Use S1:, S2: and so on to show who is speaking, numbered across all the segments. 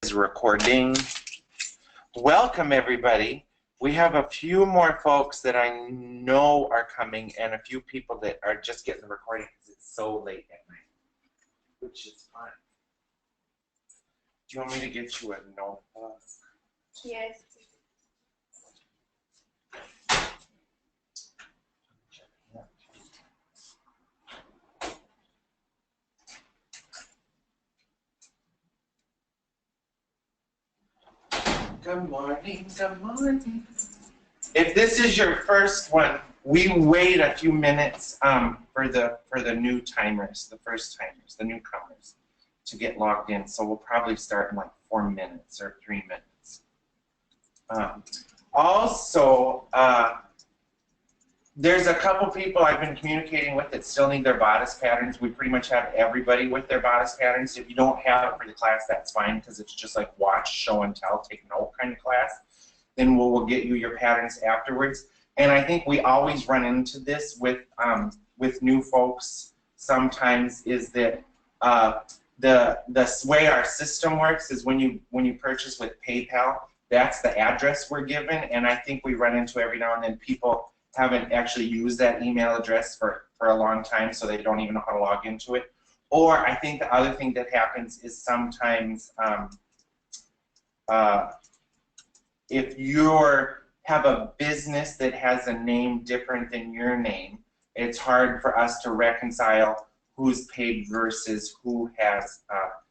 S1: is recording. Welcome, everybody. We have a few more folks that I know are coming and a few people that are just getting the recording because it's so late at night, which is fun. Do you want me to get you a notebook?
S2: Yes.
S1: Good morning, good morning. If this is your first one, we wait a few minutes for the new timers, the first timers, the newcomers, to get logged in. So we'll probably start in like 4 minutes or 3 minutes. There's a couple people I've been communicating with that still need their bodice patterns. We pretty much have everybody with their bodice patterns. If you don't have it for the class, that's fine, because it's just like watch, show and tell, take note kind of class. Then we'll get you your patterns afterwards. And I think we always run into this with new folks sometimes, is that the way our system works is when you purchase with PayPal, that's the address we're given. And I think we run into every now and then people haven't actually used that email address for a long time, so they don't even know how to log into it. Or I think the other thing that happens is sometimes if you have a business that has a name different than your name, it's hard for us to reconcile who's paid versus who has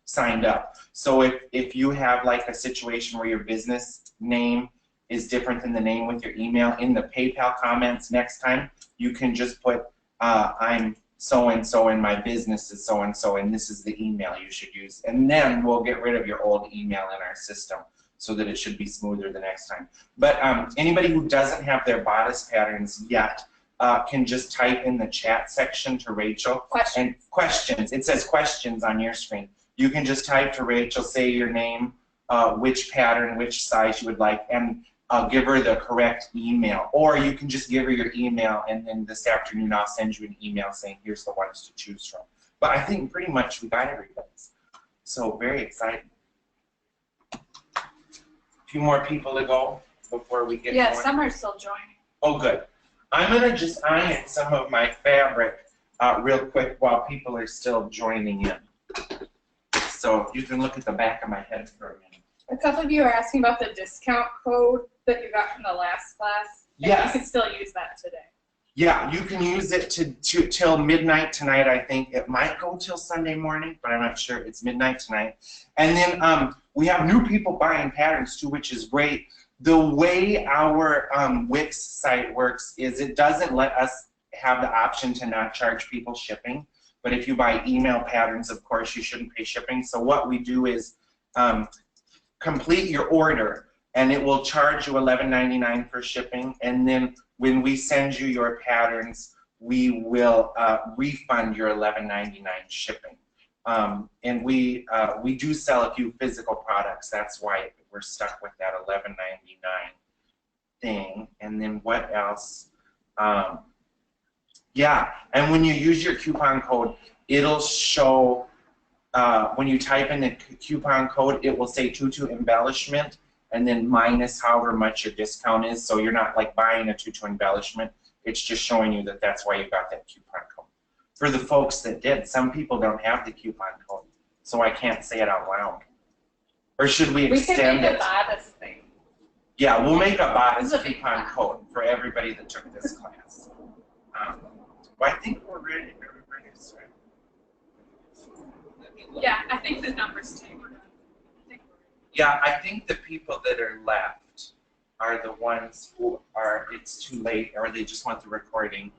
S1: signed up. So if you have like a situation where your business name is different than the name with your email, in the PayPal comments next time, you can just put, I'm so-and-so and my business is so-and-so and this is the email you should use. And then we'll get rid of your old email in our system so that it should be smoother the next time. But anybody who doesn't have their bodice patterns yet can just type in the chat section to Rachel. And questions. It says questions on your screen. You can just type to Rachel, say your name, which pattern, which size you would like, and give her the correct email. Or you can just give her your email, and then this afternoon I'll send you an email saying here's the ones to choose from. But I think pretty much we got everybody's. So very excited. A few more people to go before we get going.
S2: Yeah, some are still joining.
S1: Oh, good. I'm going to just iron some of my fabric real quick while people are still joining in. So you can look at the back of my head for a minute.
S2: A couple of you are asking about the discount code that you got from the last class.
S1: Yes.
S2: You can still use that today.
S1: Yeah, you can use it till midnight tonight, I think. It might go till Sunday morning, but I'm not sure. It's midnight tonight. And then we have new people buying patterns too, which is great. The way our Wix site works is it doesn't let us have the option to not charge people shipping. But if you buy email patterns, of course, you shouldn't pay shipping. So what we do is complete your order, and it will charge you $11.99 for shipping. And then when we send you your patterns, we will refund your $11.99 shipping. And we do sell a few physical products. That's why we're stuck with that $11.99 thing. And then what else? Yeah, and when you use your coupon code, it'll show, when you type in the coupon code, it will say tutu embellishment and then minus however much your discount is. So you're not like buying a tutu embellishment. It's just showing you that that's why you got that coupon code. For the folks that did, some people don't have the coupon code, so I can't say it out loud. Or should we extend it?
S2: We can make a bodice thing.
S1: Yeah, we'll make a bodice coupon code for everybody that took this class. Well, I think we're ready. Everybody's ready.
S2: Yeah, I think the numbers too.
S1: Yeah, I think the people that are left are the ones who are, it's too late, or they just want the recording.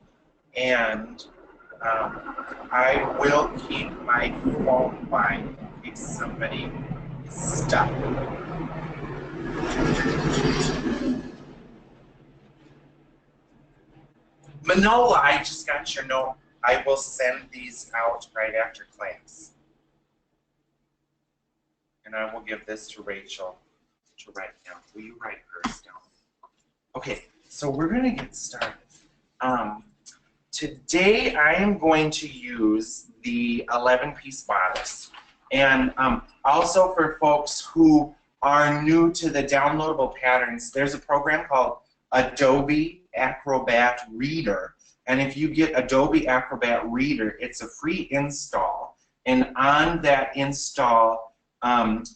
S1: And I will keep my phone by in case somebody is stuck. Manola, I just got your note. I will send these out right after class. And I will give this to Rachel to write down. Will you write hers down? Okay, so we're going to get started. Today I am going to use the 11-piece bodice. And also for folks who are new to the downloadable patterns, there's a program called Adobe Acrobat Reader. And if you get Adobe Acrobat Reader, it's a free install. And on that install,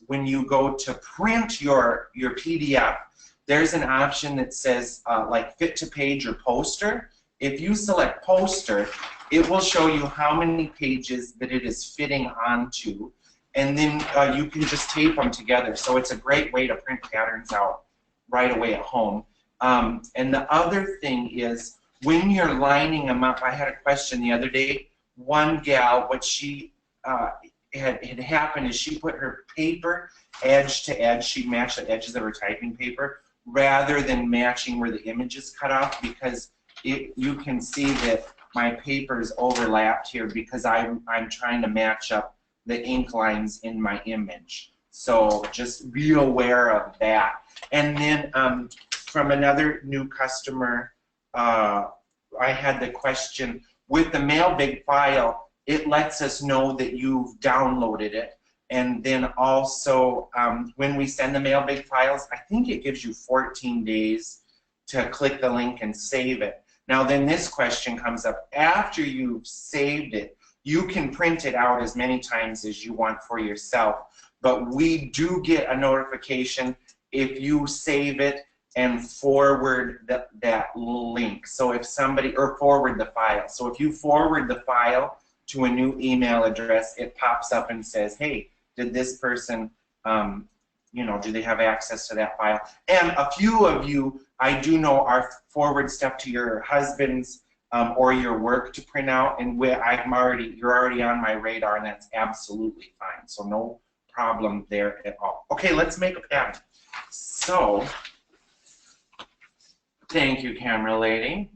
S1: when you go to print your PDF, there's an option that says like fit to page or poster. If you select poster, it will show you how many pages that it is fitting onto, and then you can just tape them together. So it's a great way to print patterns out right away at home. And the other thing is, when you're lining them up, I had a question the other day. One gal, what she had happened is she put her paper edge to edge. She matched the edges of her typing paper rather than matching where the image is cut off, because you can see that my paper's overlapped here because I'm trying to match up the ink lines in my image. So just be aware of that. And then from another new customer, I had the question, with the Mailbig file, it lets us know that you've downloaded it. And then also, when we send the Mailbig files, I think it gives you 14 days to click the link and save it. Now then this question comes up. After you've saved it, you can print it out as many times as you want for yourself. But we do get a notification if you save it and forward that link. So if somebody, or forward the file. So if you forward the file to a new email address, it pops up and says, hey, did this person, you know, do they have access to that file? And a few of you, I do know, are forward stuff to your husband's or your work to print out, and you're already on my radar, and that's absolutely fine. So no problem there at all. Okay, let's make a pattern. So, thank you, camera lady.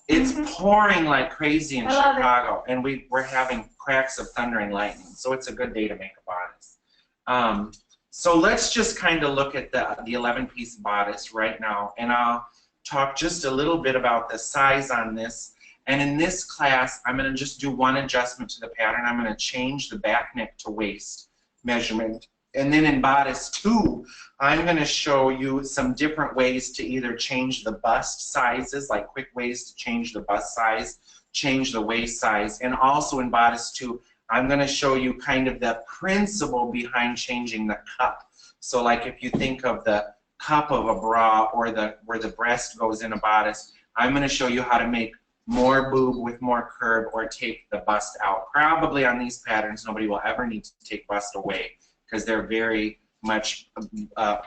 S1: It's pouring like crazy in Chicago, and we're having cracks of thunder and lightning, so it's a good day to make a bodice. So let's just kind of look at the 11-piece bodice right now, and I'll talk just a little bit about the size on this. And in this class, I'm going to just do one adjustment to the pattern. I'm going to change the back neck to waist measurement. And then in bodice 2, I'm going to show you some different ways to either change the bust sizes, like quick ways to change the bust size, change the waist size. And also in bodice 2, I'm going to show you kind of the principle behind changing the cup. So like if you think of the cup of a bra, or where the breast goes in a bodice, I'm going to show you how to make more boob with more curve, or take the bust out. Probably on these patterns, nobody will ever need to take bust away because they're very much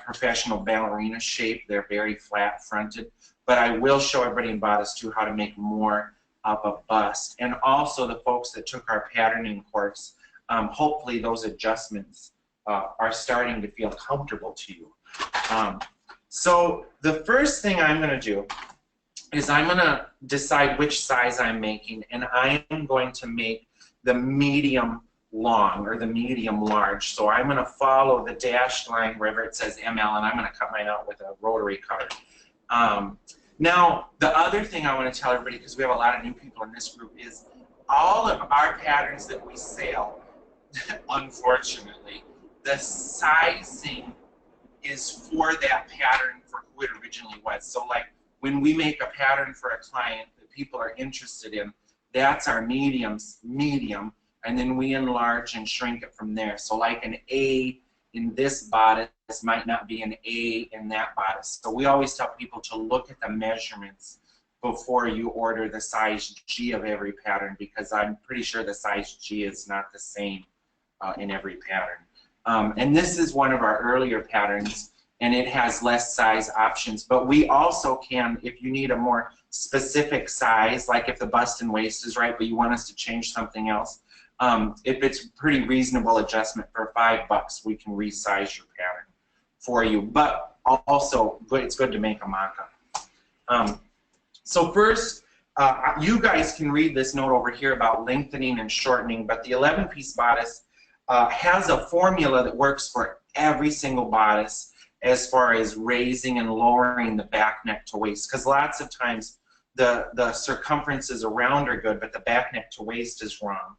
S1: professional ballerina shape. They're very flat fronted. But I will show everybody in bodice 2 how to make more of a bust. And also the folks that took our patterning course, hopefully those adjustments are starting to feel comfortable to you. So the first thing I'm going to do is I'm going to decide which size I'm making, and I am going to make the medium long or the medium large. So I'm going to follow the dashed line wherever it says ML, and I'm going to cut mine out with a rotary cutter. Now, the other thing I want to tell everybody, because we have a lot of new people in this group, is all of our patterns that we sell, unfortunately, the sizing is for that pattern for who it originally was. So like when we make a pattern for a client that people are interested in, that's our medium, and then we enlarge and shrink it from there. So like an A in this bodice might not be an A in that bodice. So we always tell people to look at the measurements before you order the size G of every pattern, because I'm pretty sure the size G is not the same in every pattern. And this is one of our earlier patterns, and it has less size options. But we also can, if you need a more specific size, like if the bust and waist is right, but you want us to change something else, if it's a pretty reasonable adjustment for $5, we can resize your pattern for you. But also, it's good to make a mock-up. So first, you guys can read this note over here about lengthening and shortening, but the 11-piece bodice has a formula that works for every single bodice as far as raising and lowering the back neck to waist. Because lots of times the circumferences around are good, but the back neck to waist is wrong.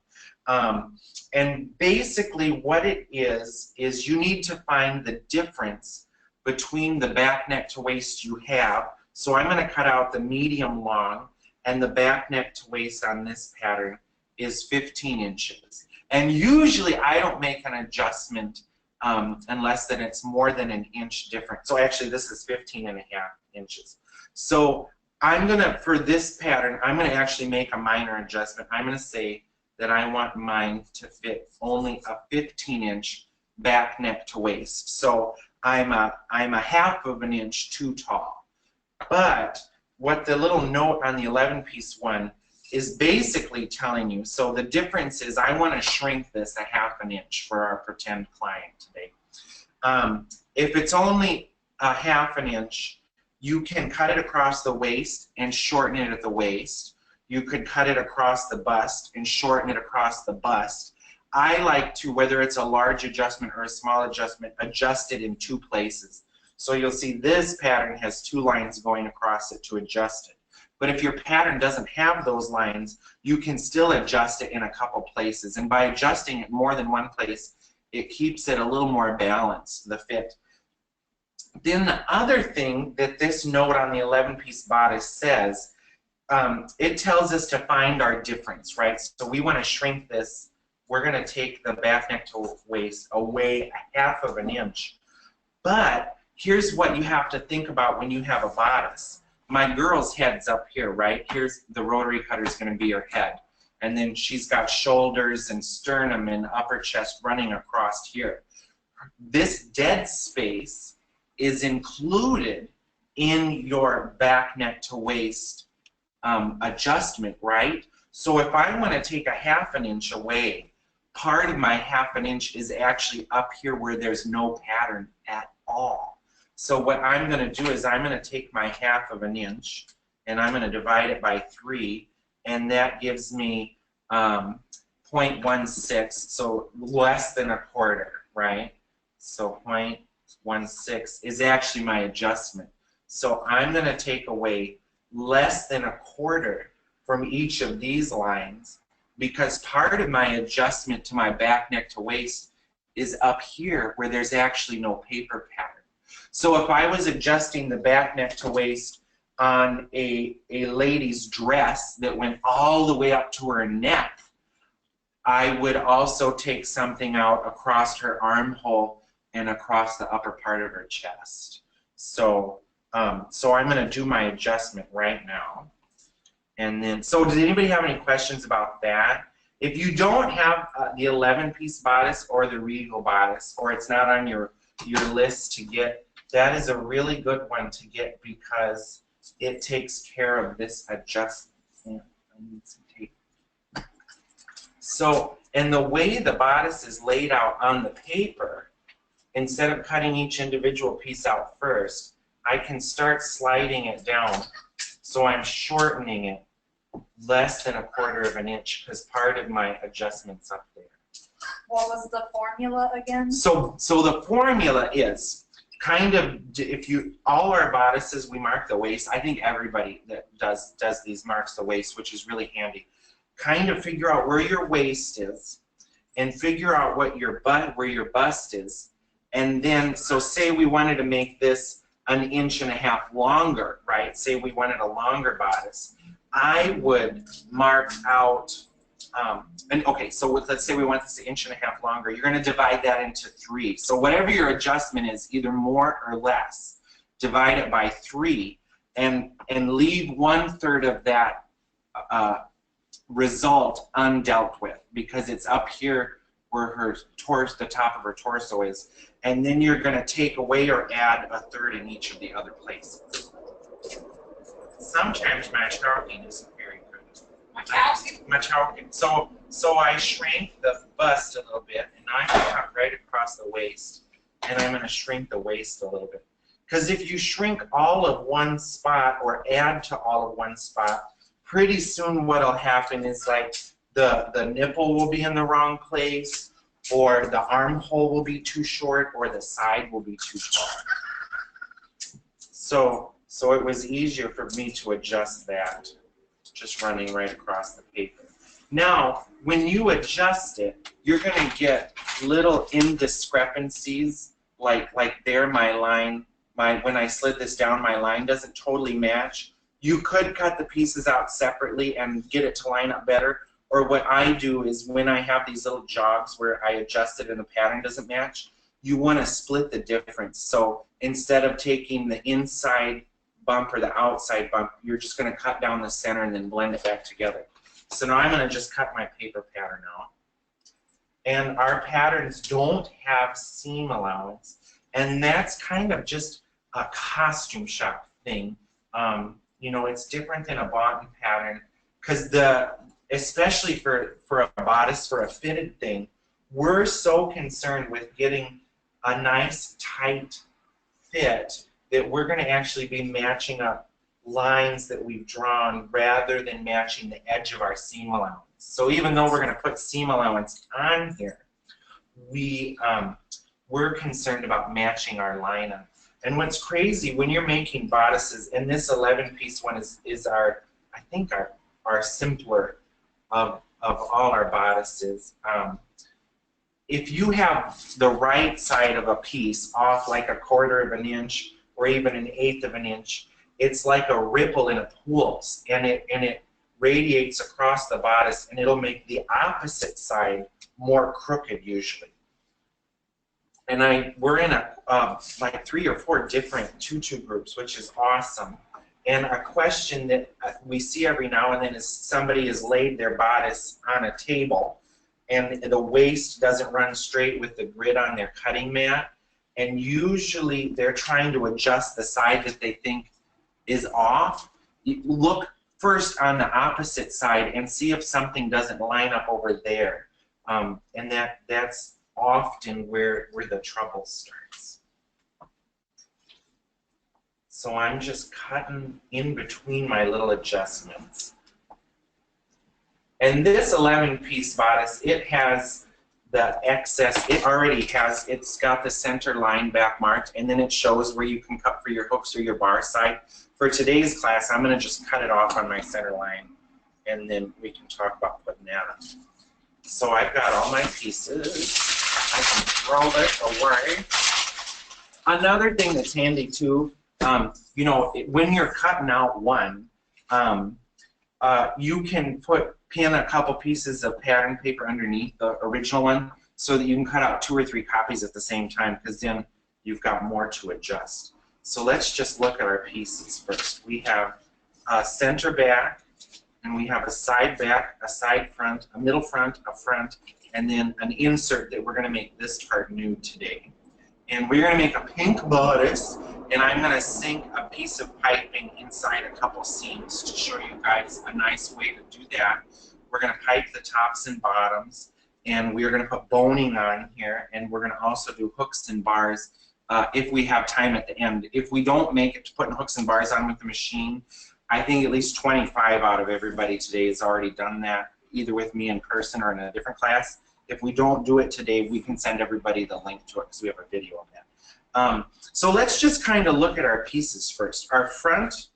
S1: And basically what it is you need to find the difference between the back neck to waist you have. So I'm going to cut out the medium long, and the back neck to waist on this pattern is 15 inches. And usually I don't make an adjustment unless then it's more than an inch different. So actually this is 15.5 inches. So I'm going to, for this pattern, I'm going to actually make a minor adjustment. I'm going to say that I want mine to fit only a 15-inch back neck to waist. So I'm a half of an inch too tall. But what the little note on the 11-piece one is basically telling you, so the difference is I want to shrink this a half an inch for our pretend client today. If it's only a half an inch, you can cut it across the waist and shorten it at the waist. You could cut it across the bust and shorten it across the bust. I like to, whether it's a large adjustment or a small adjustment, adjust it in 2 places. So you'll see this pattern has 2 lines going across it to adjust it. But if your pattern doesn't have those lines, you can still adjust it in a couple places. And by adjusting it more than one place, it keeps it a little more balanced, the fit. Then the other thing that this note on the 11-piece bodice says, it tells us to find our difference, right? So we want to shrink this. We're going to take the back neck to waist away a half of an inch. But here's what you have to think about when you have a bodice. My girl's head's up here, right? Here's the rotary cutter is going to be her head. And then she's got shoulders and sternum and upper chest running across here. This dead space is included in your back neck to waist adjustment, right? So if I want to take a half an inch away, part of my half an inch is actually up here where there's no pattern at all. So what I'm going to do is I'm going to take my half of an inch and I'm going to divide it by 3, and that gives me 0.16, so less than a quarter, right? So 0.16 is actually my adjustment. So I'm going to take away less than a quarter from each of these lines, because part of my adjustment to my back neck to waist is up here where there's actually no paper pattern. So if I was adjusting the back neck to waist on a lady's dress that went all the way up to her neck, I would also take something out across her armhole and across the upper part of her chest. So so I'm going to do my adjustment right now. And then, so does anybody have any questions about that? If you don't have the 11-piece bodice or the regal bodice, or it's not on your list to get, that is a really good one to get because it takes care of this adjustment. I need some tape. So, and the way the bodice is laid out on the paper, instead of cutting each individual piece out first, I can start sliding it down. So I'm shortening it less than a quarter of an inch because part of my adjustment's up there.
S2: What was the formula again?
S1: So the formula is kind of, if you, all our bodices, we mark the waist. I think everybody that does these marks the waist, which is really handy. Kind of figure out where your waist is and figure out what your where your bust is. And then, so say we wanted to make this 1.5 inches longer, right? Say we wanted a longer bodice. I would mark out, and okay, so let's say we want this 1.5 inches longer. You're going to divide that into 3. So whatever your adjustment is, either more or less, divide it by 3, and leave 1/3 of that result undealt with because it's up here where her torso, the top of her torso is, and then you're going to take away or add 1/3 in each of the other places. Sometimes my chalking isn't very good. My chalking. So I shrank the bust a little bit, and I'm going to cut right across the waist, and I'm going to shrink the waist a little bit. Because if you shrink all of one spot or add to all of one spot, pretty soon what'll happen is like the nipple will be in the wrong place, or the armhole will be too short, or the side will be too tall. So it was easier for me to adjust that, just running right across the paper. Now, when you adjust it, you're going to get little indiscrepancies, like there my line, when I slid this down, my line doesn't totally match. You could cut the pieces out separately and get it to line up better, or what I do is when I have these little jogs where I adjust it and the pattern doesn't match, you want to split the difference. So instead of taking the inside bump or the outside bump, you're just going to cut down the center and then blend it back together. So now I'm going to just cut my paper pattern out. And our patterns don't have seam allowance. And that's kind of just a costume shop thing. You know, it's different than a bought-in pattern because especially for a bodice, for a fitted thing, we're so concerned with getting a nice tight fit that we're going to actually be matching up lines that we've drawn rather than matching the edge of our seam allowance. So even though we're going to put seam allowance on here, we're concerned about matching our line up. And what's crazy when you're making bodices, and this 11-piece one is our, I think our simpler of all our bodices. If you have the right side of a piece off like a 1/4 of an inch or even an 1/8 of an inch, it's like a ripple in a pool, and it radiates across the bodice, and it'll make the opposite side more crooked usually. And we're in like 3 or 4 different tutu groups, which is awesome. And a question that we see every now and then is somebody has laid their bodice on a table, and the waist doesn't run straight with the grid on their cutting mat, and usually they're trying to adjust the side that they think is off. You look first on the opposite side and see if something doesn't line up over there, and that's often where the trouble starts. So I'm just cutting in between my little adjustments. And this 11-piece bodice, it has the excess, it's got the center line back marked, and then it shows where you can cut for your hooks or your bar side. For today's class, I'm going to just cut it off on my center line, and then we can talk about putting that on. So I've got all my pieces. I can throw this away. Another thing that's handy too, you know, when you're cutting out one, you can pin a couple pieces of pattern paper underneath the original one so that you can cut out 2 or 3 copies at the same time, because then you've got more to adjust. So let's just look at our pieces first. We have a center back, and we have a side back, a side front, a middle front, a front, and then an insert that we're going to make this part new today. And we're going to make a pink bodice, and I'm going to sink a piece of piping inside a couple seams to show you guys a nice way to do that. We're going to pipe the tops and bottoms, and we're going to put boning on here, and we're going to also do hooks and bars if we have time at the end. If we don't make it to putting hooks and bars on with the machine, I think at least 25 out of everybody today has already done that, either with me in person or in a different class. If we don't do it today, we can send everybody the link to it because we have a video of that. So let's just kind of look at our pieces first. Our front,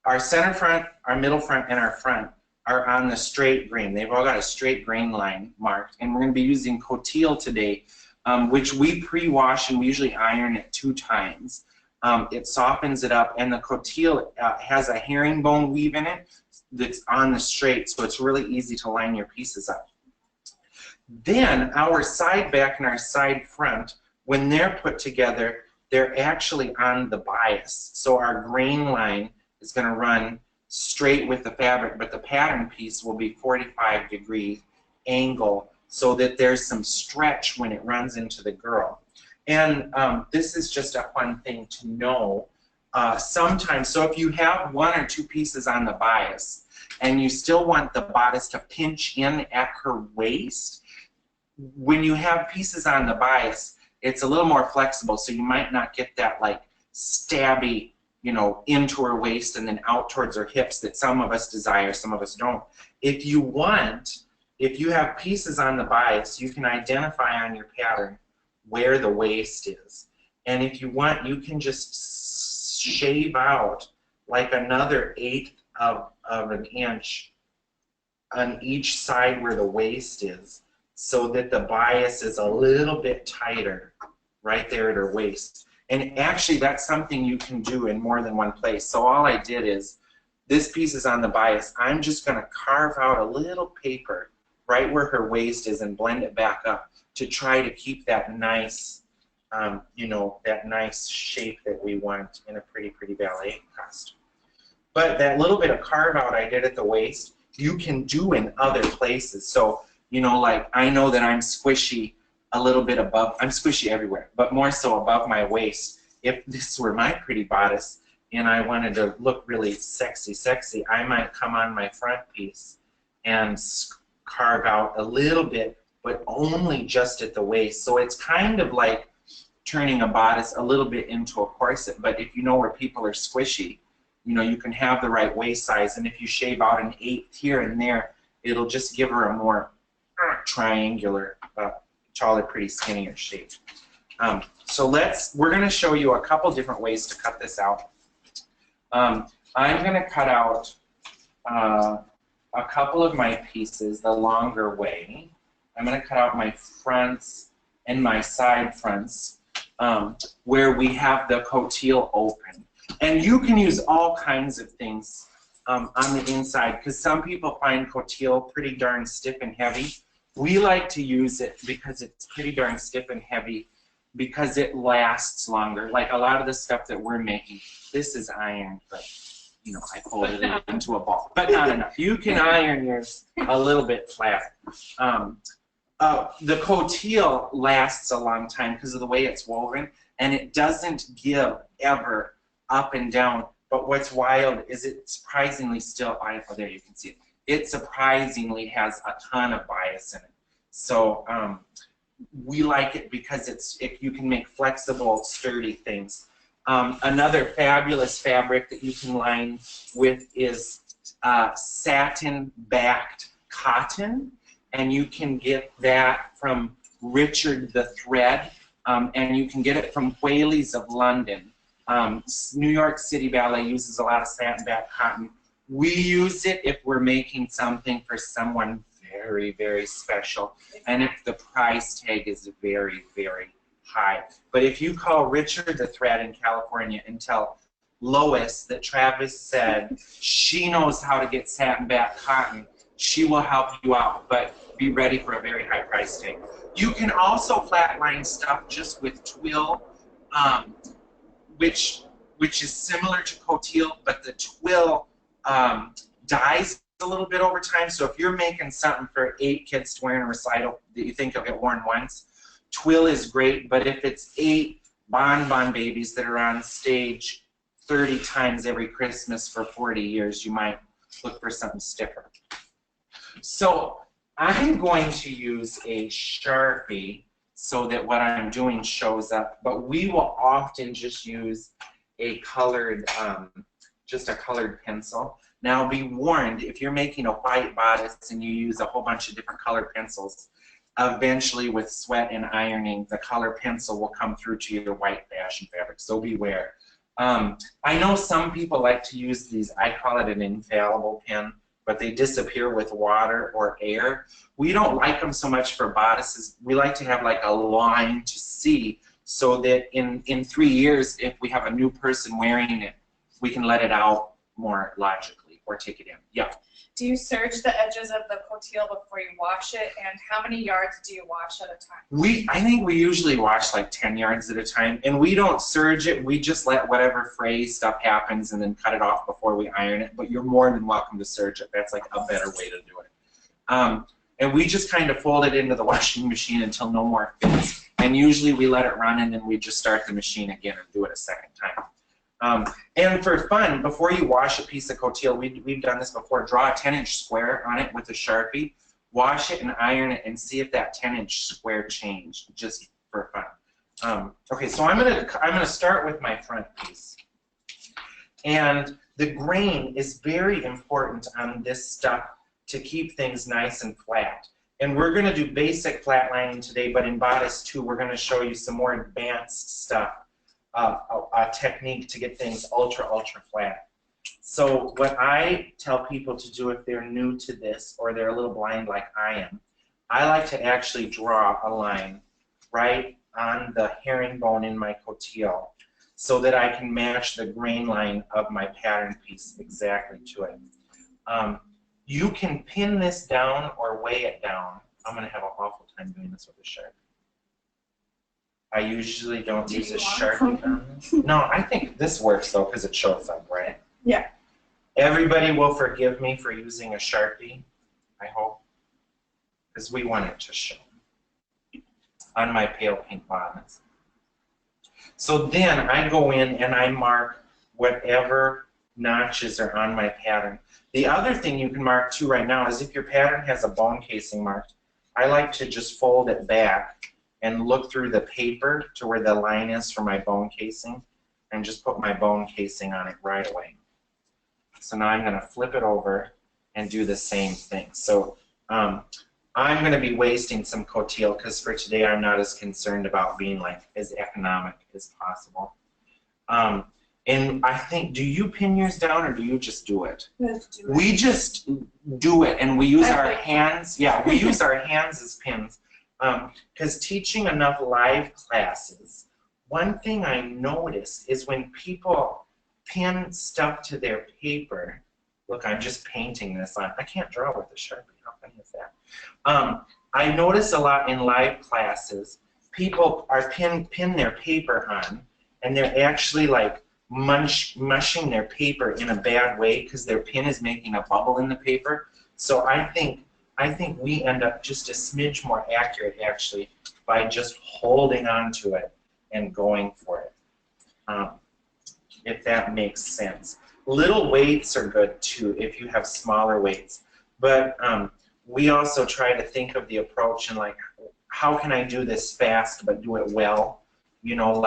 S1: our center front, our middle front, and our front are on the straight grain. They've all got a straight grain line marked. And we're going to be using cotillo today, which we pre-wash, and we usually iron it 2 times. It softens it up, and the cotillo has a herringbone weave in it that's on the straight, so it's really easy to line your pieces up. Then our side back and our side front, when they're put together, they're actually on the bias. So our grain line is going to run straight with the fabric, but the pattern piece will be 45-degree angle so that there's some stretch when it runs into the girl. And this is just a fun thing to know. Sometimes, so if you have 1 or 2 pieces on the bias and you still want the bodice to pinch in at her waist, when you have pieces on the bias, it's a little more flexible, so you might not get that like stabby, you know, into her waist and then out towards her hips that some of us desire, some of us don't. If you want, if you have pieces on the bias, you can identify on your pattern where the waist is. And if you want, you can just shave out like another 1/8 of an inch on each side where the waist is, so that the bias is a little bit tighter right there at her waist. And actually that's something you can do in more than one place. So all I did is, this piece is on the bias. I'm just going to carve out a little paper right where her waist is and blend it back up to try to keep that nice, you know, that nice shape that we want in a pretty ballet costume. But that little bit of carve out I did at the waist, you can do in other places. So, you know, like I know that I'm squishy a little bit above, I'm squishy everywhere, but more so above my waist. If this were my pretty bodice and I wanted to look really sexy, I might come on my front piece and carve out a little bit, but only just at the waist. So it's kind of like turning a bodice a little bit into a corset, but if you know where people are squishy, you know, you can have the right waist size, and if you shave out an 1/8 here and there, it'll just give her a more triangular, taller, pretty skinnier shape. So we're going to show you a couple different ways to cut this out. I'm going to cut out a couple of my pieces the longer way. I'm going to cut out my fronts and my side fronts where we have the cotillion open. And you can use all kinds of things on the inside, because some people find cotillion pretty darn stiff and heavy. We like to use it because it's pretty darn stiff and heavy because it lasts longer. Like a lot of the stuff that we're making, this is ironed, but you know, I folded it into a ball, but not enough. You can iron yours a little bit flat. The cotillion lasts a long time because of the way it's woven, and it doesn't give ever up and down. But what's wild is it surprisingly still, oh, there you can see it. It surprisingly has a ton of bias in it. So we like it because you can make flexible, sturdy things. Another fabulous fabric that you can line with is satin-backed cotton, and you can get that from Richard the Thread, and you can get it from Whaley's of London. New York City Ballet uses a lot of satin-backed cotton. We use it if we're making something for someone very special, and if the price tag is very high. But if you call Richard the Thread in California and tell Lois that Travis said she knows how to get satin-backed cotton, she will help you out, but be ready for a very high price tag. You can also flatline stuff just with twill, which is similar to cotillion, but the twill dies a little bit over time. So if you're making something for 8 kids to wear in a recital that you think you'll get worn once, twill is great. But if it's 8 bonbon babies that are on stage 30 times every Christmas for 40 years, you might look for something stiffer. So I'm going to use a Sharpie so that what I'm doing shows up, but we will often just use a colored, just a colored pencil. Now be warned, if you're making a white bodice and you use a whole bunch of different colored pencils, eventually with sweat and ironing, the color pencil will come through to your white fashion fabric, so beware. I know some people like to use these, I call it an infallible pen, but they disappear with water or air. We don't like them so much for bodices. We like to have like a line to see so that in 3 years, if we have a new person wearing it, we can let it out more logically or take it in. Yeah.
S2: Do you serge the edges of the cotillion before you wash it, and how many yards do you wash at a time?
S1: I think we usually wash like 10 yards at a time, and we don't serge it. We just let whatever fray stuff happens and then cut it off before we iron it, but you're more than welcome to serge it. That's like a better way to do it. And we just kind of fold it into the washing machine until no more fits, and usually we let it run and then we just start the machine again and do it a second time. And for fun, before you wash a piece of cotillion, we've done this before, draw a 10-inch square on it with a Sharpie, wash it and iron it, and see if that 10-inch square changed, just for fun. Okay, so I'm gonna start with my front piece. And the grain is very important on this stuff to keep things nice and flat. And we're gonna do basic flatlining today, but in Bodice 2, we're gonna show you some more advanced stuff. A technique to get things ultra flat. So what I tell people to do if they're new to this or they're a little blind like I am, I like to actually draw a line right on the herringbone in my cotillo so that I can match the grain line of my pattern piece exactly to it. You can pin this down or weigh it down. I'm going to have an awful time doing this with a Sharpie. I usually don't use a Sharpie on this. No, I think this works though because it shows up, right?
S2: Yeah.
S1: Everybody will forgive me for using a Sharpie, I hope, because we want it to show on my pale pink bottoms. So then I go in and I mark whatever notches are on my pattern. The other thing you can mark too right now is if your pattern has a bone casing marked, I like to just fold it back and look through the paper to where the line is for my bone casing and just put my bone casing on it right away. So now I'm going to flip it over and do the same thing. So I'm going to be wasting some cotillo because for today I'm not as concerned about being like as economic as possible. And I think, do you pin yours down or do you just do it? We just do it and we use our hands. Yeah, we use our hands as pins. Because teaching enough live classes, one thing I notice is when people pin stuff to their paper, look, I'm just painting this on. I can't draw with a Sharpie. How funny is that? I notice a lot in live classes, people are pin their paper on, and they're actually like mushing their paper in a bad way because their pin is making a bubble in the paper. So I think we end up just a smidge more accurate actually by just holding on to it and going for it. If that makes sense. Little weights are good too if you have smaller weights, but we also try to think of the approach and like, how can I do this fast but do it well? You know,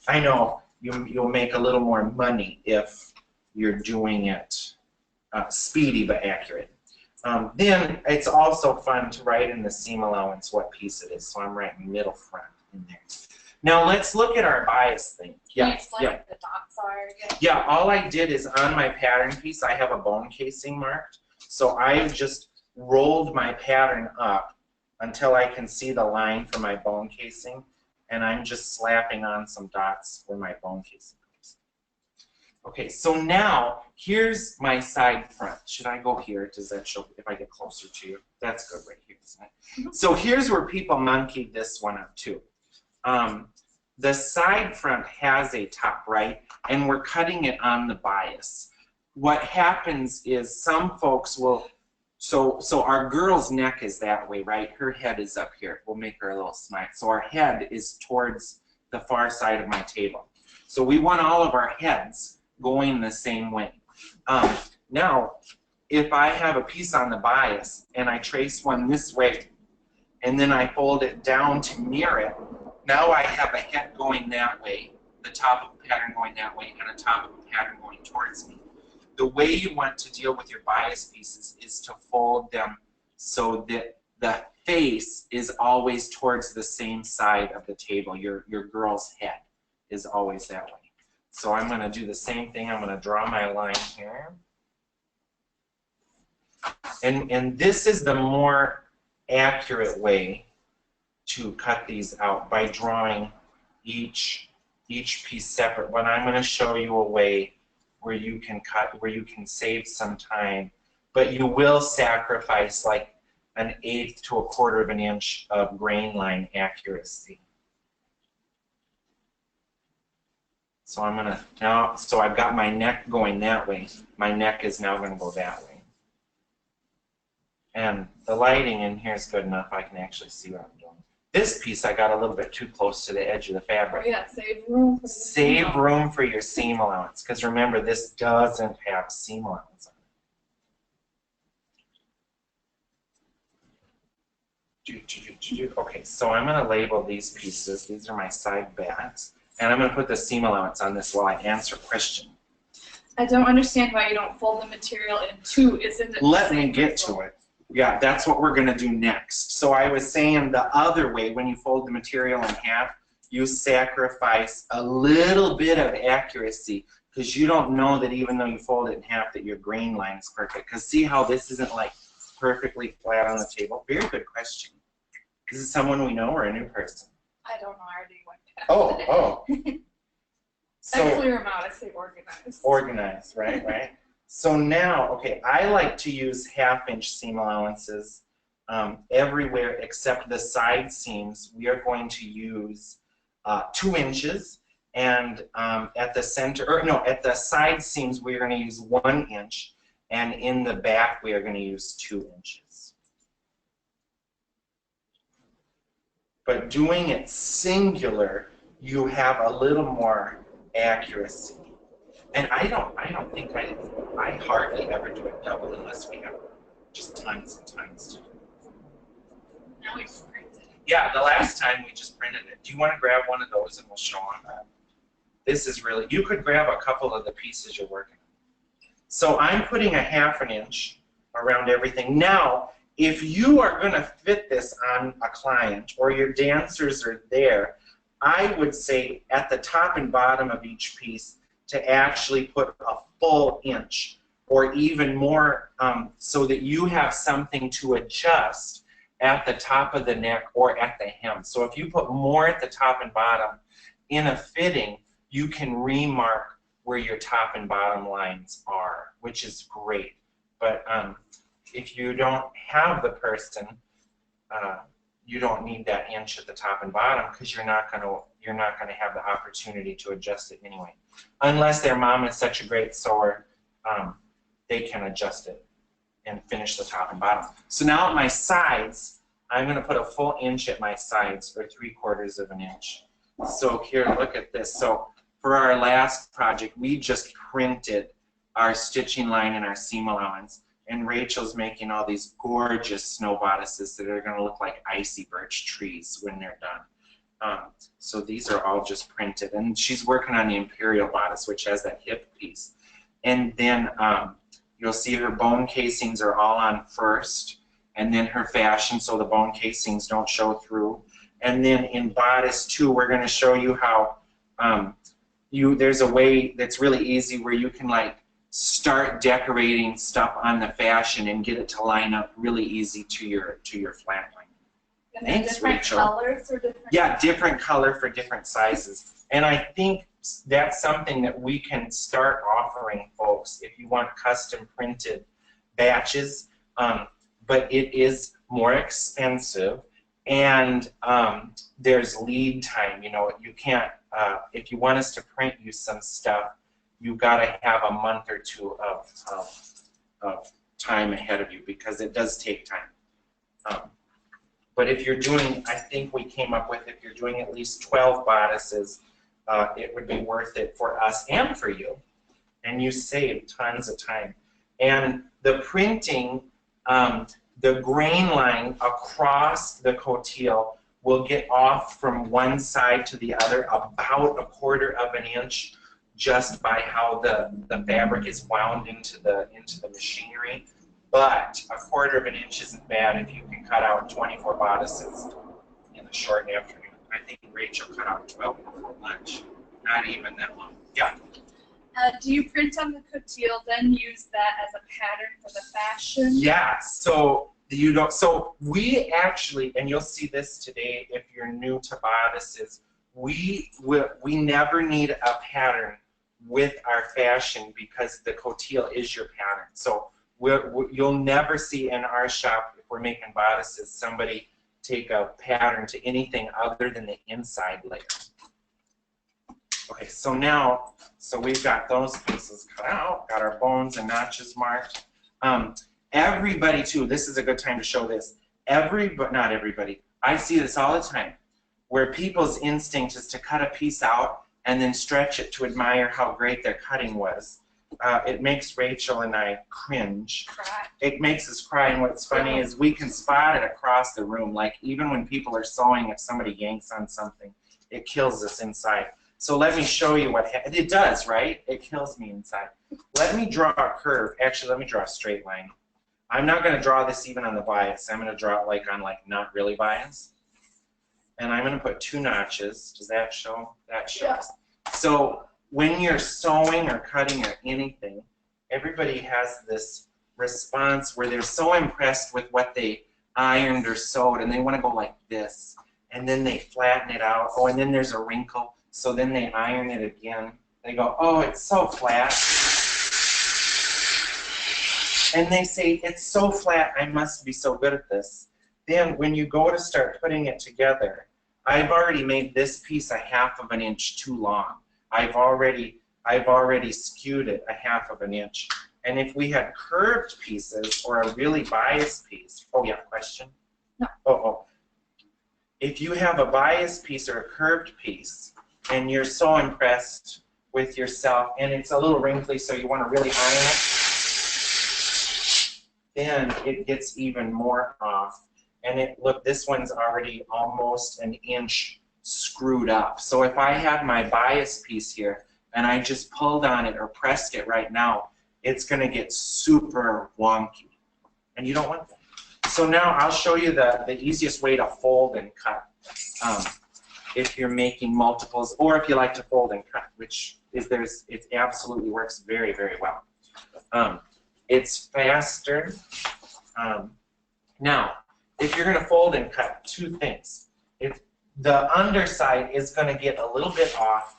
S1: I know you'll make a little more money if you're doing it speedy but accurate. Then it's also fun to write in the seam allowance what piece it is, so I'm writing middle front in there. Now let's look at our bias thing. Yeah,
S2: can you explain what the dots are again?
S1: Yeah, all I did is on my pattern piece I have a bone casing marked, so I've just rolled my pattern up until I can see the line for my bone casing, and I'm just slapping on some dots where my bone casing goes. Okay, so now here's my side front. Should I go here? Does that show if I get closer to you? That's good right here, isn't it? Mm-hmm. So here's where people monkeyed this one up too. The side front has a top, right? And we're cutting it on the bias. What happens is some folks will, so our girl's neck is that way, right? Her head is up here. We'll make her a little smile. So our head is towards the far side of my table. So we want all of our heads going the same way. Now, if I have a piece on the bias and I trace one this way and then I fold it down to mirror it, now I have a head going that way, the top of the pattern going that way, and a top of the pattern going towards me. The way you want to deal with your bias pieces is to fold them so that the face is always towards the same side of the table. Your girl's head is always that way. So I'm going to do the same thing. I'm going to draw my line here. And this is the more accurate way to cut these out, by drawing each piece separate. But I'm going to show you a way where you can cut, where you can save some time, but you will sacrifice like 1/8 to 1/4 of an inch of grain line accuracy. So I'm gonna now, so I've got my neck going that way. My neck is now going to go that way. And the lighting in here is good enough. I can actually see what I'm doing. This piece I got a little bit too close to the edge of the fabric.
S2: Oh yeah, save room for the
S1: Save room for your seam allowance, because remember this doesn't have seam allowance on it. Okay, so I'm going to label these pieces. These are my side backs. And I'm going to put the seam allowance on this while I answer a question.
S2: I don't understand why you don't fold the material in two. Isn't it?
S1: Let me get to it. Yeah, that's what we're going to do next. So I was saying the other way, when you fold the material in half, you sacrifice a little bit of accuracy because you don't know that even though you fold it in half that your grain line is perfect. Because see how this isn't like perfectly flat on the table? Very good question. Is it someone we know or a new person?
S2: I don't know. I already went past
S1: Oh. So,
S2: I clear them out. I say organized.
S1: Organized, right. So now, okay, I like to use half-inch seam allowances everywhere except the side seams. We are going to use 2 inches, and at the center, or no, at the side seams we are going to use 1 inch, and in the back we are going to use 2 inches. But doing it singular, you have a little more accuracy. And I hardly ever do it double unless we have just tons and tons to do.
S2: Now we just printed it.
S1: Yeah, the last time we just printed it. Do you want to grab one of those and we'll show them that? This is really, you could grab a couple of the pieces you're working on. So I'm putting a 1/2 inch around everything. Now, if you are going to fit this on a client or your dancers are there, I would say at the top and bottom of each piece to actually put a full inch or even more so that you have something to adjust at the top of the neck or at the hem. So if you put more at the top and bottom in a fitting, you can remark where your top and bottom lines are, which is great. But if you don't have the person, you don't need that inch at the top and bottom because you're not going to have the opportunity to adjust it anyway. Unless their mom is such a great sewer, they can adjust it and finish the top and bottom. So now at my sides, I'm going to put a full inch at my sides, or 3/4 of an inch. So here, look at this. So for our last project, we just printed our stitching line and our seam allowance. And Rachel's making all these gorgeous snow bodices that are going to look like icy birch trees when they're done. So these are all just printed. And she's working on the imperial bodice, which has that hip piece. And then you'll see her bone casings are all on first, and then her fashion, so the bone casings don't show through. And then in bodice 2, we're going to show you how there's a way that's really easy where you can like start decorating stuff on the fashion and get it to line up really easy to your flat line.
S2: And
S1: Thanks,
S2: different
S1: Rachel.
S2: colors or different?
S1: Yeah, different color for different sizes. And I think that's something that we can start offering folks if you want custom printed batches. But it is more expensive, and there's lead time. You know, you can't, if you want us to print you some stuff, you got to have a month or 2 of time ahead of you because it does take time. But if you're doing, I think we came up with, if you're doing at least 12 bodices, it would be worth it for us and for you. And you save tons of time. And the printing, the grain line across the cotillion will get off from one side to the other about 1/4 of an inch, just by how the fabric is wound into the machinery. But 1/4 of an inch isn't bad if you can cut out 24 bodices in the short afternoon. I think Rachel cut out 12 before lunch. Not even that long. Yeah.
S2: Do you print on the cotillion, then use that as a pattern for the fashion?
S1: Yeah. So you don't. So we actually, and you'll see this today if you're new to bodices. We never need a pattern with our fashion because the cotillion is your pattern. So you'll never see in our shop, if we're making bodices, somebody take a pattern to anything other than the inside layer. Okay, so now, we've got those pieces cut out, got our bones and notches marked. Everybody too, this is a good time to show this. Not everybody, I see this all the time, where people's instinct is to cut a piece out and then stretch it to admire how great their cutting was. It makes Rachel and I cringe.
S2: Cry.
S1: It makes us cry, and what's funny is we can spot it across the room. Like even when people are sewing, if somebody yanks on something, it kills us inside. So let me show you what it does, right? It kills me inside. Let me draw a curve. Actually, let me draw a straight line. I'm not going to draw this even on the bias. I'm going to draw it like on not really bias. and I'm going to put 2 notches. Does that show? That shows.
S2: Yeah.
S1: So when you're sewing or cutting or anything, everybody has this response where they're so impressed with what they ironed or sewed, and they want to go like this, and then they flatten it out. Oh, and then there's a wrinkle, so then they iron it again. They go, oh, it's so flat. And they say, it's so flat, I must be so good at this. Then when you go to start putting it together, I've already made this piece 1/2 inch too long. I've already skewed it 1/2 inch. And if we had curved pieces or a really biased piece, oh yeah, question?
S2: No.
S1: Oh. If you have a biased piece or a curved piece, and you're so impressed with yourself, and it's a little wrinkly, so you want to really iron it, then it gets even more off. And look, this one's already almost 1 inch screwed up. So if I had my bias piece here, and I just pulled on it or pressed it right now, it's going to get super wonky. And you don't want that. So now I'll show you the easiest way to fold and cut. If you're making multiples, or if you like to fold and cut, which is it absolutely works very, very well. It's faster. Now, if you're going to fold and cut, 2 things. The underside is going to get a little bit off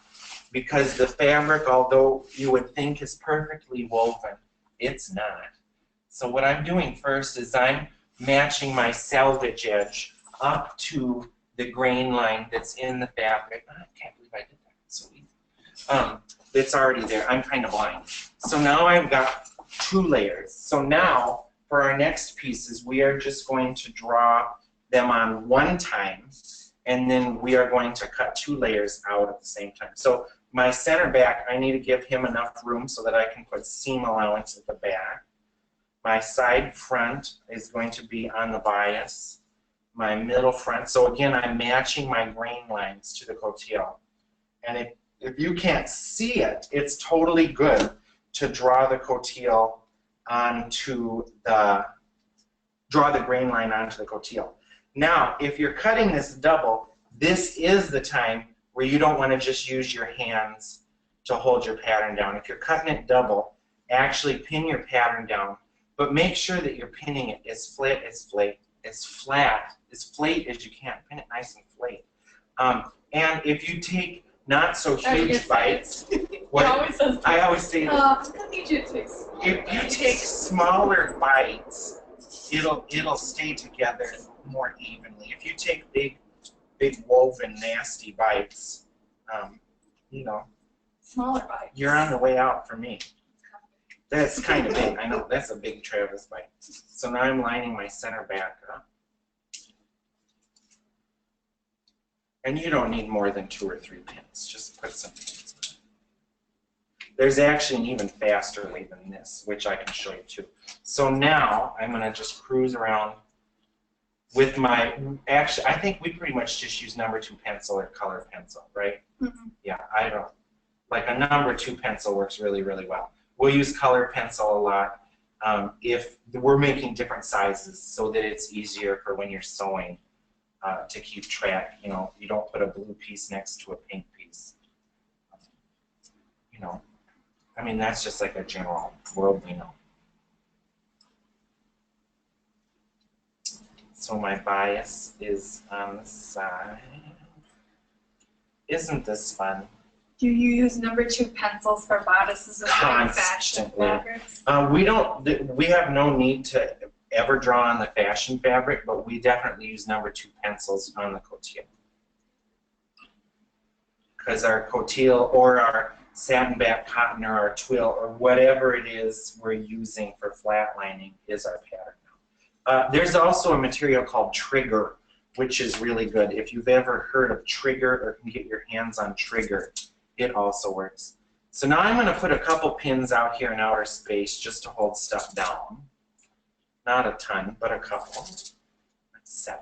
S1: because the fabric, although you would think is perfectly woven, it's not. So what I'm doing first is I'm matching my selvage edge up to the grain line that's in the fabric. I can't believe I did that. It's so easy. It's already there. I'm kind of blind. So now I've got 2 layers. So now for our next pieces, we are just going to draw them on one time, and then we are going to cut 2 layers out at the same time. So my center back, I need to give him enough room so that I can put seam allowance at the back. My side front is going to be on the bias. My middle front, so again, I'm matching my grain lines to the coutil. And if you can't see it, it's totally good to draw the coutil onto draw the grain line onto the coutil. Now, if you're cutting this double, this is the time where you don't want to just use your hands to hold your pattern down. If you're cutting it double, actually pin your pattern down, but make sure that you're pinning it as flat as you can. Pin it nice and flat. And if you take not so huge bites, I always say if you take smaller bites, it'll stay together more evenly. If you take big woven nasty bites, you know,
S2: smaller bites,
S1: you're on the way out for me. That's kind of big. I know that's a big Travis bite. So now I'm lining my center back up. And you don't need more than 2 or 3 pins. Just put some pins in. There's actually an even faster way than this, which I can show you too. So now I'm going to just cruise around with my, actually, I think we pretty much just use number 2 pencil or color pencil, right?
S2: Mm-hmm.
S1: Yeah, I don't. Like a number 2 pencil works really, really well. We'll use color pencil a lot if we're making different sizes so that it's easier for when you're sewing. To keep track, you know, you don't put a blue piece next to a pink piece. You know, I mean, that's just like a general world, you know. So my bias is on the side. Isn't this fun?
S2: Do you use number 2 pencils for bodices or fashion fabrics?
S1: We have no need to ever draw on the fashion fabric, but we definitely use number 2 pencils on the coutil. Because our coutil or our satin back cotton or our twill or whatever it is we're using for flatlining is our pattern now. There's also a material called trigger, which is really good. If you've ever heard of trigger or can get your hands on trigger, it also works. So now I'm going to put a couple pins out here in outer space just to hold stuff down. Not a ton, but a couple. 7.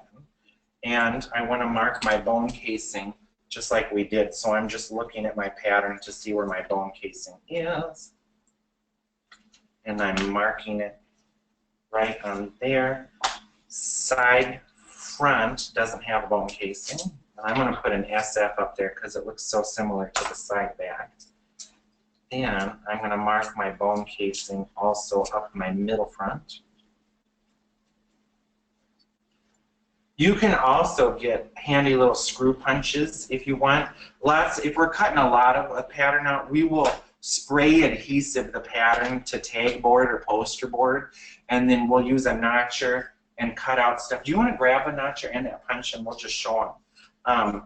S1: And I want to mark my bone casing just like we did. So I'm just looking at my pattern to see where my bone casing is. And I'm marking it right on there. Side front doesn't have bone casing. And I'm going to put an SF up there because it looks so similar to the side back. Then I'm going to mark my bone casing also up my middle front. You can also get handy little screw punches if you want. If we're cutting a lot of a pattern out, we will spray adhesive the pattern to tag board or poster board, and then we'll use a notcher and cut out stuff. Do you want to grab a notcher and a punch, and we'll just show them.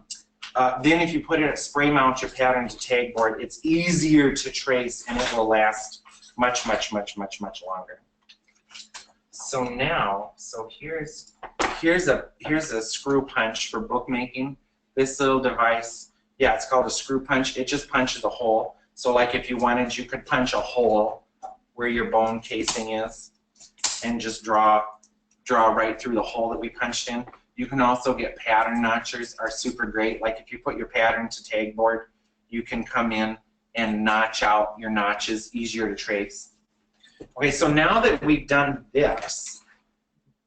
S1: Then if you put it, spray mount your pattern to tag board, it's easier to trace and it will last much, much, much, much, much longer. So now, here's a screw punch for bookmaking. This little device, yeah, it's called a screw punch. It just punches a hole. So like if you wanted, you could punch a hole where your bone casing is and just draw right through the hole that we punched in. You can also get pattern notchers, are super great. Like if you put your pattern to tag board, you can come in and notch out your notches, easier to trace. Okay, so now that we've done this,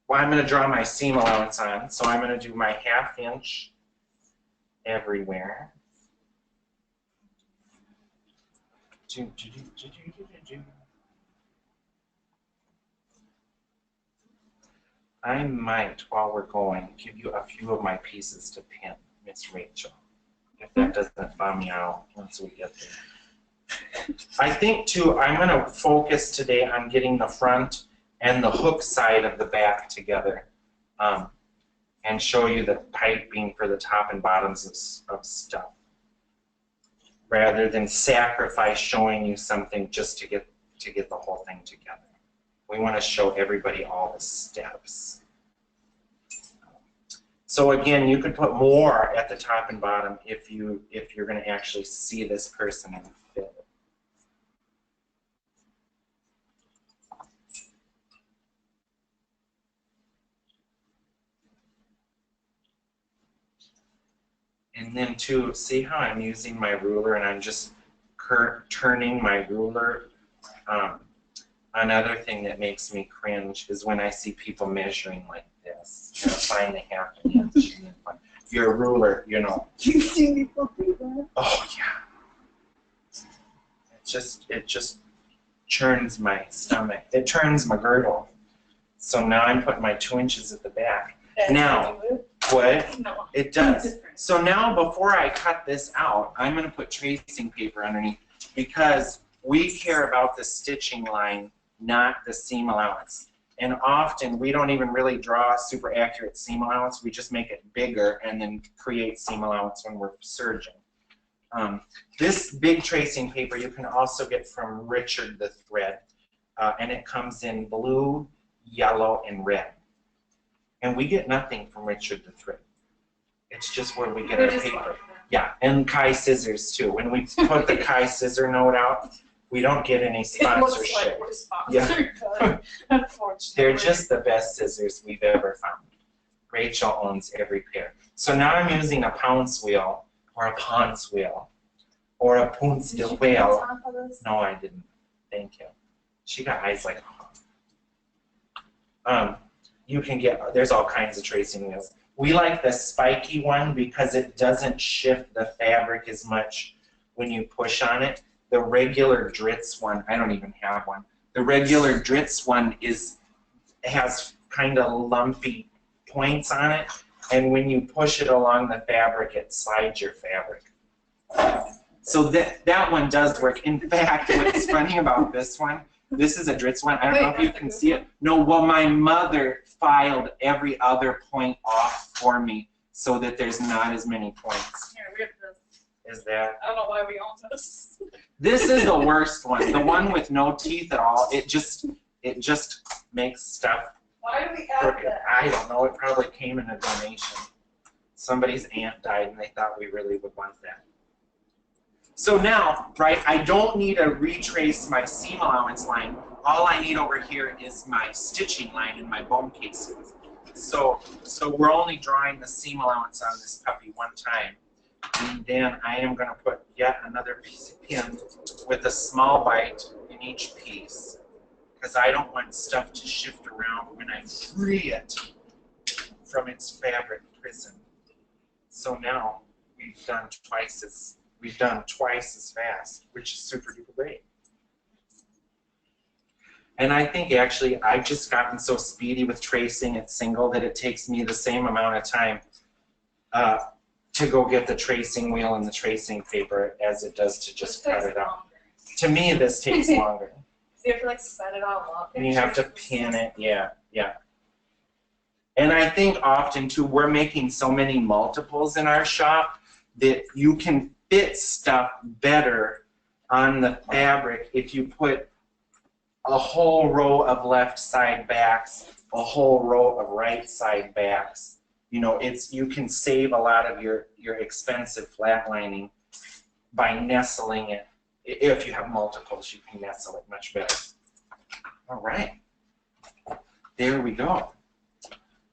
S1: well, I'm going to draw my seam allowance on. So I'm going to do my 1/2 inch everywhere. I might, while we're going, give you a few of my pieces to pin, Miss Rachel, if that doesn't bum me out once we get there. I think, too, I'm going to focus today on getting the front and the hook side of the back together and show you the piping for the top and bottoms of stuff, rather than sacrifice showing you something just to get the whole thing together. We want to show everybody all the steps. So again, you could put more at the top and bottom if you're going to actually see this person and fit it. And then too, see how I'm using my ruler and I'm just turning my ruler. Another thing that makes me cringe is when I see people measuring like this. You know, find the 1/2 inch. Your ruler, you know.
S3: Do you see people do that?
S1: Oh yeah. It just churns my stomach. It turns my girdle. So now I'm putting my 2 inches at the back. Now, what?
S2: No.
S1: It does. So now before I cut this out, I'm going to put tracing paper underneath because we care about the stitching line, not the seam allowance. And often we don't even really draw a super accurate seam allowance. We just make it bigger and then create seam allowance when we're serging. This big tracing paper you can also get from Richard the Thread, and it comes in blue, yellow, and red. And we get nothing from Richard the Thread. It's just where we get our paper. Yeah, and Kai Scissors too. When we put the Kai Scissor note out, we don't get any sponsorship.
S2: It looks like we're sponsored,
S1: yeah.
S2: Unfortunately.
S1: They're just the best scissors we've ever found. Rachel owns every pair. So now I'm using a pounce wheel, or a ponce wheel, or a punce de wheel. No, I didn't. Thank you. She got eyes like a hawk. You can get, there's all kinds of tracing wheels. We like the spiky one because it doesn't shift the fabric as much when you push on it. The regular Dritz one, I don't even have one. The regular Dritz one has kind of lumpy points on it, and when you push it along the fabric, it slides your fabric. So that one does work. In fact, what's funny about this one, this is a Dritz one. I don't know if you can see it. No, well, my mother filed every other point off for me so that there's not as many points.
S2: Here, we have this.
S1: Is that?
S2: I don't know why we own this.
S1: This is the worst one. The one with no teeth at all. It just makes stuff
S2: Why do we have
S1: crooked.
S2: that?
S1: I don't know. It probably came in a donation. Somebody's aunt died and they thought we really would want that. So now, right, I don't need to retrace my seam allowance line. All I need over here is my stitching line and my bone casing. So we're only drawing the seam allowance on this puppy one time. And then I am going to put yet another piece of pin with a small bite in each piece because I don't want stuff to shift around when I free it from its fabric prison. So now we've done twice as fast, which is super duper great. And I think actually I've just gotten so speedy with tracing at single that it takes me the same amount of time to go get the tracing wheel and the tracing paper as it does to just cut it out. To me, this takes longer.
S2: You have to like set it all up.
S1: And you have to pin it, yeah. And I think often too, we're making so many multiples in our shop that you can fit stuff better on the fabric if you put a whole row of left side backs, a whole row of right side backs. You know, you can save a lot of your expensive flatlining by nestling it. If you have multiples, you can nestle it much better. All right, there we go.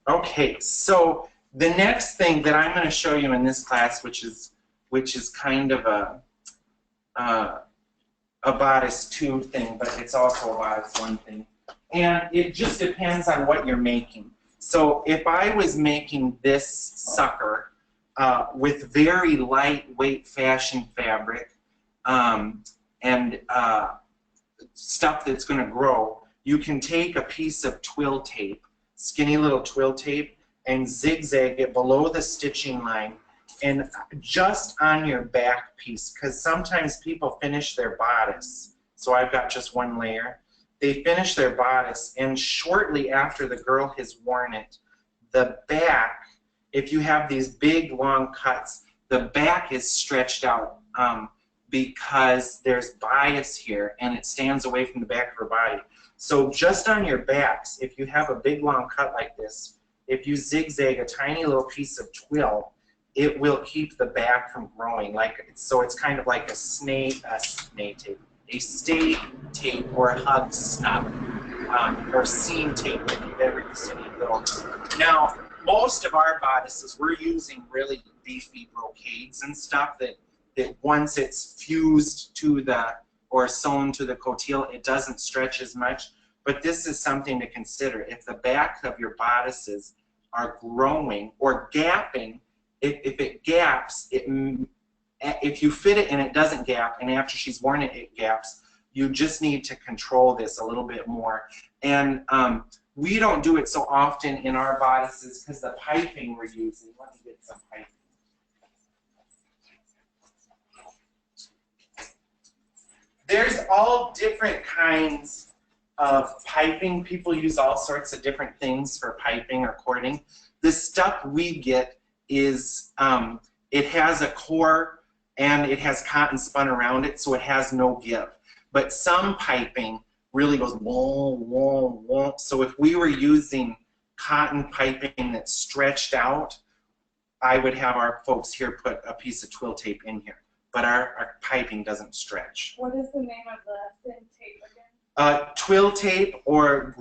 S1: Okay, so the next thing that I'm going to show you in this class, which is kind of a bodice 2 thing, but it's also a bodice 1 thing, and it just depends on what you're making. So if I was making this sucker with very lightweight fashion fabric and stuff that's going to grow, you can take a piece of twill tape, skinny little twill tape, and zigzag it below the stitching line and just on your back piece, because sometimes people finish their bodice. So I've got just 1 layer. They finish their bodice, and shortly after the girl has worn it, the back, if you have these big long cuts, the back is stretched out because there's bias here and it stands away from the back of her body. So just on your backs, if you have a big long cut like this, if you zigzag a tiny little piece of twill, it will keep the back from growing. So it's kind of like a stay tape or a hug snub or seam tape if you've ever used any of those. Now, most of our bodices, we're using really beefy brocades and stuff that once it's fused to or sewn to the cotillion, it doesn't stretch as much. But this is something to consider. If the back of your bodices are growing or gapping, if it gaps, if you fit it and it doesn't gap, and after she's worn it, it gaps, you just need to control this a little bit more. And we don't do it so often in our bodices because the piping we're using, let me get some piping. There's all different kinds of piping. People use all sorts of different things for piping or cording. The stuff we get is, it has a core and it has cotton spun around it, so it has no give. But some piping really goes whoa, whoa, whoa. So if we were using cotton piping that's stretched out, I would have our folks here put a piece of twill tape in here. But our piping doesn't stretch.
S2: What is the name of the thin tape again?
S1: Twill tape or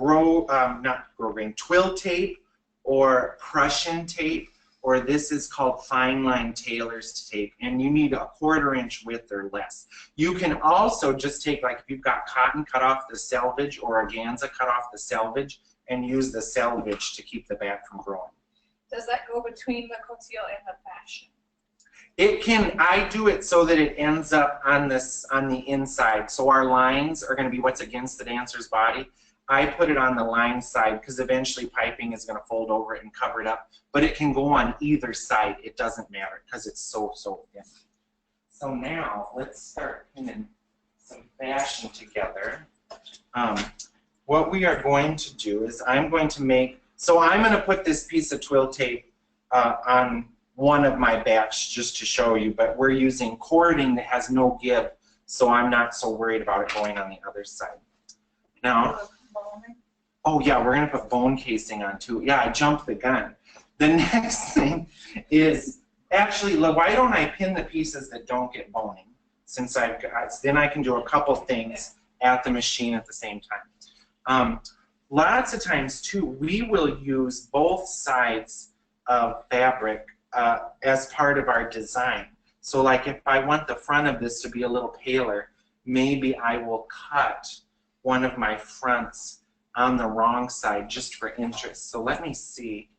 S1: twill tape or Prussian tape, or this is called fine line tailor's tape, and you need a 1/4 inch width or less. You can also just take, like if you've got cotton, cut off the selvage, or organza, cut off the selvage, and use the selvage to keep the back from growing.
S2: Does that go between the cotillion and the fashion?
S1: It can. I do it so that it ends up on the inside. So our lines are going to be what's against the dancer's body. I put it on the line side because eventually piping is going to fold over it and cover it up. But it can go on either side. It doesn't matter because it's so thin. So now let's start pinning some fashion together. What we are going to do is I'm going to put this piece of twill tape on one of my backs just to show you, but we're using cording that has no give, so I'm not so worried about it going on the other side. Now, oh yeah, we're going to put bone casing on too. Yeah, I jumped the gun. The next thing is, actually, why don't I pin the pieces that don't get boning, since then I can do a couple things at the machine at the same time. Lots of times too, we will use both sides of fabric as part of our design. So like if I want the front of this to be a little paler, maybe I will cut one of my fronts on the wrong side just for interest. So let me see.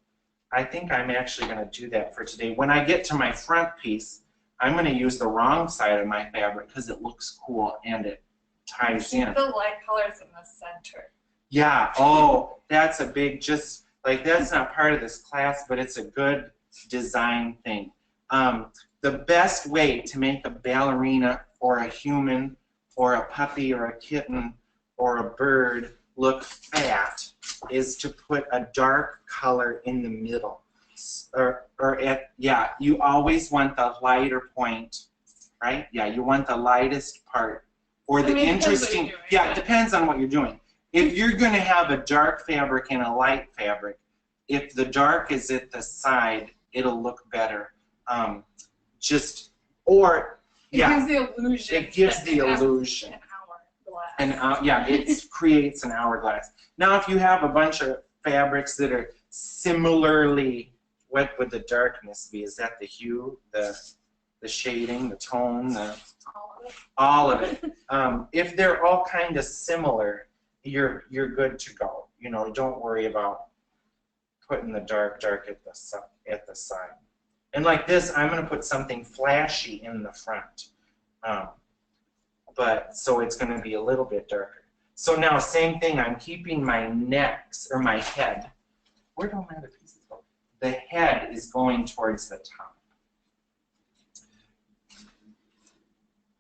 S1: I think I'm actually going to do that for today. When I get to my front piece, I'm going to use the wrong side of my fabric because it looks cool and it ties in.
S2: The light colors in the center.
S1: Yeah, oh, that's a big, just like that's not part of this class, but it's a good design thing. The best way to make a ballerina or a human or a puppy or a kitten or a bird look fat is to put a dark color in the middle. Yeah, you always want the lighter point, right? Yeah, you want the lightest part or the interesting, yeah, it depends on what you're doing. If you're going to have a dark fabric and a light fabric, if the dark is at the side, it'll look better.
S2: It gives the illusion.
S1: It gives the illusion. Yeah, it creates an hourglass. Now, if you have a bunch of fabrics that are similarly, what would the darkness be? Is that the hue, the shading, the tone, all of it? If they're all kind of similar, you're good to go. You know, don't worry about putting the dark at the side. And like this, I'm going to put something flashy in the front. But so it's going to be a little bit darker. So now, same thing, I'm keeping my necks, or my head. Where do my other pieces go? The head is going towards the top.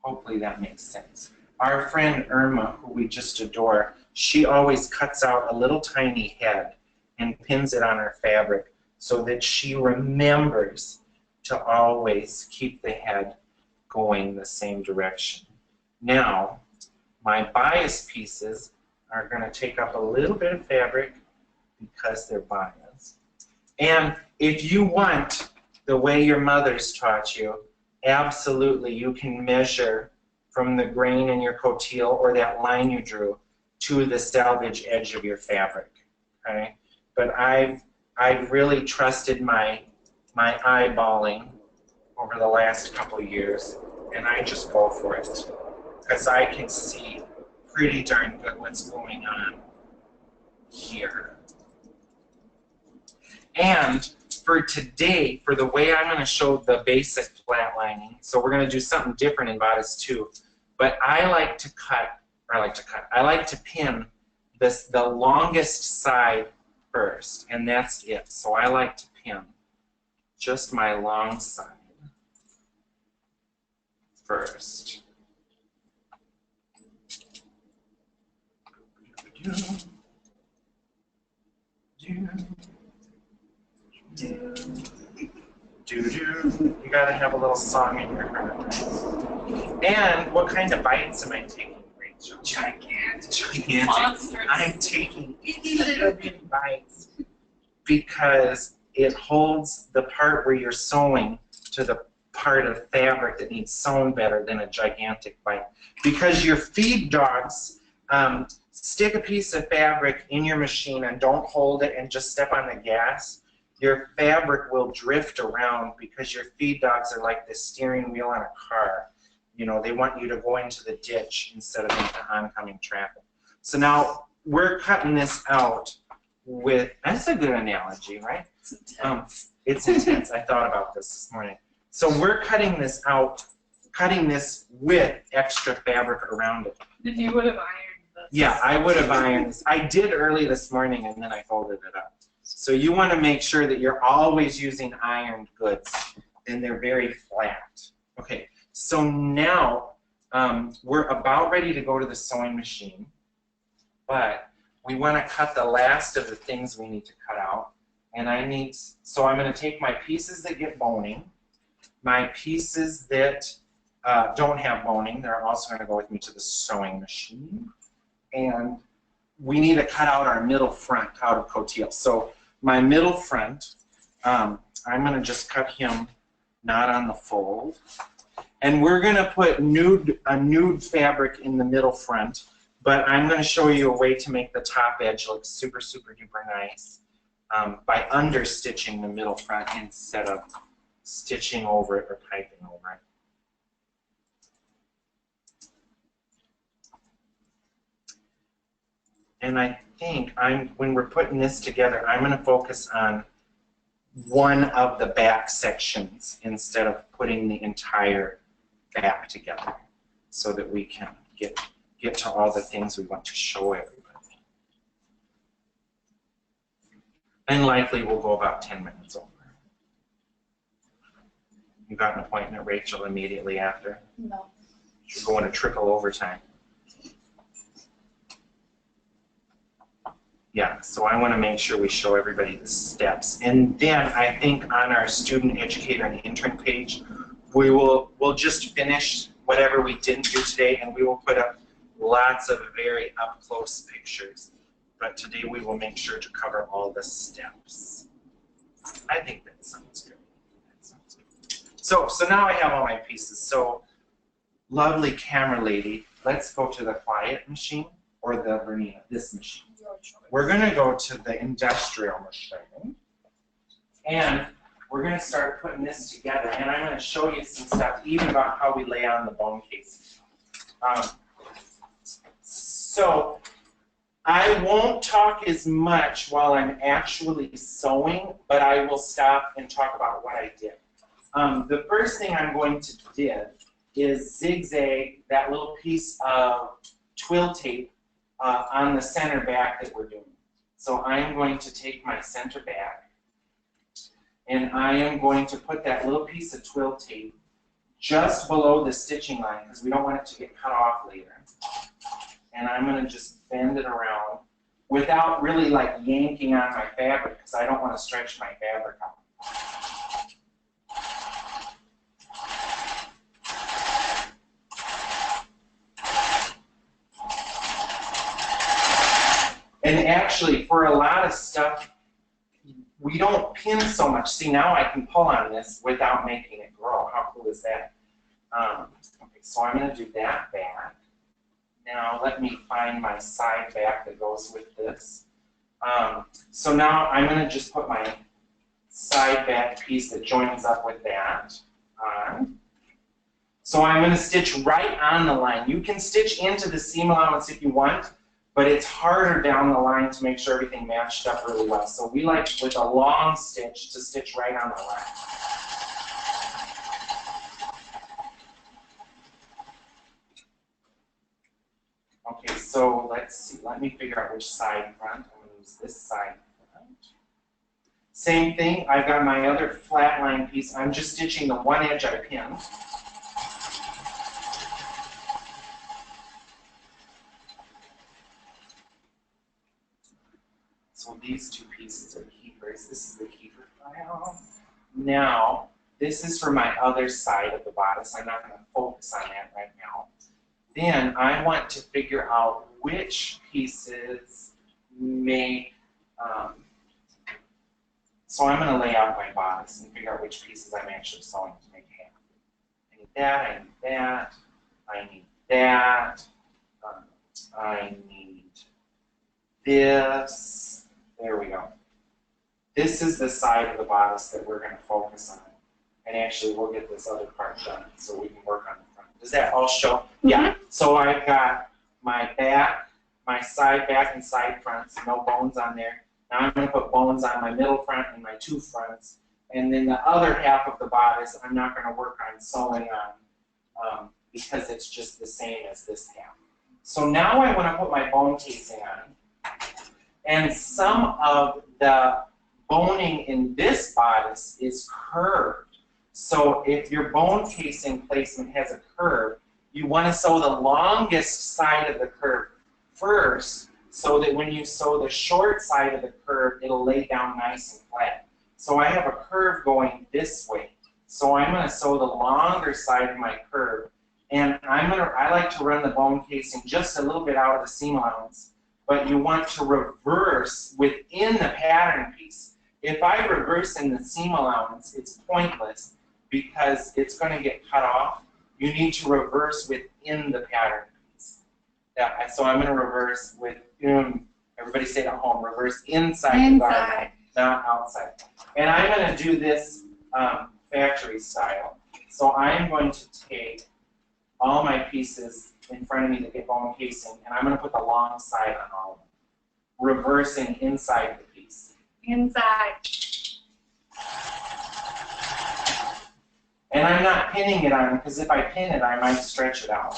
S1: Hopefully that makes sense. Our friend Irma, who we just adore, she always cuts out a little tiny head and pins it on her fabric so that she remembers to always keep the head going the same direction. Now, my bias pieces are going to take up a little bit of fabric because they're bias. And if you want the way your mother's taught you, absolutely you can measure from the grain in your cotillion or that line you drew to the selvage edge of your fabric. Okay? But I've really trusted my eyeballing over the last couple of years, and I just go for it because I can see pretty darn good what's going on here. And for today, for the way I'm going to show the basic flatlining, so we're going to do something different in bodice too, but I like to pin the longest side first, and that's it. So I like to pin just my long side first. You gotta have a little song in your heart. And what kind of bites am I taking, Rachel? Gigantic.
S2: Monstrous.
S1: I'm taking little bitty bites because it holds the part where you're sewing to the part of fabric that needs sewn better than a gigantic bite. Because your feed dogs, stick a piece of fabric in your machine and don't hold it and just step on the gas. Your fabric will drift around because your feed dogs are like the steering wheel on a car. You know, they want you to go into the ditch instead of into oncoming traffic. So now we're cutting this out with, that's a good analogy, right? It's intense. I thought about this morning. So we're cutting this out, cutting this with extra fabric around it.
S2: If you would have ironed this.
S1: Yeah, I would have ironed this. I did early this morning and then I folded it up. So you want to make sure that you're always using ironed goods and they're very flat. Okay, so now we're about ready to go to the sewing machine, but we want to cut the last of the things we need to cut out. And so I'm going to take my pieces that get boning, my pieces that don't have boning, they're also going to go with me to the sewing machine. And we need to cut out our middle front out of cotillion. So my middle front, I'm going to just cut him not on the fold. And we're going to put a nude fabric in the middle front, but I'm going to show you a way to make the top edge look super, super duper nice by understitching the middle front instead of stitching over it or piping over it. And I think when we're putting this together, I'm going to focus on one of the back sections instead of putting the entire back together, so that we can get to all the things we want to show everybody. And likely we'll go about 10 minutes over. You got an appointment, Rachel, immediately after?
S2: No.
S1: You're going to triple overtime. Yeah, so I want to make sure we show everybody the steps. And then I think on our student, educator, and intern page, we'll just finish whatever we didn't do today, and we will put up lots of very up-close pictures. But today we will make sure to cover all the steps. I think that sounds good. So now I have all my pieces. So, lovely camera lady, let's go to the quiet machine or the Bernina, this machine. We're going to go to the industrial machine, and we're going to start putting this together. And I'm going to show you some stuff, even about how we lay on the bone casing. So I won't talk as much while I'm actually sewing, but I will stop and talk about what I did. The first thing I'm going to do is zigzag that little piece of twill tape on the center back that we're doing. So I'm going to take my center back, and I am going to put that little piece of twill tape just below the stitching line, because we don't want it to get cut off later. And I'm going to just bend it around without really like yanking on my fabric, because I don't want to stretch my fabric out. And actually, for a lot of stuff, we don't pin so much. See, now I can pull on this without making it grow. How cool is that? Okay, so I'm going to do that back. Now let me find my side back that goes with this. So now I'm going to just put my side back piece that joins up with that on. So I'm going to stitch right on the line. You can stitch into the seam allowance if you want, but it's harder down the line to make sure everything matched up really well. So we like, with a long stitch, to stitch right on the line. Okay, so let's see. Let me figure out which side front. I'm going to use this side front. Same thing. I've got my other flat line piece. I'm just stitching the one edge I pinned. So these two pieces are keepers. This is the keeper file. Now, this is for my other side of the bodice. I'm not going to focus on that right now. Then I want to figure out which pieces make, so I'm going to lay out my bodice and figure out which pieces I'm actually sewing to make half. I need that, I need that, I need that, I need this. There we go. This is the side of the bodice that we're going to focus on. And actually, we'll get this other part done so we can work on the front. Does that all show? Mm-hmm. Yeah. So I've got my back, my side back and side fronts, no bones on there. Now I'm going to put bones on my middle front and my two fronts. And then the other half of the bodice, I'm not going to work on sewing on because it's just the same as this half. So now I want to put my bone casing on. And some of the boning in this bodice is curved. So if your bone casing placement has a curve, you want to sew the longest side of the curve first, so that when you sew the short side of the curve, it'll lay down nice and flat. So I have a curve going this way. So I'm going to sew the longer side of my curve. And I like to run the bone casing just a little bit out of the seam allowance. But you want to reverse within the pattern piece. If I reverse in the seam allowance, it's pointless because it's going to get cut off. You need to reverse within the pattern piece. Yeah, so I'm going to reverse within, everybody say it at home, reverse inside the garment, not outside. And I'm going to do this factory style. So I'm going to take all my pieces in front of me that get bone casing, and I'm going to put the long side on all of them, reversing inside the piece.
S2: Inside.
S1: And I'm not pinning it on, because if I pin it, I might stretch it out.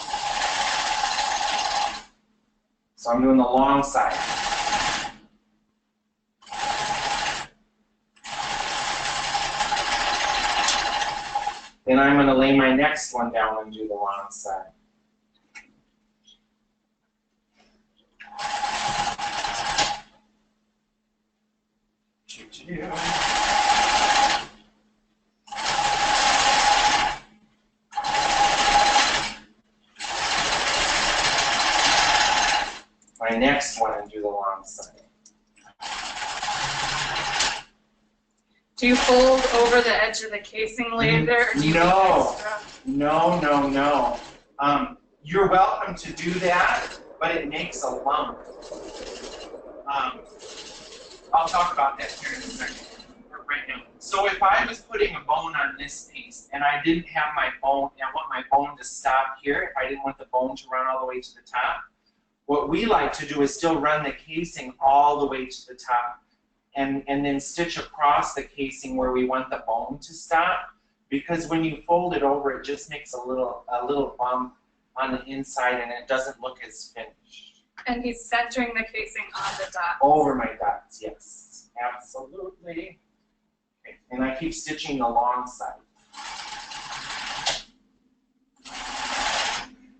S1: So I'm doing the long side. Then I'm going to lay my next one down and do the long side. My next one and do the long side.
S2: Do you fold over the edge of the casing later? Or do you
S1: No. No. You're welcome to do that, but it makes a lump. I'll talk about that here in a second, or right now. So if I was putting a bone on this piece and I didn't have my bone, and I want my bone to stop here, if I didn't want the bone to run all the way to the top, what we like to do is still run the casing all the way to the top and then stitch across the casing where we want the bone to stop, because when you fold it over, it just makes a little bump on the inside and it doesn't look as finished.
S2: And he's centering the casing on the dots.
S1: Over my dots, yes, absolutely. Okay. And I keep stitching the long side.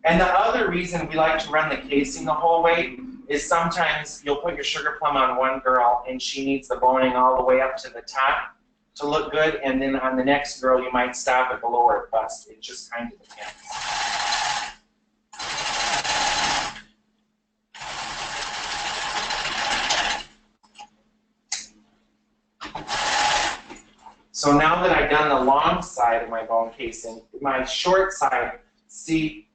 S1: And the other reason we like to run the casing the whole way is sometimes you'll put your sugar plum on one girl and she needs the boning all the way up to the top to look good, and then on the next girl you might stop it below or bust. It just kind of depends. So now that I've done the long side of my bone casing, my short side, see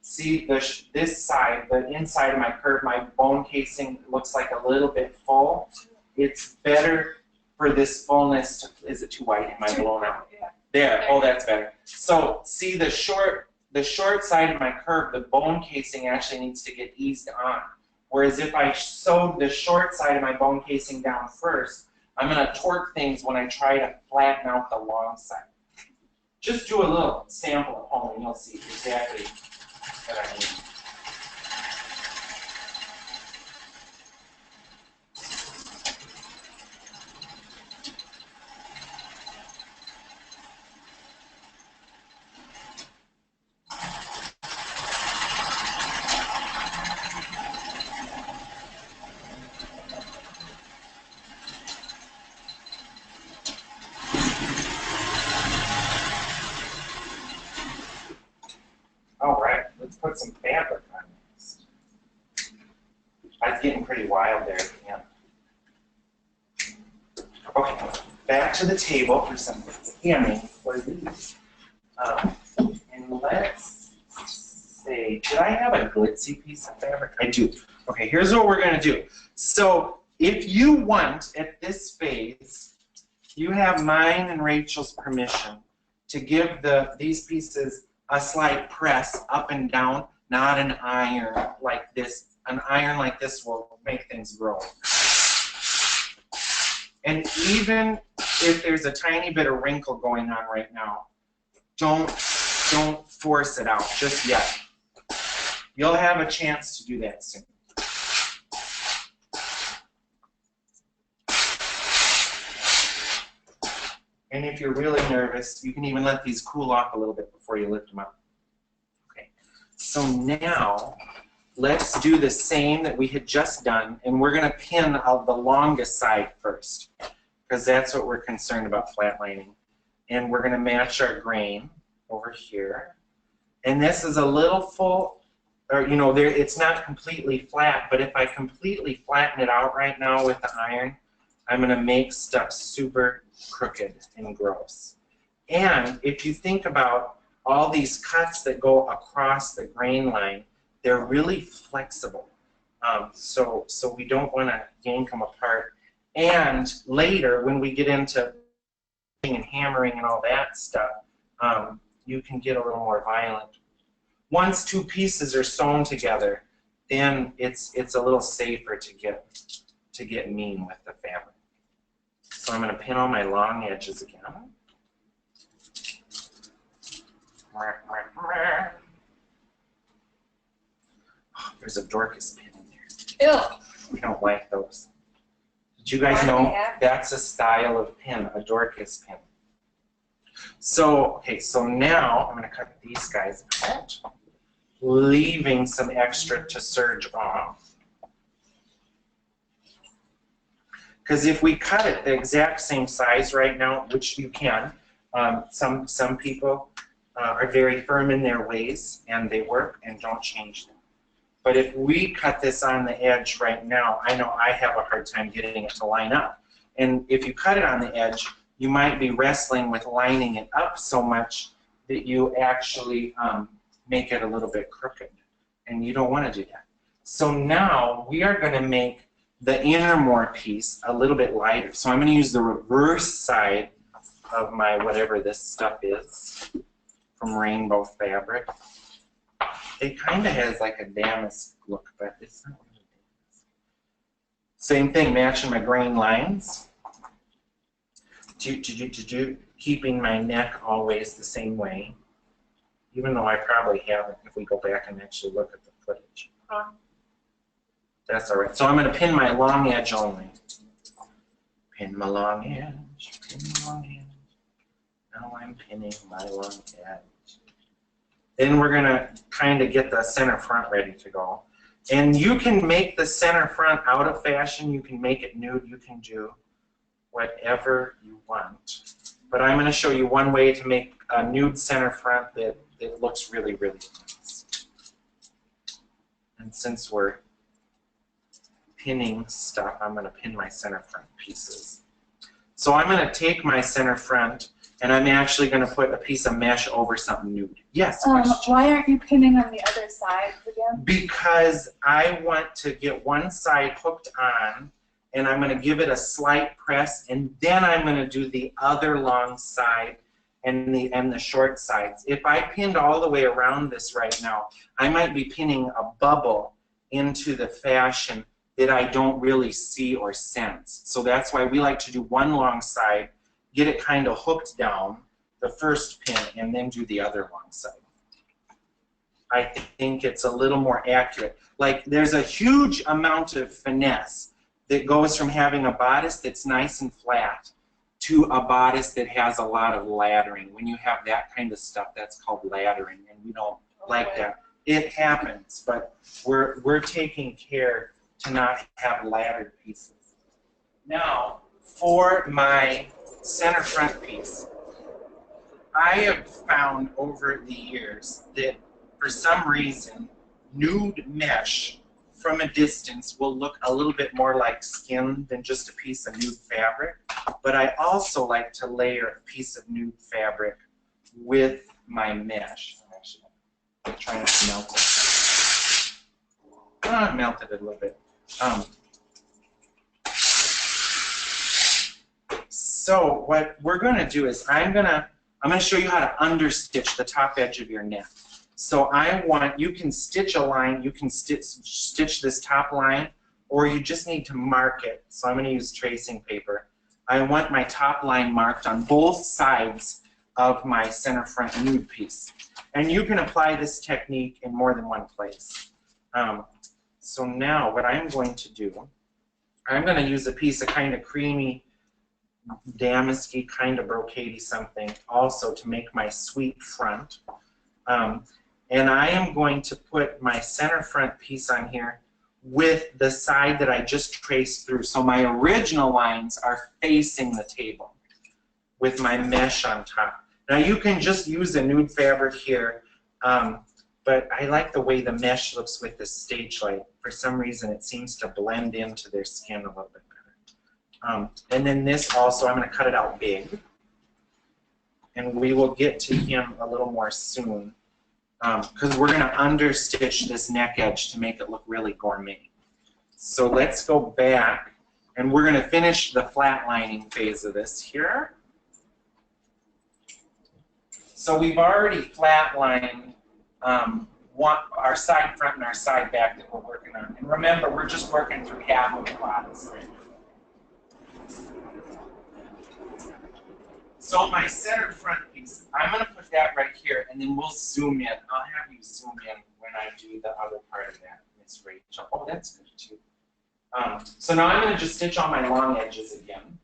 S1: this side, the inside of my curve, my bone casing looks like a little bit full. It's better for this fullness to, is it too white? Am I blown out?
S2: Yeah.
S1: There, oh, that's better. So see the short side of my curve, the bone casing actually needs to get eased on. Whereas if I sewed the short side of my bone casing down first, I'm going to torque things when I try to flatten out the long side. Just do a little sample at home and you'll see exactly what I mean. All right, let's put some fabric on this. I was getting pretty wild there at the end. Okay, back to the table for some hemming for these. And let's see, did I have a glitzy piece of fabric? I do. Okay, here's what we're going to do. So if you want, at this phase, you have mine and Rachel's permission to give these pieces a slight press up and down, not an iron like this. An iron like this will make things grow. And even if there's a tiny bit of wrinkle going on right now, don't force it out just yet. You'll have a chance to do that soon. And if you're really nervous, you can even let these cool off a little bit before you lift them up. Okay. So now, let's do the same that we had just done, and we're going to pin out the longest side first, because that's what we're concerned about flatlining. And we're going to match our grain over here. And this is a little full, or you know, it's not completely flat, but if I completely flatten it out right now with the iron, I'm going to make stuff super crooked and gross. And if you think about all these cuts that go across the grain line, they're really flexible. So we don't want to yank them apart. And later, when we get into and hammering and all that stuff, you can get a little more violent. Once two pieces are sewn together, then it's a little safer to get mean with the fabric. So I'm going to pin all my long edges again. Oh, there's a Dorcas pin in there.
S2: Ew.
S1: We don't like those. Did you guys know that's a style of pin, a Dorcas pin? So, okay, so now I'm going to cut these guys out, leaving some extra to serge off. Because if we cut it the exact same size right now, which you can, some people are very firm in their ways and they work and don't change them. But if we cut this on the edge right now, I know I have a hard time getting it to line up. And if you cut it on the edge, you might be wrestling with lining it up so much that you actually make it a little bit crooked. And you don't want to do that. So now we are going to make the inner piece a little bit lighter. So I'm going to use the reverse side of my whatever this stuff is from Rainbow Fabric. It kind of has like a damask look, but it's not really damask. Same thing, matching my grain lines. Keeping my neck always the same way, even though I probably haven't if we go back and actually look at the footage. That's all right. So I'm going to pin my long edge only. Pin my long edge, pin my long edge. Now I'm pinning my long edge. Then we're going to kind of get the center front ready to go. And you can make the center front out of fashion. You can make it nude. You can do whatever you want. But I'm going to show you one way to make a nude center front that looks really, really nice. And since we're pinning stuff, I'm going to pin my center front pieces. So I'm going to take my center front and I'm actually going to put a piece of mesh over something nude. Yes, question?
S2: Why aren't you pinning on the other side again?
S1: Because I want to get one side hooked on, and I'm going to give it a slight press, and then I'm going to do the other long side and the short sides. If I pinned all the way around this right now, I might be pinning a bubble into the fashion that I don't really see or sense. So that's why we like to do one long side, get it kind of hooked down, the first pin, and then do the other long side. I think it's a little more accurate. Like, there's a huge amount of finesse that goes from having a bodice that's nice and flat to a bodice that has a lot of laddering. When you have that kind of stuff, that's called laddering, and we don't like that. It happens, but we're taking care to not have laddered pieces. Now, for my center front piece, I have found over the years that for some reason, nude mesh from a distance will look a little bit more like skin than just a piece of nude fabric. But I also like to layer a piece of nude fabric with my mesh. I'm trying not to melt it. I melted it a little bit. So what we're going to do is I'm going to show you how to understitch the top edge of your neck. So you can stitch a line, you can stitch this top line, or you just need to mark it. So I'm going to use tracing paper. I want my top line marked on both sides of my center front nude piece. And you can apply this technique in more than one place. So now what I'm going to do, I'm going to use a piece of kind of creamy, damasky, kind of brocadey something also to make my sweep front. And I am going to put my center front piece on here with the side that I just traced through. So my original lines are facing the table with my mesh on top. Now you can just use a nude fabric here, but I like the way the mesh looks with the stage light. For some reason it seems to blend into their skin a little bit better. And then this also, I'm going to cut it out big. And we will get to him a little more soon. Because we're going to understitch this neck edge to make it look really gourmet. So let's go back, and we're going to finish the flat lining phase of this here. So we've already flat lined our side front and our side back that we're working on. And remember, we're just working through half of the bodice right now. So my centered front piece, I'm going to put that right here, and then we'll zoom in. I'll have you zoom in when I do the other part of that, Miss Rachel. Oh, that's good too. So now I'm going to just stitch on my long edges again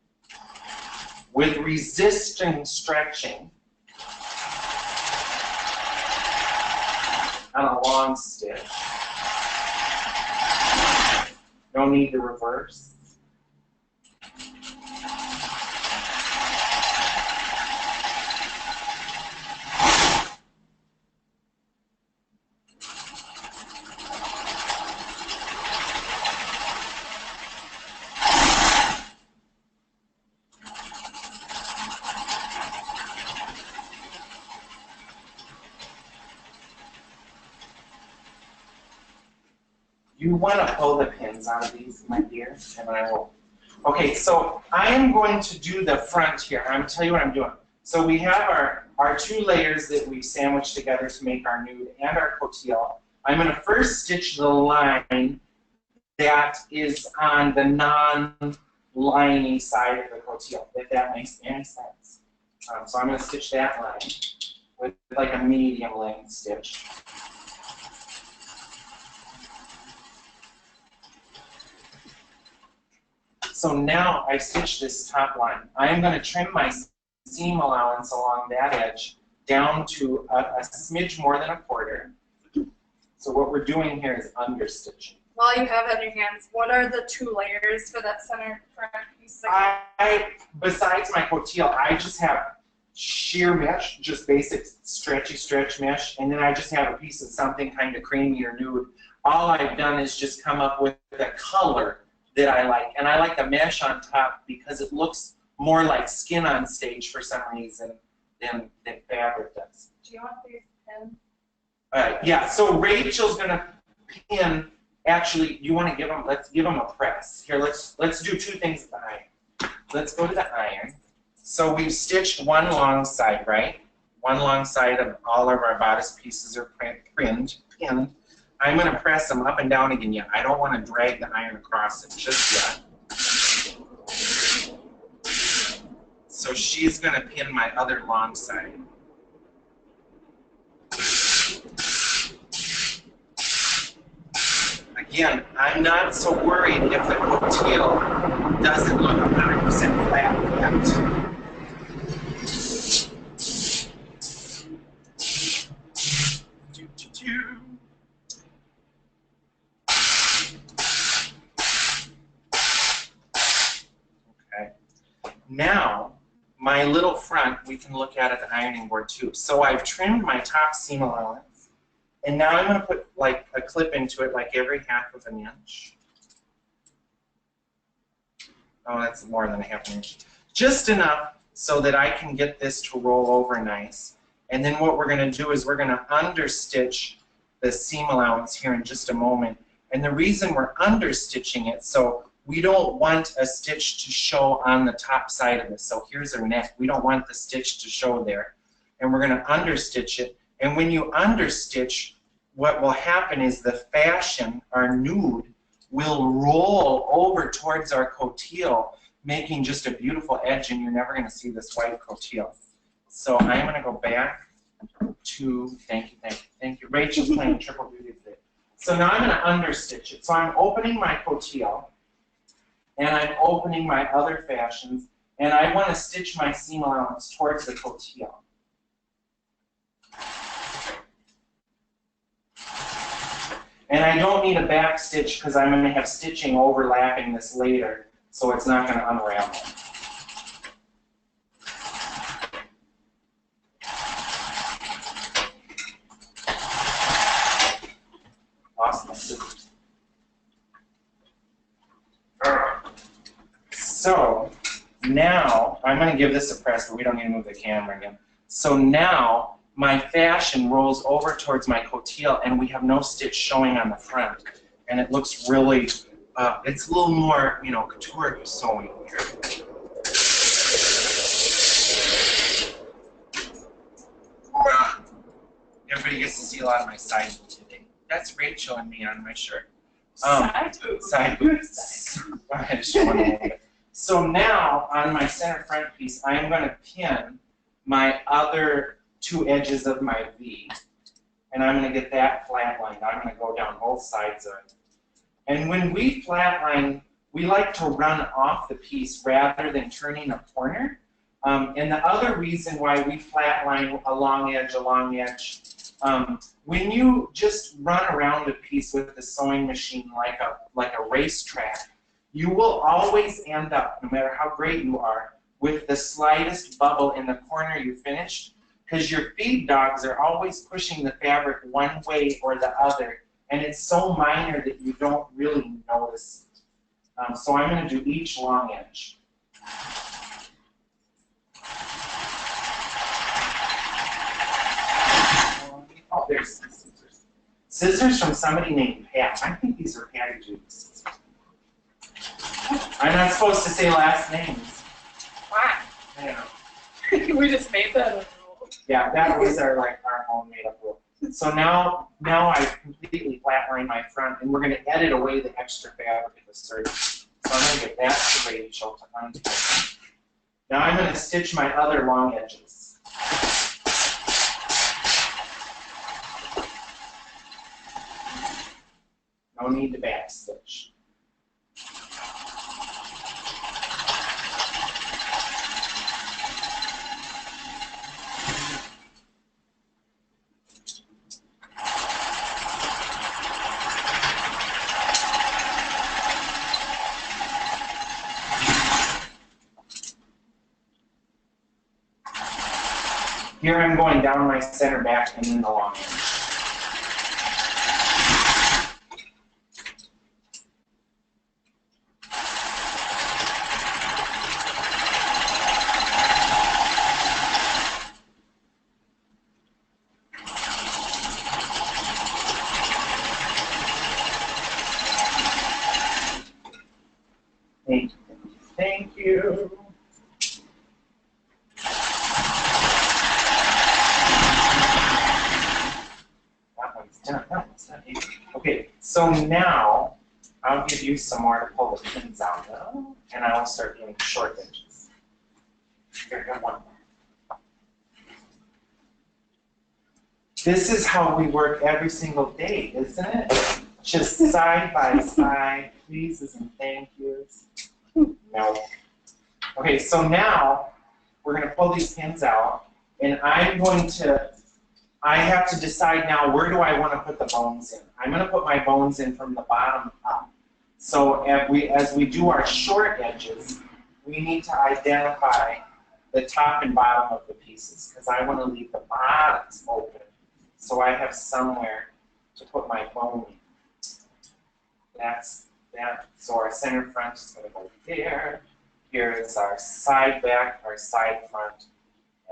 S1: with resisting stretching on a long stitch. No need to reverse. You want to pull the pins out of these, my dear, and I will. Okay, so I am going to do the front here. I'm going to tell you what I'm doing. So we have our two layers that we sandwiched together to make our nude and our cotillion. I'm going to first stitch the line that is on the non-liney side of the cotillion, if that makes any sense. So I'm going to stitch that line with like a medium length stitch. So now I stitch this top line. I am going to trim my seam allowance along that edge down to a smidge more than a quarter. So what we're doing here is understitching.
S2: While you have it in your hands, what are the two layers for that center front piece?
S1: Besides my cotillion, I just have sheer mesh, just basic stretchy stretch mesh, and then I just have a piece of something kind of creamy or nude. All I've done is just come up with the color that I like, and I like the mesh on top because it looks more like skin on stage for some reason than fabric does.
S2: Do you want these pins?
S1: Yeah, so Rachel's gonna pin. Actually, you want to give them? Let's give them a press. Here, let's do two things with the iron. Let's go to the iron. So we've stitched one long side, right? One long side of all of our bodice pieces are pinned. I'm going to press them up and down again yet. I don't want to drag the iron across it just yet. So she's going to pin my other long side. Again, I'm not so worried if the cotillion doesn't look 100% flat yet. Now, my little front, we can look at the ironing board too. So I've trimmed my top seam allowance, and now I'm going to put like a clip into it, like every half of an inch. Oh, that's more than a half an inch. Just enough so that I can get this to roll over nice. And then what we're going to do is we're going to understitch the seam allowance here in just a moment. And the reason we're understitching it, so we don't want a stitch to show on the top side of this. So here's our neck. We don't want the stitch to show there. And we're going to understitch it. And when you understitch, what will happen is the fashion, our nude, will roll over towards our cotillion, making just a beautiful edge, and you're never going to see this white cotillion. So I'm going to go back to, thank you. Rachel's playing triple duty today. So now I'm going to understitch it. So I'm opening my cotillion, and I'm opening my other fashions, and I want to stitch my seam allowance towards the cotillion. And I don't need a back stitch because I'm going to have stitching overlapping this later, so it's not going to unravel. Lost my scissors. So now, I'm going to give this a press, but we don't need to move the camera again. So now, my fashion rolls over towards my cotillion, and we have no stitch showing on the front. And it looks really, it's a little more, you know, couture sewing here. Everybody gets to see a lot of my side boots today. That's Rachel and me on my shirt.
S2: Side boots.
S1: Side boots. I just want to So now on my center front piece, I'm going to pin my other two edges of my V. And I'm going to get that flat line. I'm going to go down both sides of it. And when we flatline, we like to run off the piece rather than turning a corner. And the other reason why we flatline a long edge, when you just run around a piece with the sewing machine like a racetrack, you will always end up, no matter how great you are, with the slightest bubble in the corner you finished, because your feed dogs are always pushing the fabric one way or the other, and it's so minor that you don't really notice it. So I'm going to do each long edge. Oh, there's some scissors. Scissors from somebody named Pat. I think these are Patty Judy's scissors. I'm not supposed to say last names.
S2: Why?
S1: I don't know.
S2: We just made that a rule.
S1: Yeah, that was our own made up rule. So now I completely flatline my front, and we're going to edit away the extra fabric in the serge. So I'm going to get that to Rachel to undo. Now I'm going to stitch my other long edges. No need to back stitch. Here I'm going down my center back and then the long edge. Thank you. Thank you. Okay, so now I'll give you some more to pull the pins out of, and I will start doing short edges. Here, I got one more. This is how we work every single day, isn't it? Just side by side, pleases and thank yous. No. Okay, so now we're going to pull these pins out, and I have to decide now, where do I want to put the bones in? I'm going to put my bones in from the bottom up. So as we do our short edges, we need to identify the top and bottom of the pieces, because I want to leave the bottoms open so I have somewhere to put my bone in. That's that. So our center front is going to go there. Here is our side back, our side front,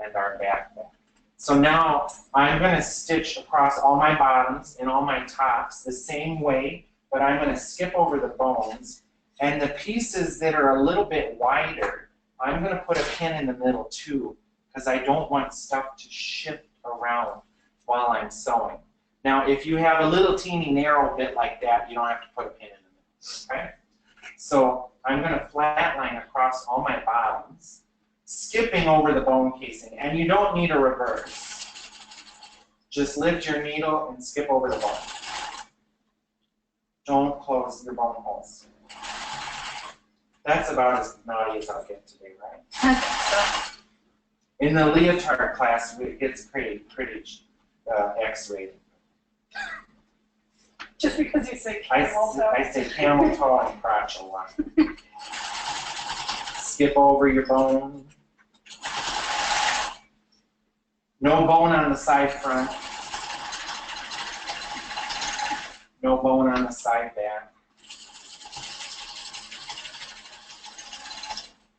S1: and our back back. So now I'm going to stitch across all my bottoms and all my tops the same way, but I'm going to skip over the bones. And the pieces that are a little bit wider, I'm going to put a pin in the middle too, because I don't want stuff to shift around while I'm sewing. Now, if you have a little teeny narrow bit like that, you don't have to put a pin in the middle. Okay? So I'm going to flatline across all my bottoms, skipping over the bone casing, and you don't need a reverse. Just lift your needle and skip over the bone. Don't close your bone holes. That's about as naughty as I'll get today, right?
S2: I think so.
S1: In the leotard class, it gets pretty X-rated.
S2: Just because you say camel toe?
S1: I say camel toe and crotch a lot. Skip over your bone. No bone on the side front. No bone on the side back.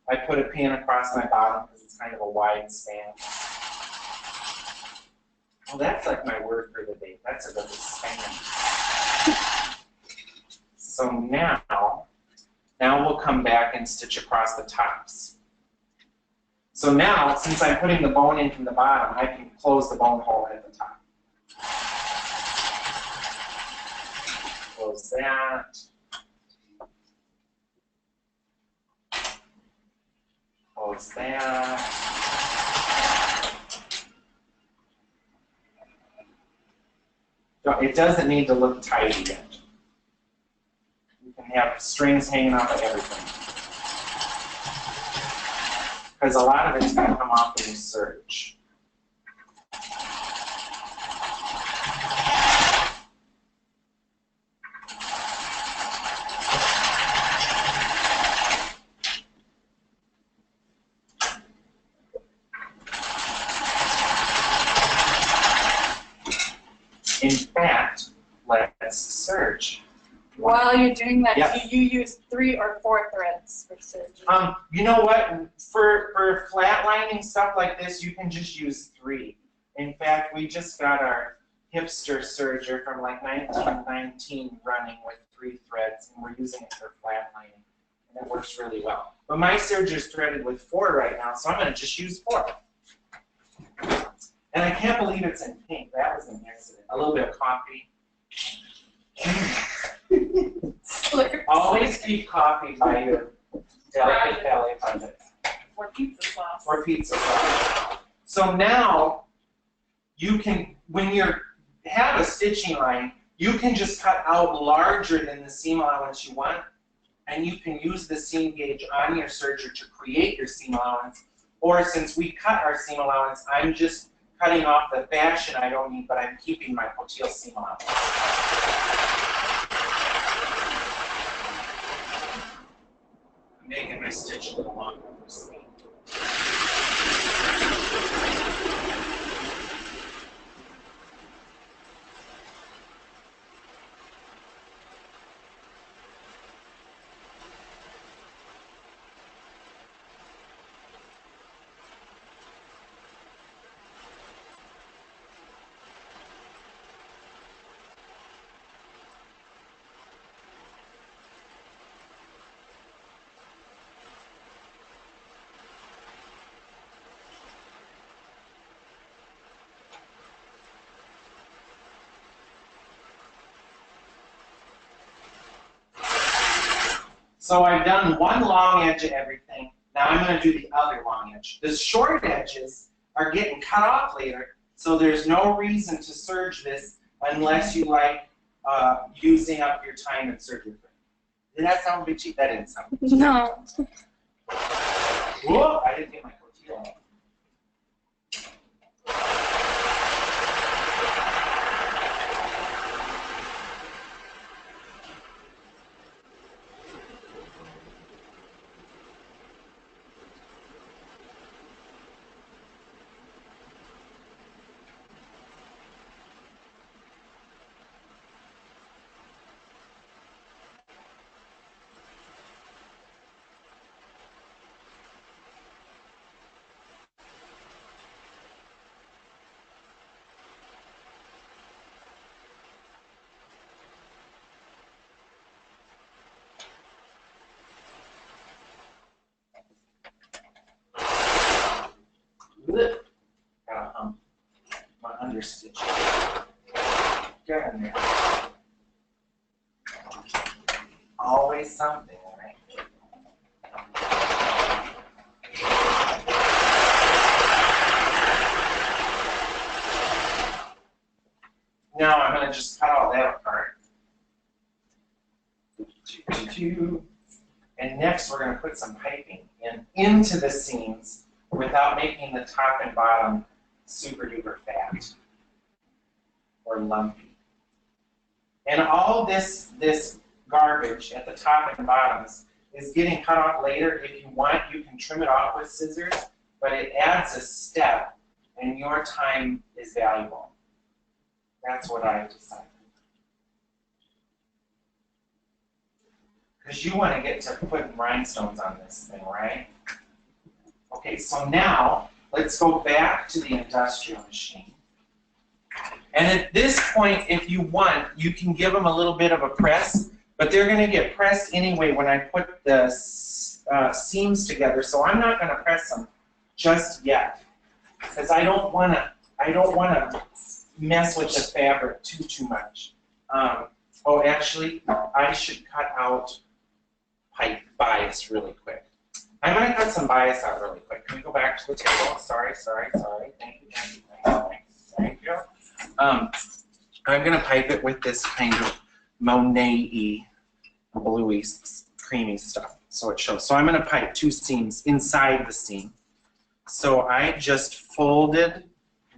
S1: I put a pin across my bottom because it's kind of a wide span. Oh, that's like my word for the day. That's a little span. So now we'll come back and stitch across the tops. So now, since I'm putting the bone in from the bottom, I can close the bone hole at the top. Close that. close that. So it doesn't need to look tidy yet. You can have strings hanging off of everything. Because a lot of it's going to come off when you serge. In fact, let's serge.
S2: While you're doing that,
S1: Yes.
S2: you use 3 or 4 threads for serging.
S1: You know what? For flatlining stuff like this, you can just use 3. In fact, we just got our hipster serger from like 1919 running with 3 threads, and we're using it for flatlining, and it works really well. But my serger is threaded with 4 right now, so I'm going to just use 4. And I can't believe it's in pink. That was an accident. A little bit of coffee. Always keep coffee by your delicate belly button.
S2: Or pizza sauce.
S1: Or pizza sauce. So now, you can, when you have a stitching line, you can just cut out larger than the seam allowance you want, and you can use the seam gauge on your serger to create your seam allowance. Or since we cut our seam allowance, I'm just cutting off the fashion I don't need, but I'm keeping my cotillion seam allowance. I'm making my stitch a little longer. So I've done one long edge of everything. Now I'm going to do the other long edge. The short edges are getting cut off later, so there's no reason to serge this unless you like using up your time at surgery. Did that sound a bit cheap? That didn't sound cheap.
S2: No.
S1: Whoa, I didn't get my tortilla. Got a hump. My understitch. Get in there. Always something, right? Now I'm going to just cut all that apart. And next we're going to put some piping into the seams without making the top and bottom super duper fat or lumpy. And all this garbage at the top and bottoms is getting cut off later. If you want, you can trim it off with scissors, but it adds a step and your time is valuable. That's what I've decided. Because you want to get to putting rhinestones on this thing, right? Okay, so now let's go back to the industrial machine. And at this point, if you want, you can give them a little bit of a press, but they're going to get pressed anyway when I put the seams together. So I'm not going to press them just yet, because I don't want to mess with the fabric too much. Oh, actually, I should cut out pipe bias really quick. I'm going to cut some bias out really quick. Can we go back to the table? Sorry. Thank you. I'm going to pipe it with this kind of Monet-y, bluey, creamy stuff. So it shows. So I'm going to pipe 2 seams inside the seam. So I just folded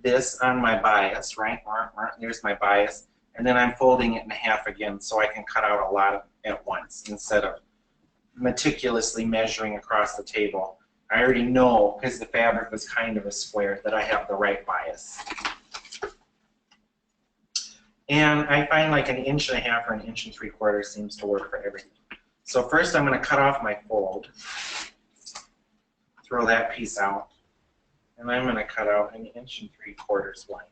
S1: this on my bias, right? There's my bias. And then I'm folding it in half again so I can cut out a lot at once instead of meticulously measuring across the table. I already know, because the fabric was kind of a square, that I have the right bias. And I find like 1.5 inches or 1.75 inches seems to work for everything. So first I'm going to cut off my fold, throw that piece out, and I'm going to cut out 1.75 inches line.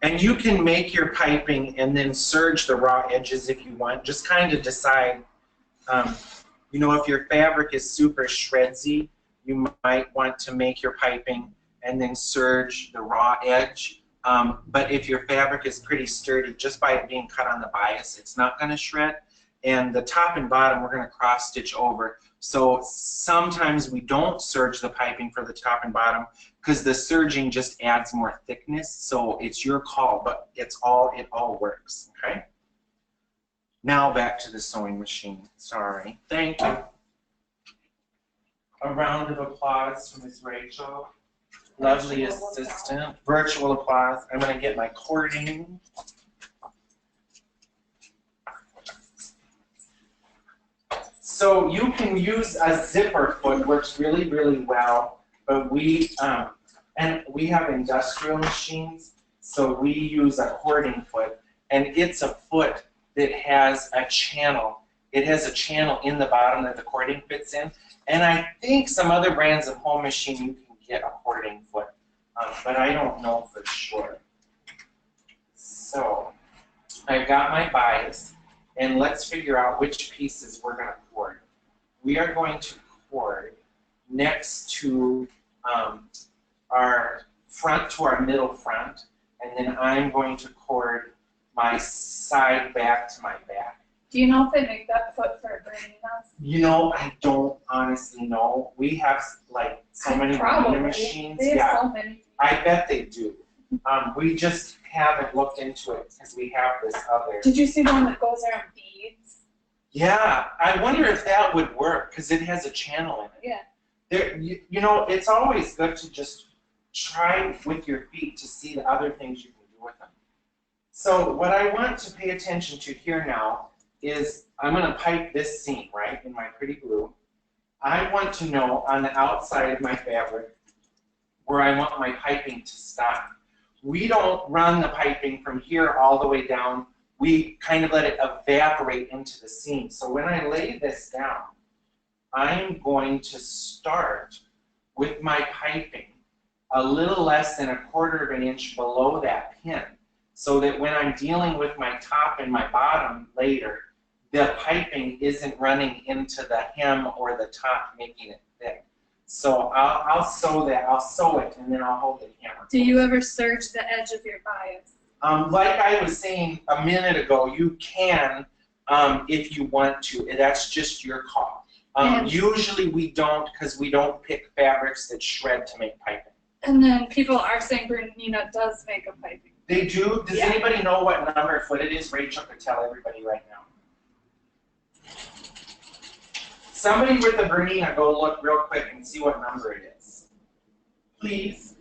S1: And you can make your piping and then serge the raw edges if you want. Just kind of decide, you know, if your fabric is super shredsy, you might want to make your piping and then serge the raw edge. But if your fabric is pretty sturdy, just by it being cut on the bias, it's not going to shred. And the top and bottom, we're going to cross stitch over. So sometimes we don't serge the piping for the top and bottom because the serging just adds more thickness. So it's your call, but it all works. Okay. Now back to the sewing machine. Sorry. Thank you. A round of applause for Ms. Rachel. Lovely assistant. Virtual applause. I'm going to get my cording. So you can use a zipper foot, works really, really well. But we have industrial machines, so we use a cording foot, and it's a foot that has a channel. It has a channel in the bottom that the cording fits in, and I think some other brands of home machine you can get a cording foot, but I don't know for sure. So I've got my bias, and let's figure out which pieces we're going to cord. We are going to cord next to our front to our middle front, and then I'm going to cord my side back to my back.
S2: Do you know if they make that foot for Grainline?
S1: You know, I don't honestly know. We have like so many Grainline machines.
S2: They have so many.
S1: I bet they do. We just haven't looked into it because we have this other.
S2: Did you see the one that goes around beads?
S1: Yeah, I wonder if that would work because it has a channel in it.
S2: Yeah.
S1: There, you know, it's always good to just try with your feet to see the other things you can do with them. So what I want to pay attention to here now is I'm going to pipe this seam, right, in my pretty blue. I want to know on the outside of my fabric where I want my piping to stop. We don't run the piping from here all the way down. We kind of let it evaporate into the seam. So when I lay this down, I'm going to start with my piping a little less than 1/4 inch below that pin, so that when I'm dealing with my top and my bottom later, the piping isn't running into the hem or the top, making it thick. So I'll sew that. I'll sew it, and then I'll hold the hammer.
S2: Do you ever serge the edge of your bias?
S1: Like I was saying a minute ago, you can if you want to. That's just your call. Usually we don't, because we don't pick fabrics that shred to make piping.
S2: And then people are saying Grainline does make a piping.
S1: They do? Does anybody know what number of foot it is? Rachel could tell everybody right now. Somebody with a Grainline, go look real quick and see what number it is. Please.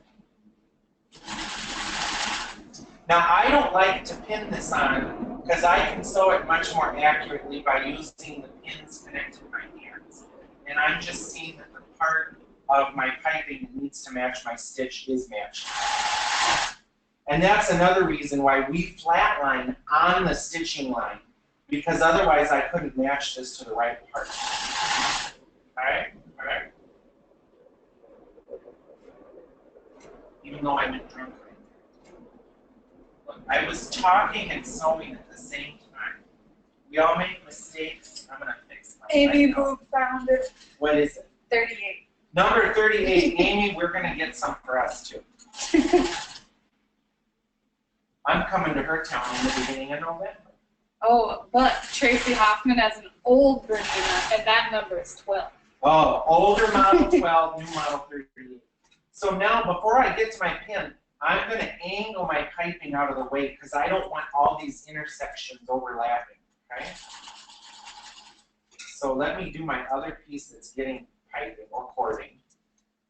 S1: Now, I don't like to pin this on because I can sew it much more accurately by using the pins connected to my hands. And I'm just seeing that the part of my piping that needs to match my stitch is matched. And that's another reason why we flatline on the stitching line, because otherwise I couldn't match this to the right part. Alright? Alright? Even though I'm drunk. Look, I was talking and sewing at the same time. We all make mistakes. I'm going to fix my
S2: Amy Boo found it.
S1: What is it?
S2: 38.
S1: Number 38. Amy, we're going to get some for us too. I'm coming to her town in the beginning of November.
S2: Oh, but Tracy Hoffman has an old version, and that number is 12.
S1: Oh, older model 12, new model 38. So now, before I get to my pin, I'm going to angle my piping out of the way because I don't want all these intersections overlapping, okay? So let me do my other piece that's getting piping or cording.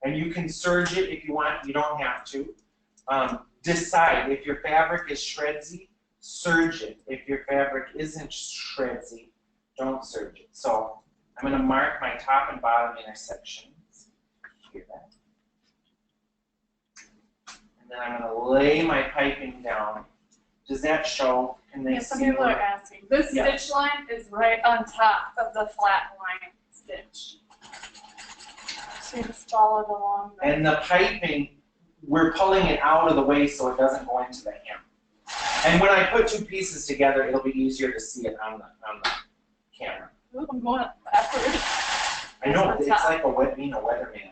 S1: And you can serge it if you want, you don't have to. Decide if your fabric is shredsy, serge it. If your fabric isn't shredsy, don't serge it. So I'm going to mark my top and bottom intersections. Hear that? And then I'm going to lay my piping down. Does that show? Can they
S2: Some
S1: see
S2: people are
S1: where-
S2: asking. This stitch line is right on top of the flat line stitch. So you just follow it along there.
S1: And the piping, we're pulling it out of the way so it doesn't go into the hem. And when I put two pieces together, it'll be easier to see it on the camera.
S2: Ooh, I'm going backward.
S1: I know,
S2: That's
S1: it's
S2: on top.
S1: like being a weatherman.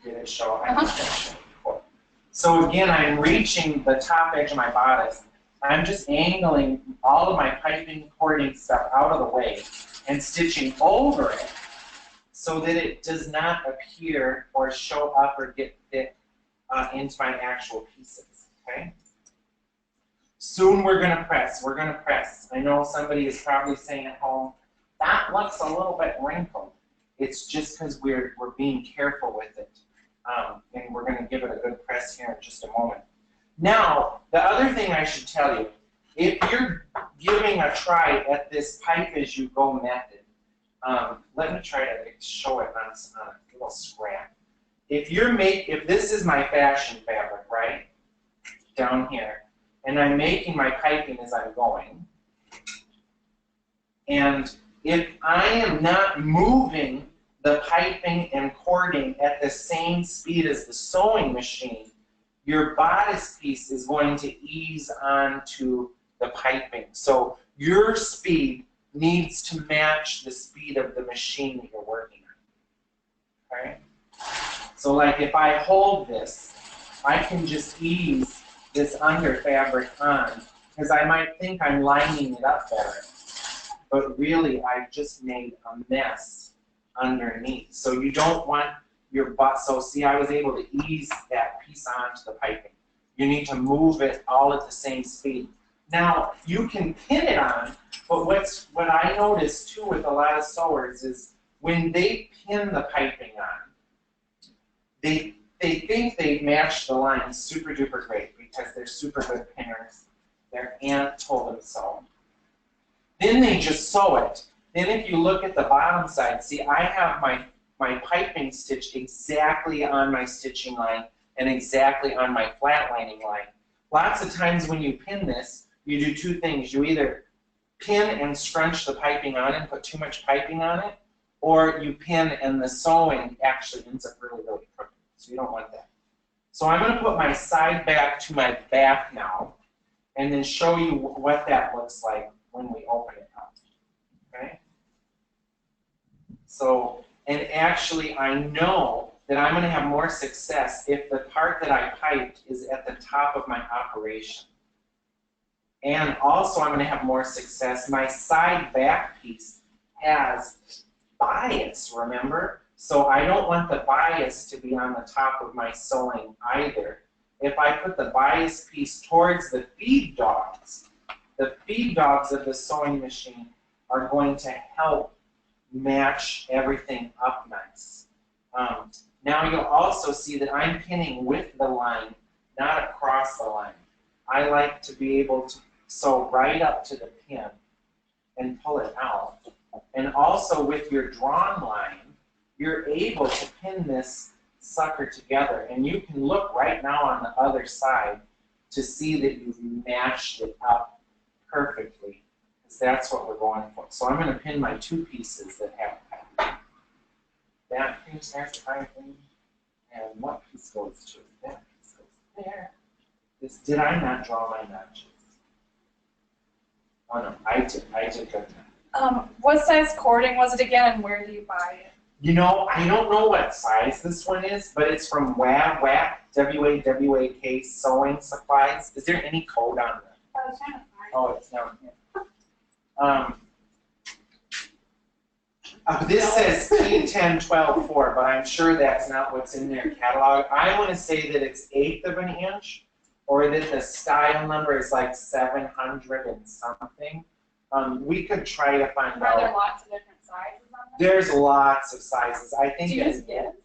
S1: Did it show? I think that showed before. So again, I'm reaching the top edge of my bodice. I'm just angling all of my piping, cording stuff out of the way and stitching over it so that it does not appear or show up or get fit into my actual pieces, okay? Soon we're going to press. We're going to press. I know somebody is probably saying at home, that looks a little bit wrinkled. It's just because we're being careful with it. And we're going to give it a good press here in just a moment. Now, the other thing I should tell you, if you're giving a try at this pipe as you go method, let me try to show it on a little scrap. If this is my fashion fabric, right, down here, and I'm making my piping as I'm going, and if I am not moving the piping and cording at the same speed as the sewing machine, your bodice piece is going to ease onto the piping. So your speed needs to match the speed of the machine that you're working on. Okay? So like if I hold this, I can just ease this under fabric on because I might think I'm lining it up better. But really I just made a mess underneath. So you don't want your butt. So see, I was able to ease that piece onto the piping. You need to move it all at the same speed. Now, you can pin it on, but what I noticed too with a lot of sewers is when they pin the piping on, they think they match the line super duper great because they're super good pinners. Their aunt told them so. Then they just sew it. Then if you look at the bottom side, see, I have my piping stitch exactly on my stitching line and exactly on my flat lining line. Lots of times when you pin this, you do two things. You either pin and scrunch the piping on and put too much piping on it, or you pin and the sewing actually ends up really, really crooked. So you don't want that. So I'm going to put my side back to my back now and then show you what that looks like when we open it up. Okay? So, and actually I know that I'm going to have more success if the part that I piped is at the top of my operation. And also I'm going to have more success. My side back piece has bias, remember? So I don't want the bias to be on the top of my sewing either. If I put the bias piece towards the feed dogs of the sewing machine are going to help match everything up nice. Now you'll also see that I'm pinning with the line, not across the line. I like to be able to sew right up to the pin and pull it out. And also with your drawn line, you're able to pin this sucker together. And you can look right now on the other side to see that you've matched it up perfectly. Because that's what we're going for. So I'm going to pin my two pieces that have piping. That piece has piping. And what piece goes to it? That piece goes there. Did I not draw my notches? Oh no, I did good enough.
S2: What size cording was it again, and where do you buy it?
S1: You know, I don't know what size this one is, but it's from WAWAK, W-A-W-A-K Sewing Supplies. Is there any code on that? Oh, it's down here. This says T10-12-4, but I'm sure that's not what's in their catalog. I want to say that it's 1/8 of an inch, or that the style number is like 700 and something. We could try to find out.
S2: Are there lots of different sizes on them?
S1: There's lots of sizes. I think
S2: Do you just guess?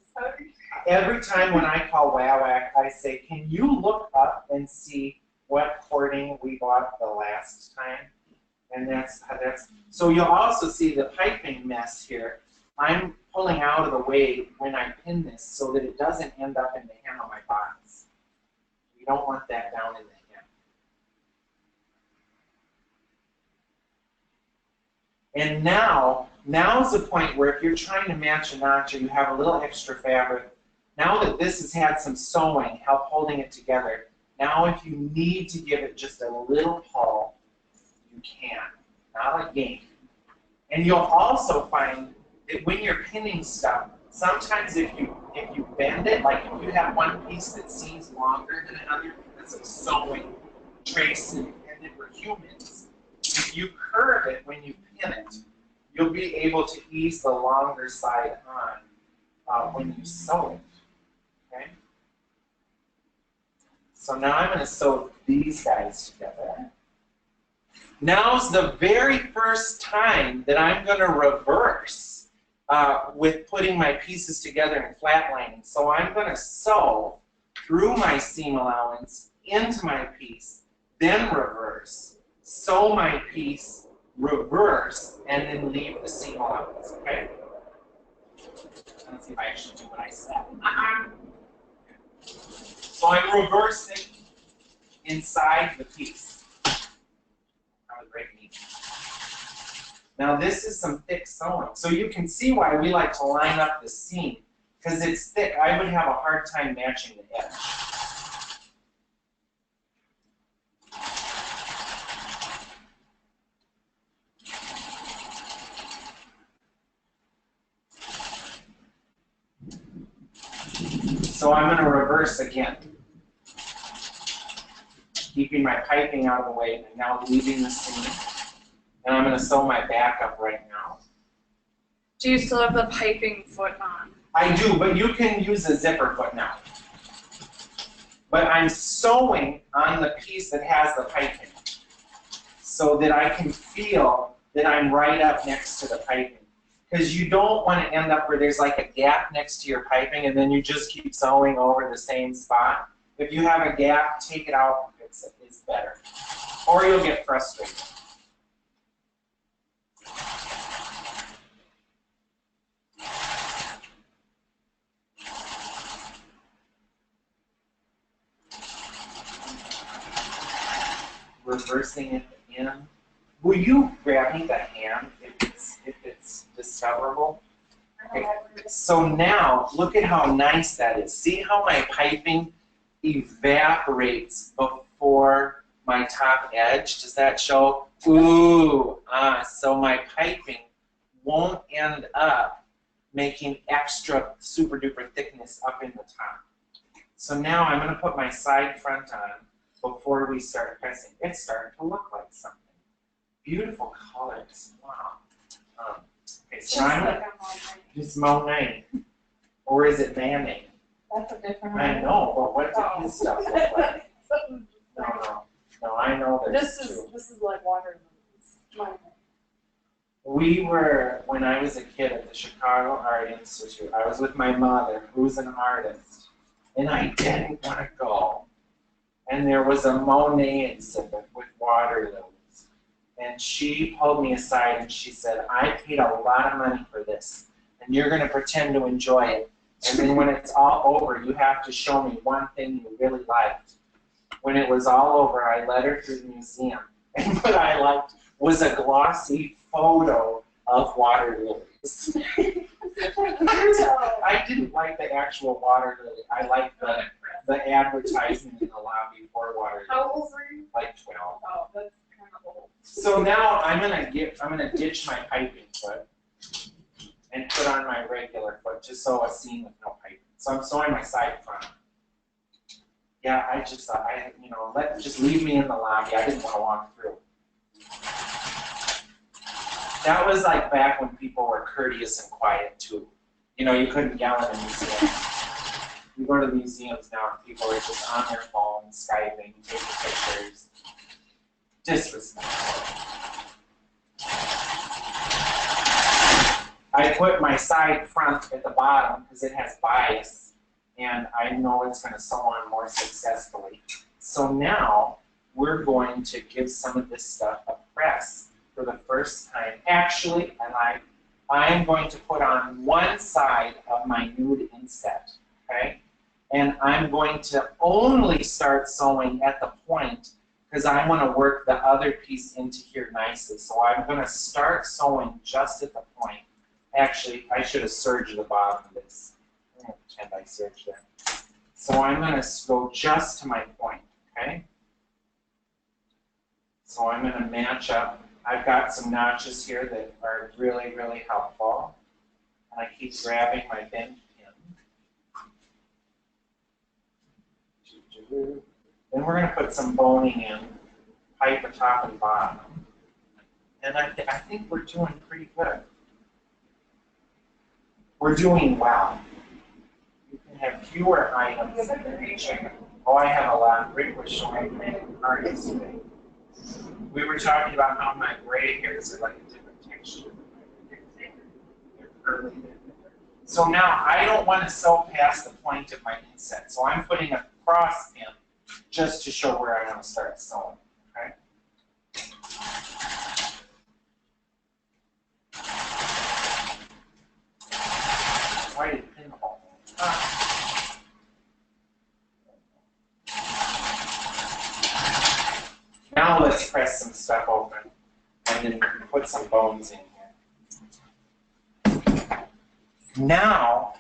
S1: every time when I call WAWAK, I say, can you look up and see what cording we bought the last time? And that's so you'll also see the piping mess here. I'm pulling out of the way when I pin this so that it doesn't end up in the hem of my box. You don't want that down in the hem. And now's the point where if you're trying to match a notch or you have a little extra fabric, now that this has had some sewing, help holding it together, now if you need to give it just a little pull, you can, not a yank. And you'll also find that when you're pinning stuff, sometimes if you bend it, like if you have one piece that seems longer than another, that's a sewing trace, and we're humans. If you curve it when you pin it, you'll be able to ease the longer side on when you sew it. Okay? So now I'm going to sew these guys together. Now's the very first time that I'm going to reverse with putting my pieces together and flatlining. So I'm going to sew through my seam allowance into my piece, then reverse, sew my piece, reverse, and then leave the seam allowance. Okay? Let's see if I actually do what I said. So I'm reversing inside the piece. Now this is some thick sewing. So you can see why we like to line up the seam, because it's thick. I would have a hard time matching the edge. So I'm going to reverse again, keeping my piping out of the way and now leaving the seam. And I'm going to sew my back up right now.
S2: Do you still have the piping foot on?
S1: I do, but you can use a zipper foot now. But I'm sewing on the piece that has the piping so that I can feel that I'm right up next to the piping. Because you don't want to end up where there's like a gap next to your piping and then you just keep sewing over the same spot. If you have a gap, take it out and fix it. It's better. Or you'll get frustrated. Reversing it in. Will you grab me the hand if it's discoverable? Okay. So now, look at how nice that is. See how my piping evaporates before my top edge? Does that show? Ooh, so my piping won't end up making extra super duper thickness up in the top. So now I'm going to put my side front on before we start pressing. It's starting to look like something. Beautiful colors. Wow. Okay, so I'm just Monet. Or is it Manet?
S2: That's a different one.
S1: I know, but what does his stuff look like? No, I know there's two.
S2: This is like water lilies.
S1: We were, when I was a kid at the Chicago Art Institute, I was with my mother, who's an artist, and I didn't want to go. And there was a Monet exhibit with water lilies. And she pulled me aside and she said, I paid a lot of money for this, and you're going to pretend to enjoy it. And then when it's all over, you have to show me one thing you really liked. When it was all over, I led her to the museum. And what I liked was a glossy photo of water lilies. I didn't like the actual water lily. I liked the advertisement in the lobby for water lilies.
S2: How old were you?
S1: Like 12.
S2: Oh, that's kind of old.
S1: So now I'm gonna ditch my piping foot, and put on my regular foot, just sew a seam with no piping. So I'm sewing my side front. Yeah, I just thought, you know, just leave me in the lobby. I didn't want to walk through. That was like back when people were courteous and quiet too. You know, you couldn't yell at a museum. You go to museums now and people are just on their phones, Skyping, taking pictures. Disrespectful. I put my side front at the bottom because it has bias and I know it's going to sew on more successfully. So now we're going to give some of this stuff a press for the first time. Actually, I'm going to put on one side of my nude inset, okay? And I'm going to only start sewing at the point because I want to work the other piece into here nicely. So I'm going to start sewing just at the point. Actually, I should have serged the bottom of this. I'm going to pretend I serged there. So I'm going to go just to my point, okay? So I'm going to match up. I've got some notches here that are really, really helpful. And I keep grabbing my bend pin. Then we're going to put some boning in, pipe the top and bottom. And I think we're doing pretty good. We're doing well. You can have fewer items. Oh, I have a lot. Rick was showing me parties today. We were talking about how my gray hairs are like a different texture. They're curly. So now I don't want to sew past the point of my inset. So I'm putting a cross pin just to show where I want to start sewing. Okay? Why did it pin the hole? Now let's press some stuff open and then put some bones in here. Now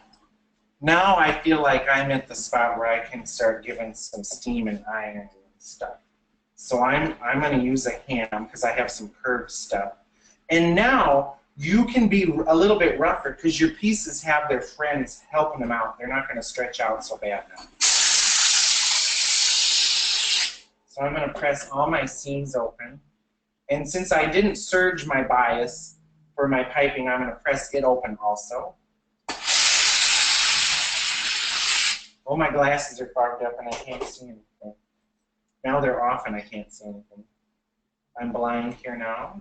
S1: I feel like I'm at the spot where I can start giving some steam and ironing and stuff. So I'm going to use a ham because I have some curved stuff. And now you can be a little bit rougher because your pieces have their friends helping them out. They're not going to stretch out so bad now. So I'm going to press all my seams open. And since I didn't serge my bias for my piping, I'm going to press it open also. Oh, my glasses are fogged up and I can't see anything. Now they're off and I can't see anything. I'm blind here now.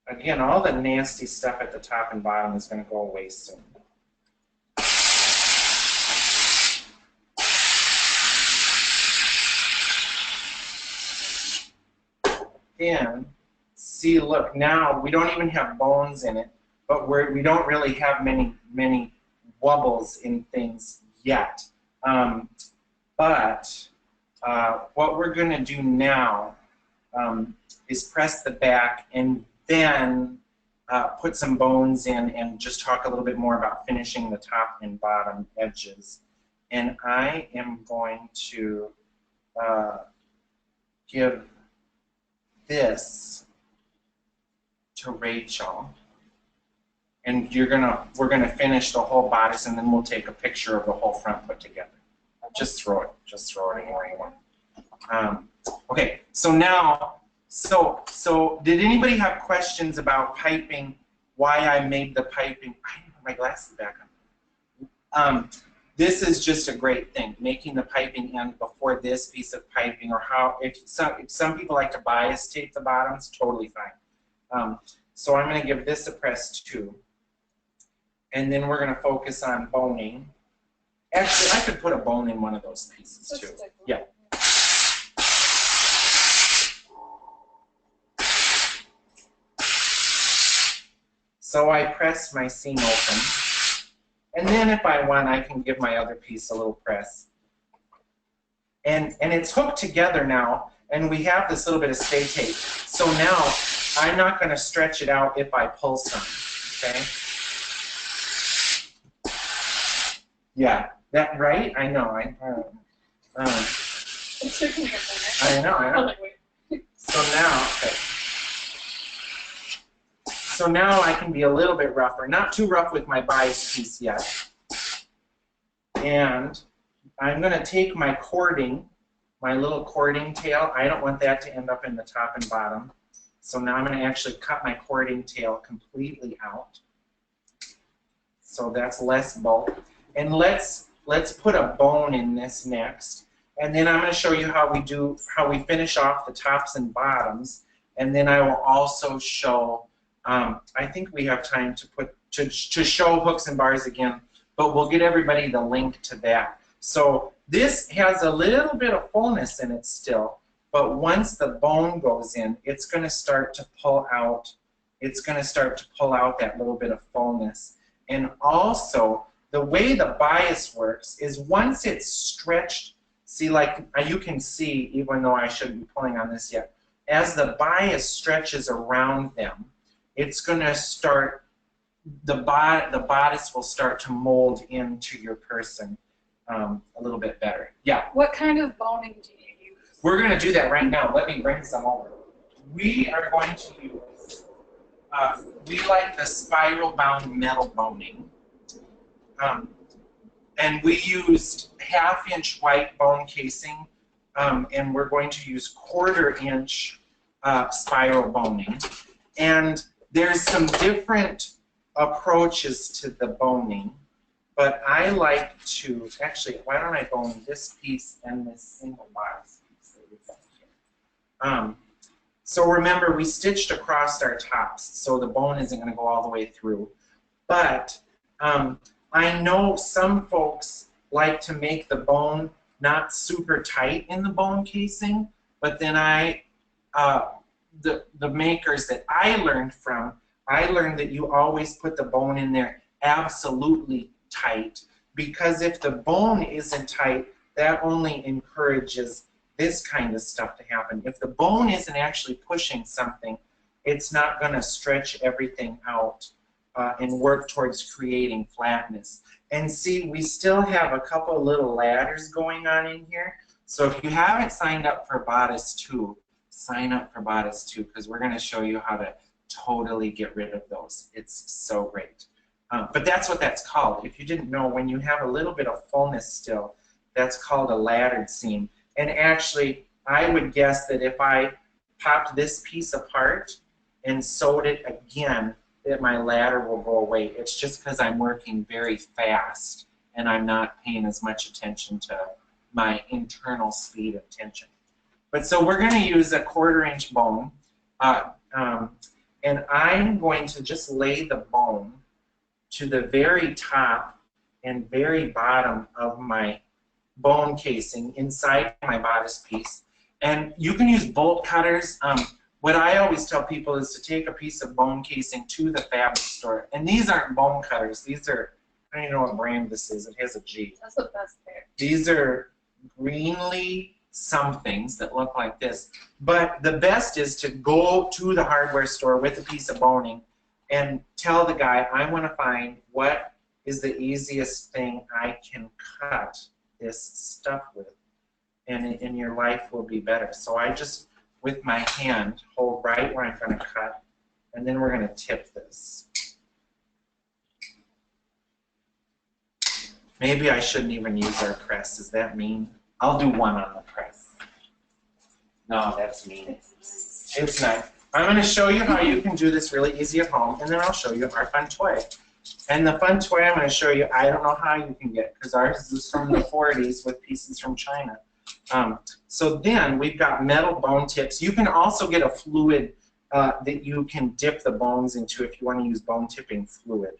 S1: Again, all the nasty stuff at the top and bottom is going to go away soon. Again, see, look, now we don't even have bones in it, but we don't really have many wobbles in things yet. But what we're going to do now is press the back and then put some bones in and just talk a little bit more about finishing the top and bottom edges. And I am going to give this to Rachel. And we're gonna finish the whole bodice and then we'll take a picture of the whole front put together. Just throw it anywhere you want. Okay, so now, so did anybody have questions about piping, why I made the piping? I didn't put my glasses back on. This is just a great thing, making the piping in before this piece of piping, or how, if some people like to bias tape the bottoms, totally fine. So I'm going to give this a press too. And then we're going to focus on boning. Actually, I could put a bone in one of those pieces too. Yeah. So I press my seam open. And then if I want, I can give my other piece a little press. And it's hooked together now, and we have this little bit of stay tape. So now I'm not going to stretch it out if I pull some, okay? Yeah, that right? I know.
S2: It took me a minute.
S1: I know. So now, okay. So now I can be a little bit rougher. Not too rough with my bias piece yet. And I'm going to take my cording, my little cording tail. I don't want that to end up in the top and bottom. So now I'm going to actually cut my cording tail completely out. So that's less bulk. And let's put a bone in this next. And then I'm going to show you how we finish off the tops and bottoms. And then I will also show, I think we have time to show hooks and bars again, but we'll get everybody the link to that. So this has a little bit of fullness in it still, but once the bone goes in, it's going to start to pull out. It's going to start to pull out that little bit of fullness. And also, the way the bias works is once it's stretched, see, like you can see, even though I shouldn't be pulling on this yet, as the bias stretches around them, it's going to start, the bodice will start to mold into your person a little bit better. Yeah?
S2: What kind of boning do you use?
S1: We're going to do that right now. Let me bring some over. We are going to use, we like the spiral bound metal boning. And we used 1/2 inch white bone casing, and we're going to use 1/4 inch spiral boning. And there's some different approaches to the boning, but I like to, actually, why don't I bone this piece and this single bias piece that we've got here. So remember, we stitched across our tops, so the bone isn't going to go all the way through. But I know some folks like to make the bone not super tight in the bone casing, but then the makers that I learned from, I learned that you always put the bone in there absolutely tight, because if the bone isn't tight, that only encourages this kind of stuff to happen. If the bone isn't actually pushing something, it's not going to stretch everything out and work towards creating flatness. And see, we still have a couple little ladders going on in here. So if you haven't signed up for Bodice 2, sign up for Bodice 2, because we're going to show you how to totally get rid of those. It's so great. But that's what that's called. If you didn't know, when you have a little bit of fullness still, that's called a laddered seam. And actually, I would guess that if I popped this piece apart and sewed it again, that my ladder will go away. It's just because I'm working very fast and I'm not paying as much attention to my internal speed of tension. But so we're going to use a 1/4 inch bone, and I'm going to just lay the bone to the very top and very bottom of my bone casing inside my bodice piece. And you can use bolt cutters. What I always tell people is to take a piece of bone casing to the fabric store. And these aren't bone cutters. These are, I don't even know what brand this is. It has a G.
S2: That's the best pair.
S1: These are Grainline somethings that look like this. But the best is to go to the hardware store with a piece of boning and tell the guy, I want to find what is the easiest thing I can cut this stuff with. And your life will be better. So I just, with my hand, hold right where I'm going to cut, and then we're going to tip this. Maybe I shouldn't even use our press. Does that mean? I'll do one on the press. No, that's mean. It's nice. I'm going to show you how you can do this really easy at home, and then I'll show you our fun toy. And the fun toy I'm going to show you, I don't know how you can get, because ours is from the 40s with pieces from China. So then we've got metal bone tips. You can also get a fluid that you can dip the bones into if you want to use bone tipping fluid.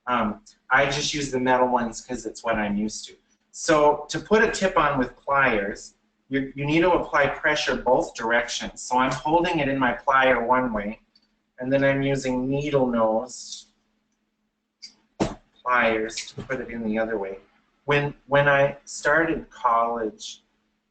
S1: I just use the metal ones because it's what I'm used to. So to put a tip on with pliers, you need to apply pressure both directions. So I'm holding it in my plier one way, and then I'm using needle nose pliers to put it in the other way. When I started college,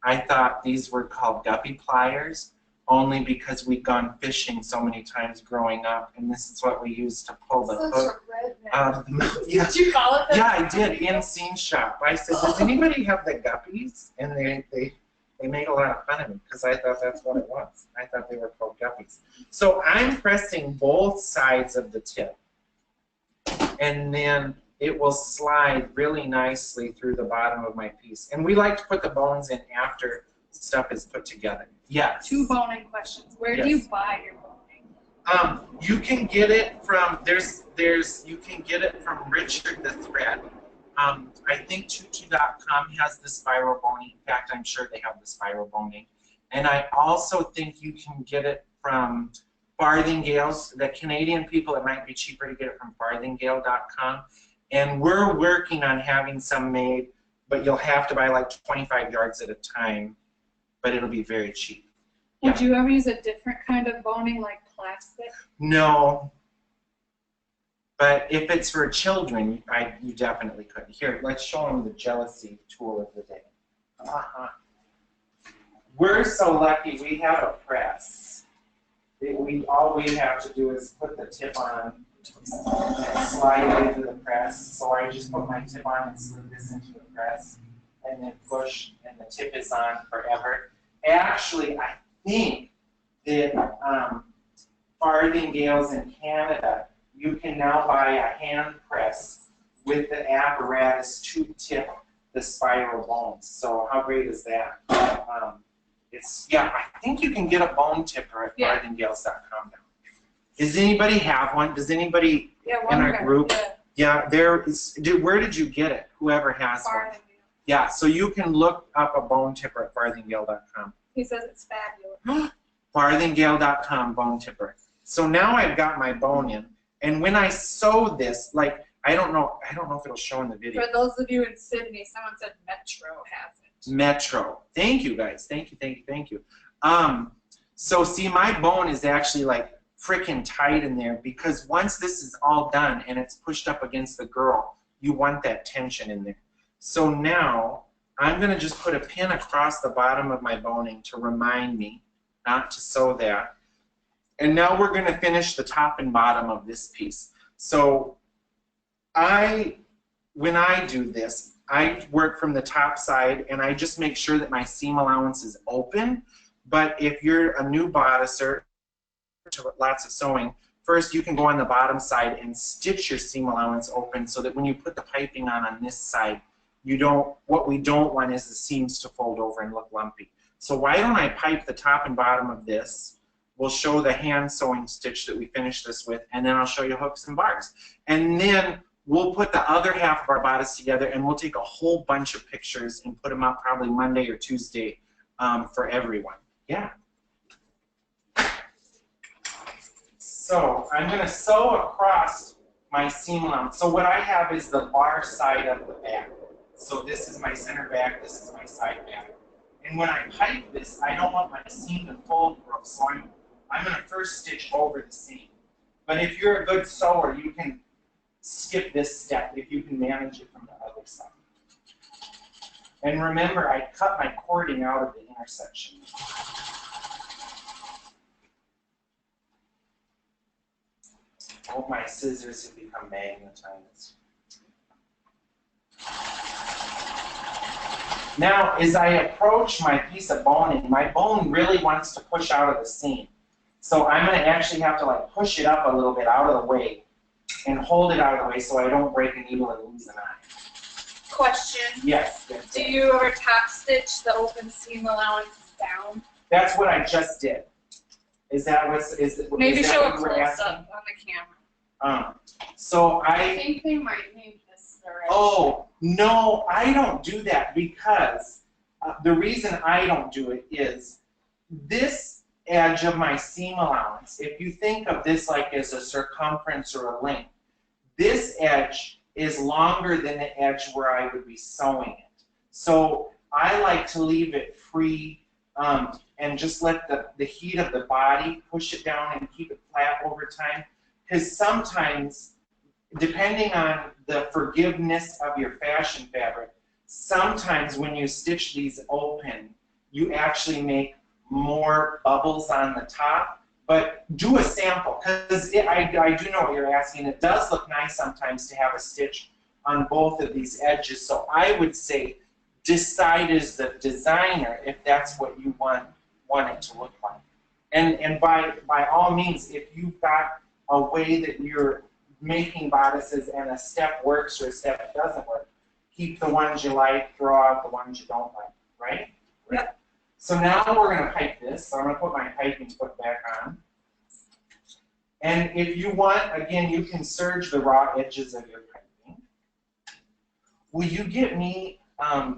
S1: I thought these were called guppy pliers only because we'd gone fishing so many times growing up, and this is what we used to pull the hook out of the mouth. Yeah.
S2: Did you call it that?
S1: Yeah, I did, in scene shop. I said, does anybody have the guppies? And they They made a lot of fun of me because I thought that's what it was. I thought they were called guppies. So I'm pressing both sides of the tip, and then it will slide really nicely through the bottom of my piece. And we like to put the bones in after stuff is put together. Yes.
S2: 2 boning questions. Where do you buy your boning?
S1: You can get it from you can get it from Richard the Thread. I think tutu.com has the spiral boning. In fact, I'm sure they have the spiral boning. And I also think you can get it from Farthingales. The Canadian people, it might be cheaper to get it from farthingale.com. And we're working on having some made, but you'll have to buy like 25 yards at a time, but it'll be very cheap.
S2: Would you ever use a different kind of boning, like plastic?
S1: No. But if it's for children, you definitely could. Here, let's show them the jealousy tool of the day. We're so lucky we have a press. All we have to do is put the tip on and slide it into the press. So I just put my tip on and slip this into the press, and then push, and the tip is on forever. Actually, I think that Farthingales in Canada, you can now buy a hand press with the apparatus to tip the spiral bones. So how great is that? I think you can get a bone tipper at farthingales.com now. Does anybody have one? Does anybody in our group? Yeah, there is. Where did you get it? Whoever has one. Yeah, so you can look up a bone tipper at farthingale.com.
S2: He says it's fabulous.
S1: Farthingale.com bone tipper. So now I've got my bone in, and when I sew this, like I don't know if it'll show in the video.
S2: For those of you in Sydney, someone said Metro has it.
S1: Metro. Thank you guys. Thank you. So see, my bone is actually like freaking tight in there because once this is all done and it's pushed up against the girl, you want that tension in there. So now I'm going to just put a pin across the bottom of my boning to remind me not to sew that. And now we're going to finish the top and bottom of this piece. So when I do this, I work from the top side and I just make sure that my seam allowance is open. But if you're a new bodicer to lots of sewing, first you can go on the bottom side and stitch your seam allowance open so that when you put the piping on this side, what we don't want is the seams to fold over and look lumpy. So why don't I pipe the top and bottom of this? We'll show the hand sewing stitch that we finished this with, and then I'll show you hooks and bars. And then we'll put the other half of our bodice together, and we'll take a whole bunch of pictures and put them up probably Monday or Tuesday for everyone. Yeah. So I'm going to sew across my seam allowance. So what I have is the bar side of the back. So this is my center back, this is my side back. And when I pipe this, I don't want my seam to fold through, so I'm going to first stitch over the seam. But if you're a good sewer, you can skip this step if you can manage it from the other side. And remember, I cut my cording out of the intersection. Oh, my scissors have become magnetized. Now, as I approach my piece of boning, my bone really wants to push out of the seam. So I'm going to actually have to like push it up a little bit out of the way and hold it out of the way so I don't break a needle and lose an eye.
S2: Question.
S1: Yes.
S2: Do you ever top stitch the open seam allowance down?
S1: That's what I just did. Is that what
S2: Maybe show a
S1: what you were
S2: close
S1: asking?
S2: up on the camera.
S1: So
S2: I think they might need this direction.
S1: Oh, no, I don't do that because the reason I don't do it is this edge of my seam allowance, if you think of this like as a circumference or a length, this edge is longer than the edge where I would be sewing it. So I like to leave it free and just let the heat of the body push it down and keep it flat over time. Because sometimes, depending on the forgiveness of your fashion fabric, sometimes when you stitch these open, you actually make more bubbles on the top. But do a sample, because I do know what you're asking. It does look nice sometimes to have a stitch on both of these edges. So I would say decide as the designer if that's what you want it to look like. And by all means, if you've got a way that you're making bodices and a step works or a step doesn't work, keep the ones you like, throw out the ones you don't like, right?
S2: Yep.
S1: So now we're going to pipe this. So I'm going to put my piping foot back on. And if you want, again, you can serge the raw edges of your piping. Will you get me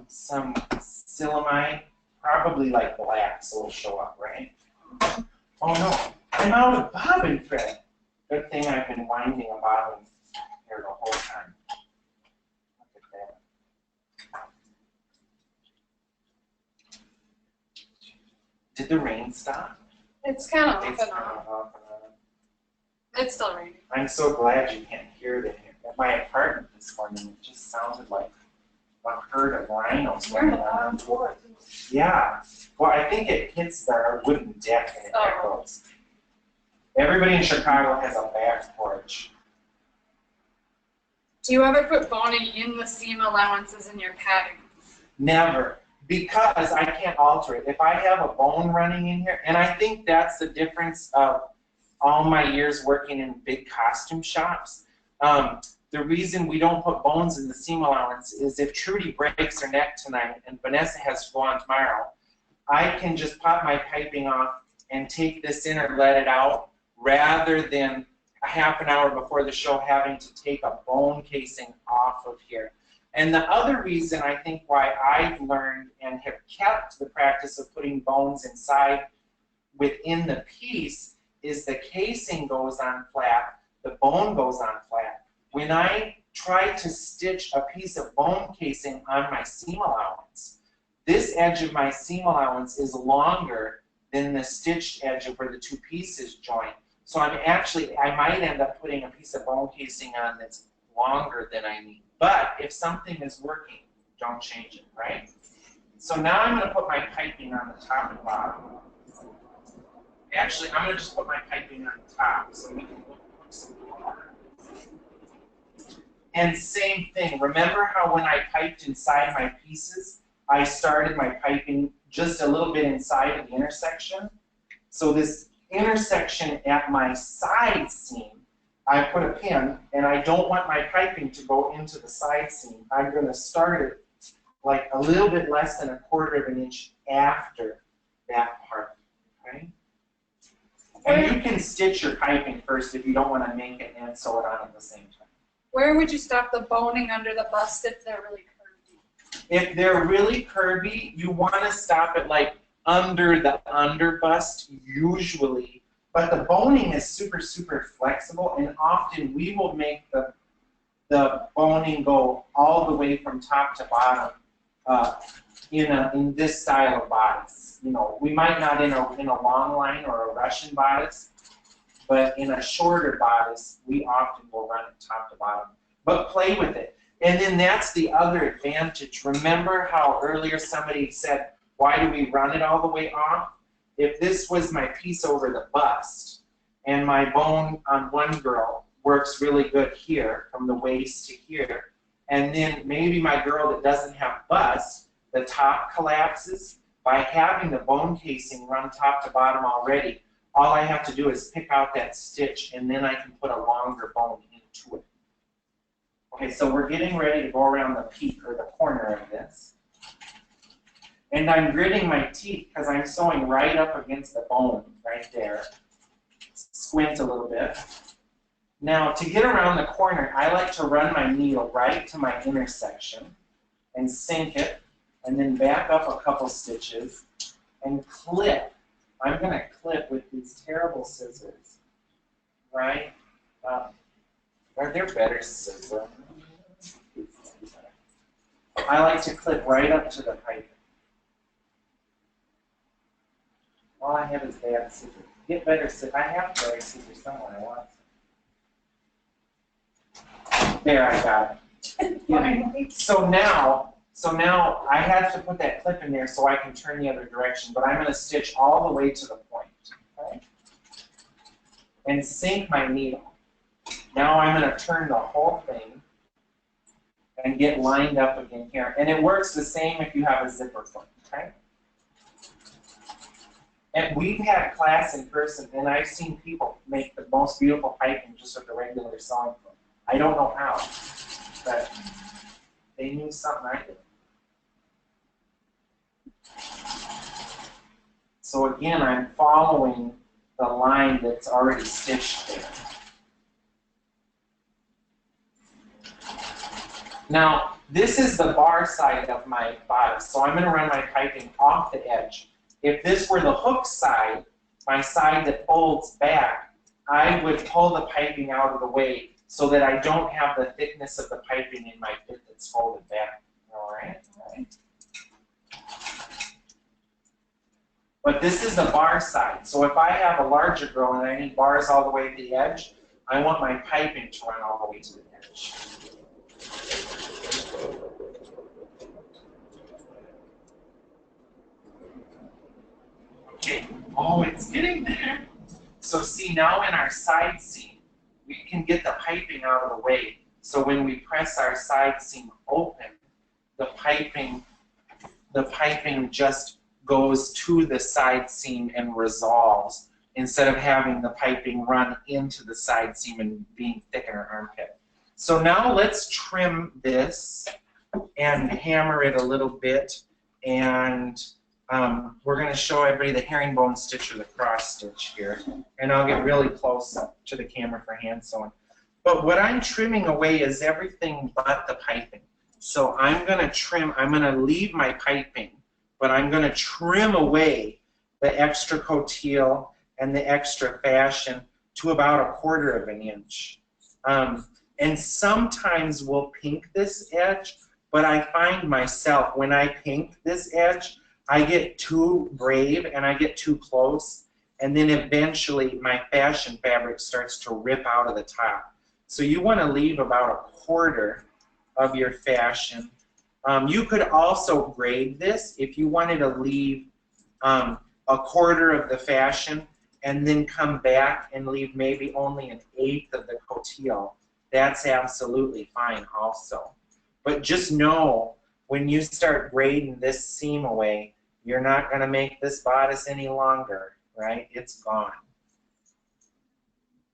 S1: some silicone, probably like black, so it'll show up, right? Oh no, I'm out of bobbin thread. Good thing I've been winding a bobbin here the whole time. Look at that. Did the rain stop?
S2: It's kind of off
S1: It's
S2: and
S1: kind
S2: on.
S1: of off and on.
S2: It's still raining.
S1: I'm so glad you can't hear it in here. At my apartment this morning, it just sounded like a herd of rhinos
S2: You're in
S1: running
S2: the bottom
S1: around.
S2: floor.
S1: Yeah. Well, I think it hits our wooden deck and it
S2: Oh.
S1: echoes. Everybody in Chicago has a back porch.
S2: Do you ever put boning in the seam allowances in your padding?
S1: Never. Because I can't alter it. If I have a bone running in here, and I think that's the difference of all my years working in big costume shops. The reason we don't put bones in the seam allowance is if Trudy breaks her neck tonight and Vanessa has to go on tomorrow, I can just pop my piping off and take this in or let it out rather than a half an hour before the show having to take a bone casing off of here. And the other reason I think why I've learned and have kept the practice of putting bones inside within the piece is the casing goes on flat, the bone goes on flat. When I try to stitch a piece of bone casing on my seam allowance, this edge of my seam allowance is longer than the stitched edge of where the two pieces join. So I might end up putting a piece of bone casing on that's longer than I need. But if something is working, don't change it, right? So now I'm going to put my piping on the top and bottom. Actually, I'm going to just put my piping on the top so we can look some more. And same thing, remember how when I piped inside my pieces, I started my piping just a little bit inside of the intersection? So this intersection at my side seam, I put a pin, and I don't want my piping to go into the side seam. I'm going to start it like a little bit less than 1/4 of an inch after that part, okay? And you can stitch your piping first if you don't want to make it and sew it on at the same time.
S2: Where would you stop the boning under the bust if they're really curvy?
S1: If they're really curvy, you want to stop it like under the underbust usually, but the boning is super, super flexible, and often we will make the boning go all the way from top to bottom in this style of bodice. You know, we might not in a long line or a Russian bodice, but in a shorter bodice, we often will run it top to bottom. But play with it. And then that's the other advantage. Remember how earlier somebody said, why do we run it all the way off? If this was my piece over the bust, and my bone on one girl works really good here, from the waist to here, and then maybe my girl that doesn't have bust, the top collapses, by having the bone casing run top to bottom already, all I have to do is pick out that stitch, and then I can put a longer bone into it. Okay, so we're getting ready to go around the peak or the corner of this. And I'm gritting my teeth because I'm sewing right up against the bone right there. Squint a little bit. Now, to get around the corner, I like to run my needle right to my intersection and sink it, and then back up a couple stitches and clip. I'm going to clip with these terrible scissors, right? Are there better scissors? I like to clip right up to the piping. All I have is bad scissors. Get better scissors. I have better scissors somewhere. I want some. There, I got it. So now I have to put that clip in there so I can turn the other direction, but I'm going to stitch all the way to the point, okay? And sink my needle. Now I'm going to turn the whole thing and get lined up again here. And it works the same if you have a zipper foot, okay? And we've had class in person, and I've seen people make the most beautiful piping just with a regular sewing foot. I don't know how, but they knew something I did. So again, I'm following the line that's already stitched there. Now, this is the bar side of my bodice, so I'm going to run my piping off the edge. If this were the hook side, my side that folds back, I would pull the piping out of the way so that I don't have the thickness of the piping in my bit that's folded back. All right? But this is the bar side. So if I have a larger girl and I need bars all the way to the edge, I want my piping to run all the way to the edge. Okay. Oh, it's getting there. So see, now in our side seam, we can get the piping out of the way. So when we press our side seam open, the piping just goes to the side seam and resolves instead of having the piping run into the side seam and being thick in our armpit. So now let's trim this and hammer it a little bit, and we're going to show everybody the herringbone stitch or the cross stitch here, and I'll get really close up to the camera for hand sewing. But what I'm trimming away is everything but the piping. So I'm going to trim, I'm going to leave my piping, but I'm going to trim away the extra cotillion and the extra fashion to about 1/4 of an inch. And sometimes we'll pink this edge, but I find myself, when I pink this edge, I get too brave and I get too close, and then eventually my fashion fabric starts to rip out of the top. So you want to leave about 1/4 of your fashion. You could also braid this if you wanted to leave 1/4 of the fashion and then come back and leave maybe only 1/8 of the cotillion. That's absolutely fine also. But just know, when you start braiding this seam away, you're not going to make this bodice any longer, right? It's gone.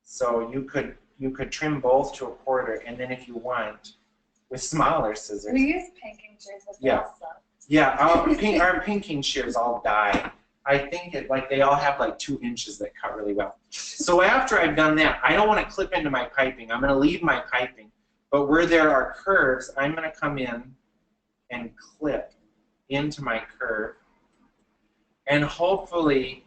S1: So you could trim both to 1/4, and then if you want, with smaller scissors.
S2: We use pinking shears with
S1: Yeah.
S2: stuff.
S1: Yeah, our pinking shears all die. I think they all have like 2 inches that cut really well. So after I've done that, I don't want to clip into my piping. I'm going to leave my piping. But where there are curves, I'm going to come in and clip into my curve. And hopefully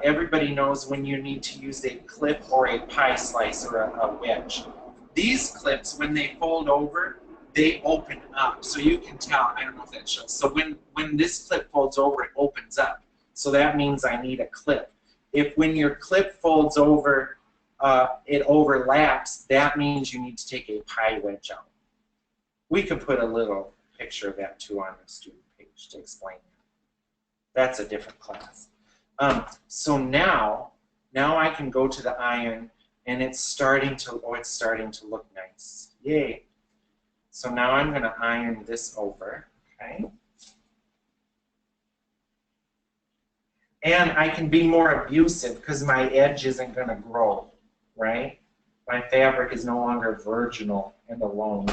S1: everybody knows when you need to use a clip or a pie slice or a wedge. These clips, when they fold over, they open up. So you can tell, I don't know if that shows. So when this clip folds over, it opens up. So that means I need a clip. When your clip folds over, it overlaps, that means you need to take a pie wedge out. We could put a little picture of that too on the student page to explain that. That's a different class. So now I can go to the iron, and it's starting to look nice. Yay. So now I'm going to iron this over, okay? And I can be more abusive because my edge isn't going to grow, right? My fabric is no longer virginal and alone.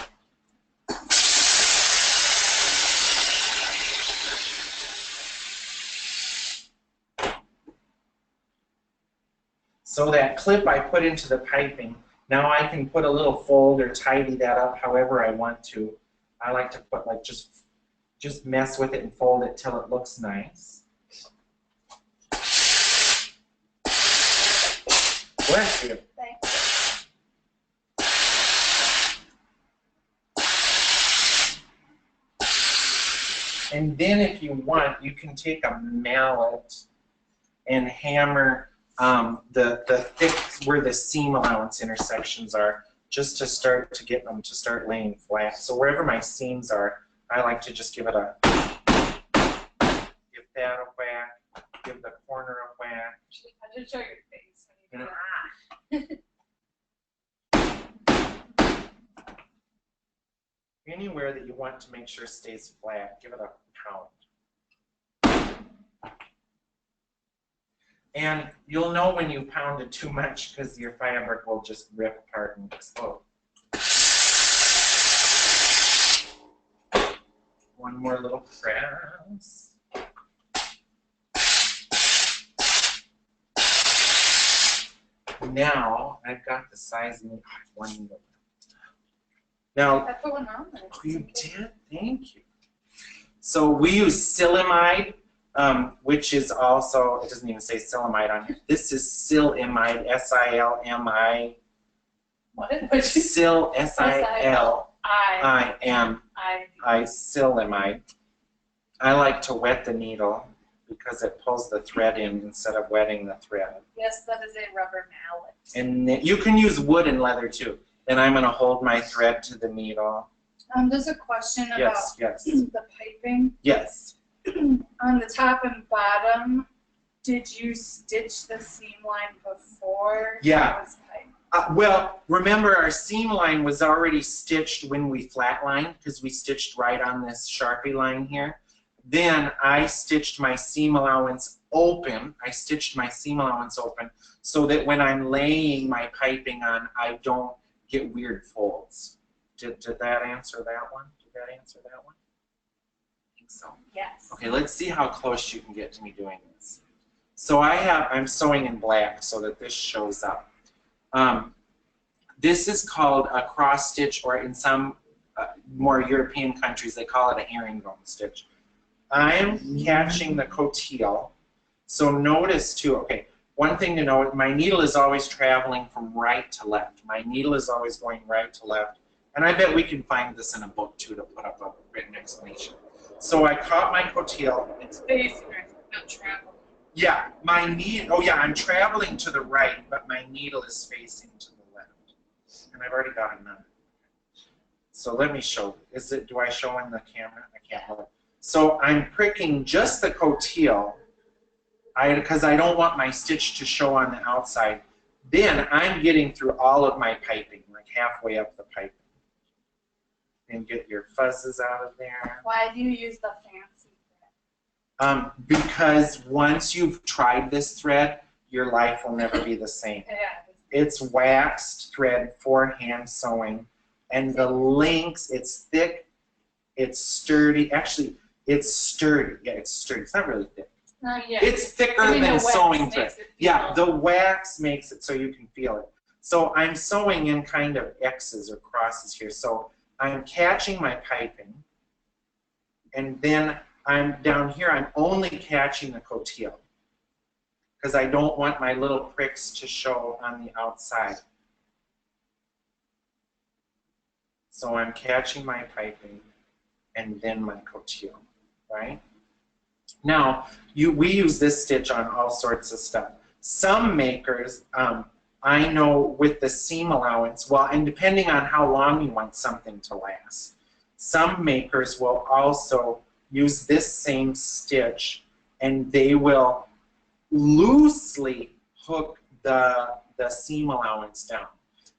S1: So that clip I put into the piping, now I can put a little fold or tidy that up however I want to. I like to put like just mess with it and fold it till it looks nice. Bless you.
S2: Thanks.
S1: And then if you want, you can take a mallet and hammer the thick where the seam allowance intersections are, just to start to get them to start laying flat. So wherever my seams are, I like to just give that a whack, give the corner a whack.
S2: I just show your face when you do that.
S1: Anywhere that you want to make sure stays flat, give it a pound. And you'll know when you pound it too much because your fabric will just rip apart and explode. One more little press. Now I've got the sizing. One needle. Now,
S2: I put one on there.
S1: oh, you did? Thank you. So we use silicamide, which is also, it doesn't even say silicamide on here. This is silicamide, S-I-L-M-I.
S2: What is it?
S1: S-I-L-I-M-I, silicamide. I like to wet the needle because it pulls the thread in instead of wetting the thread.
S2: Yes, that is a rubber mallet.
S1: And you can use wood and leather too. And I'm going to hold my thread to the needle.
S2: There's a question about
S1: Yes.
S2: the piping.
S1: Yes.
S2: On the top and bottom, did you stitch the seam line before
S1: Yeah.
S2: it was piped?
S1: Well, remember our seam line was already stitched when we flatlined because we stitched right on this Sharpie line here. Then I stitched my seam allowance open. I stitched my seam allowance open so that when I'm laying my piping on, I don't get weird folds. Did that answer that one? Did that answer that one? I think so.
S2: Yes.
S1: Okay, let's see how close you can get to me doing this. So I'm sewing in black so that this shows up. This is called a cross stitch, or in some more European countries they call it a herringbone stitch. I'm catching the cotillion. So notice too, okay, one thing to know, my needle is always traveling from right to left. My needle is always going right to left. And I bet we can find this in a book too to put up a written explanation. So I caught my cotillion.
S2: It's facing right, not traveling.
S1: Yeah, my needle, oh yeah, I'm traveling to the right, but my needle is facing to the left. And I've already got a knot. So let me show. Do I show in the camera? I can't hold it. So I'm pricking just the cotillion because I don't want my stitch to show on the outside. Then I'm getting through all of my piping, like halfway up the piping. And get your fuzzes out of there.
S2: Why do you use the fancy thread?
S1: Because once you've tried this thread, your life will never be the same.
S2: Yeah.
S1: It's waxed thread for hand sewing. And the links, it's thick, it's sturdy. Actually, it's sturdy. Yeah, it's sturdy. It's not really thick.
S2: Not yet.
S1: It's thicker than sewing thread. Yeah, the wax makes it so you can feel it. So I'm sewing in kind of X's or crosses here. So I'm catching my piping, and then I'm down here, I'm only catching the cotillion because I don't want my little pricks to show on the outside. So I'm catching my piping and then my cotillion, right? Now, we use this stitch on all sorts of stuff. Some makers, I know with the seam allowance, well, and depending on how long you want something to last, some makers will also use this same stitch and they will loosely hook the seam allowance down.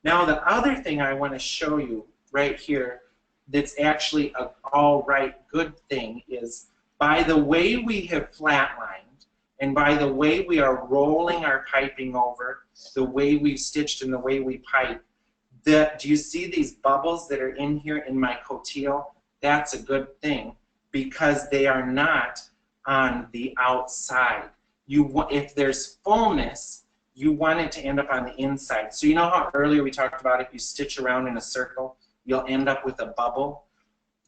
S1: Now, the other thing I want to show you right here that's actually an all right good thing is by the way we have flatlined and by the way we are rolling our piping over, the way we've stitched and the way we pipe, do you see these bubbles that are in here in my cotillion? That's a good thing because they are not on the outside. If there's fullness, you want it to end up on the inside. So you know how earlier we talked about if you stitch around in a circle, you'll end up with a bubble?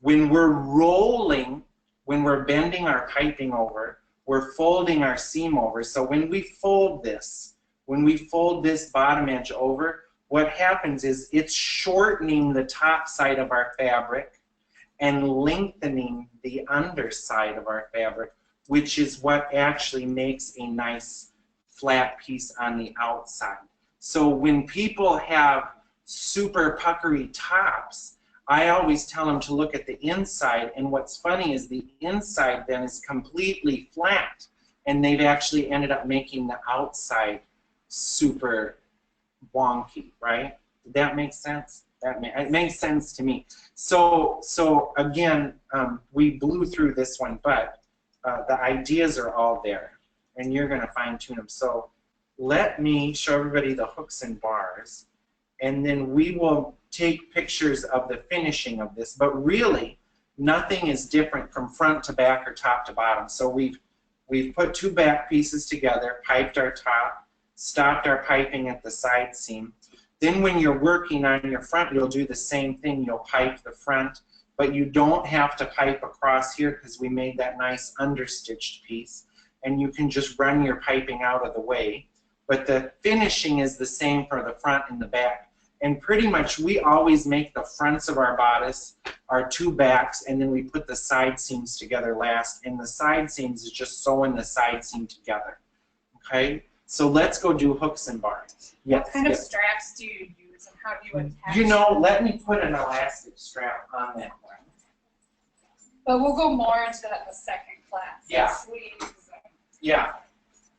S1: When we're rolling, when we're bending our piping over, we're folding our seam over. So when we fold this bottom edge over, what happens is it's shortening the top side of our fabric and lengthening the underside of our fabric, which is what actually makes a nice flat piece on the outside. So when people have super puckery tops, I always tell them to look at the inside, and what's funny is the inside then is completely flat, and they've actually ended up making the outside super wonky, right? Did that make sense? It makes sense to me. So again, we blew through this one, but the ideas are all there, and you're going to fine tune them. So let me show everybody the hooks and bars, and then we will take pictures of the finishing of this. But really, nothing is different from front to back or top to bottom. So we've put two back pieces together, piped our top, stopped our piping at the side seam. Then when you're working on your front, you'll do the same thing. You'll pipe the front, but you don't have to pipe across here because we made that nice understitched piece. And you can just run your piping out of the way. But the finishing is the same for the front and the back. And pretty much we always make the fronts of our bodice our two backs, and then we put the side seams together last. And the side seams is just sewing the side seam together. Okay? So let's go do hooks and bars. Yes,
S2: what kind of straps do you use, and how do you attach?
S1: You know, let me put an elastic strap on that one.
S2: But we'll go more into that in the second class.
S1: Yeah.
S2: Sleeves.
S1: Yeah.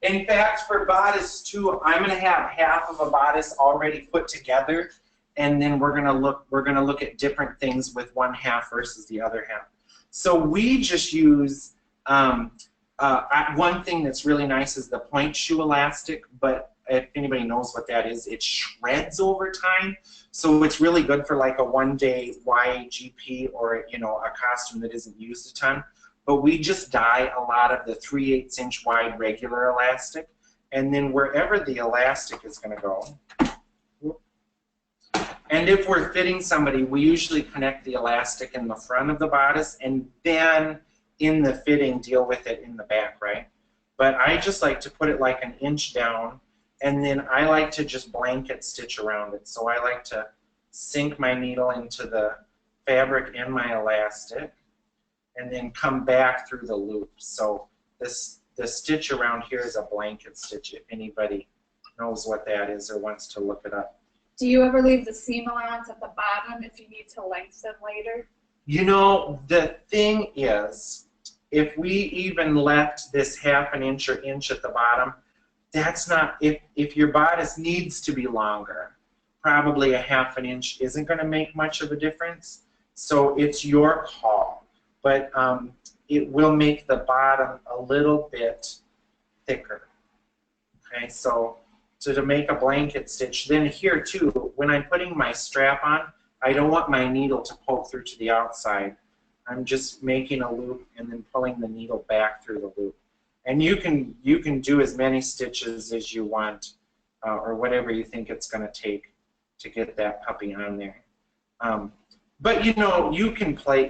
S1: In fact, for bodice too, I'm going to have half of a bodice already put together, and then we're going to look at different things with one half versus the other half. So we just use one thing that's really nice is the point shoe elastic, but if anybody knows what that is, it shreds over time. So it's really good for like a one-day YGP or, you know, a costume that isn't used a ton. But we just dye a lot of the 3/8 inch wide regular elastic, and then wherever the elastic is going to go. And if we're fitting somebody, we usually connect the elastic in the front of the bodice, and then in the fitting deal with it in the back, right? But I just like to put it like an inch down, and then I like to just blanket stitch around it. So I like to sink my needle into the fabric and my elastic, and then come back through the loop. So the stitch around here is a blanket stitch, if anybody knows what that is or wants to look it up.
S2: Do you ever leave the seam allowance at the bottom if you need to lengthen later?
S1: You know, the thing is, if we even left this ½ inch or inch at the bottom, that's not, if your bodice needs to be longer, probably a ½ inch isn't going to make much of a difference. So it's your call. But it will make the bottom a little bit thicker. Okay, so to make a blanket stitch, then here too, when I'm putting my strap on, I don't want my needle to poke through to the outside. I'm just making a loop and then pulling the needle back through the loop. And you can do as many stitches as you want, or whatever you think it's going to take to get that puppy on there. But you know, you can play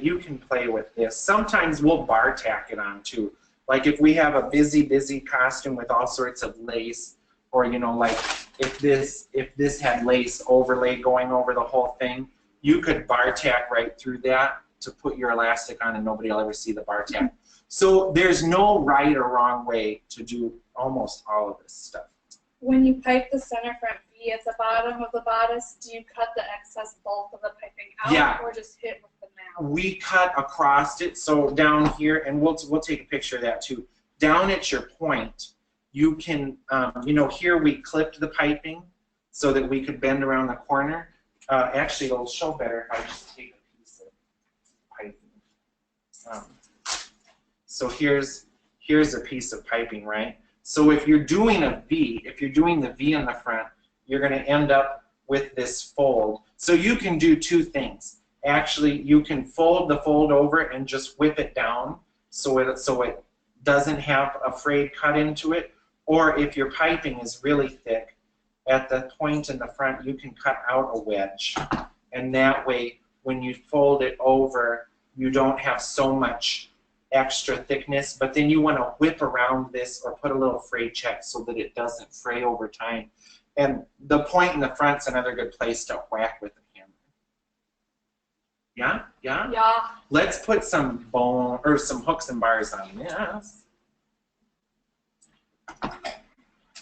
S1: with this. Sometimes we'll bar tack it on too. Like if we have a busy costume with all sorts of lace, or you know, like if this had lace overlay going over the whole thing, you could bar tack right through that to put your elastic on, and nobody will ever see the bar tack. So there's no right or wrong way to do almost all of this stuff.
S2: When you pipe the center front V at the bottom of the bodice, do you cut the excess bulk of the piping out, or just hit with the nail? We cut across it, so down here, and we'll take a picture of that too. Down at your point, you can, you know, here we clipped the piping so that we could bend around the corner. Actually, it'll show better if I just take a piece of piping. So here's a piece of piping, right? So if you're doing a V, if you're doing the V in the front, you're going to end up with this fold. So you can do two things. Actually, you can fold the fold over and just whip it down so it doesn't have a frayed cut into it. Or if your piping is really thick, at the point in the front, you can cut out a wedge. And that way, when you fold it over, you don't have so much extra thickness, but then you want to whip around this or put a little fray check so that it doesn't fray over time. And the point in the front's another good place to whack with a hammer. Yeah? Yeah? Yeah. Let's put some bone or some hooks and bars on this.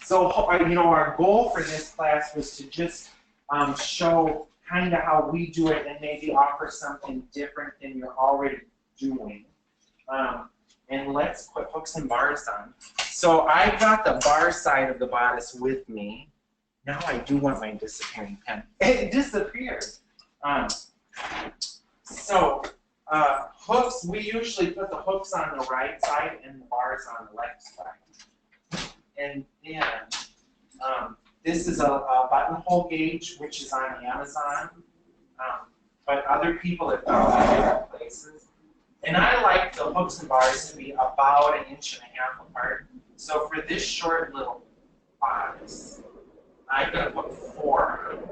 S2: So, you know, our goal for this class was to just show kind of how we do it and maybe offer something different than you're already doing. And let's put hooks and bars on. So I've got the bar side of the bodice with me. Now I do want my disappearing pen. It disappeared.
S1: Hooks, we usually put the hooks on the right side and the bars on the left side. And then this is a buttonhole gauge, which is on Amazon, but other people have found it in different places. And I like the hooks and bars to be about 1.5 inches apart. So for this short little bodice, I'm going to put 4 on.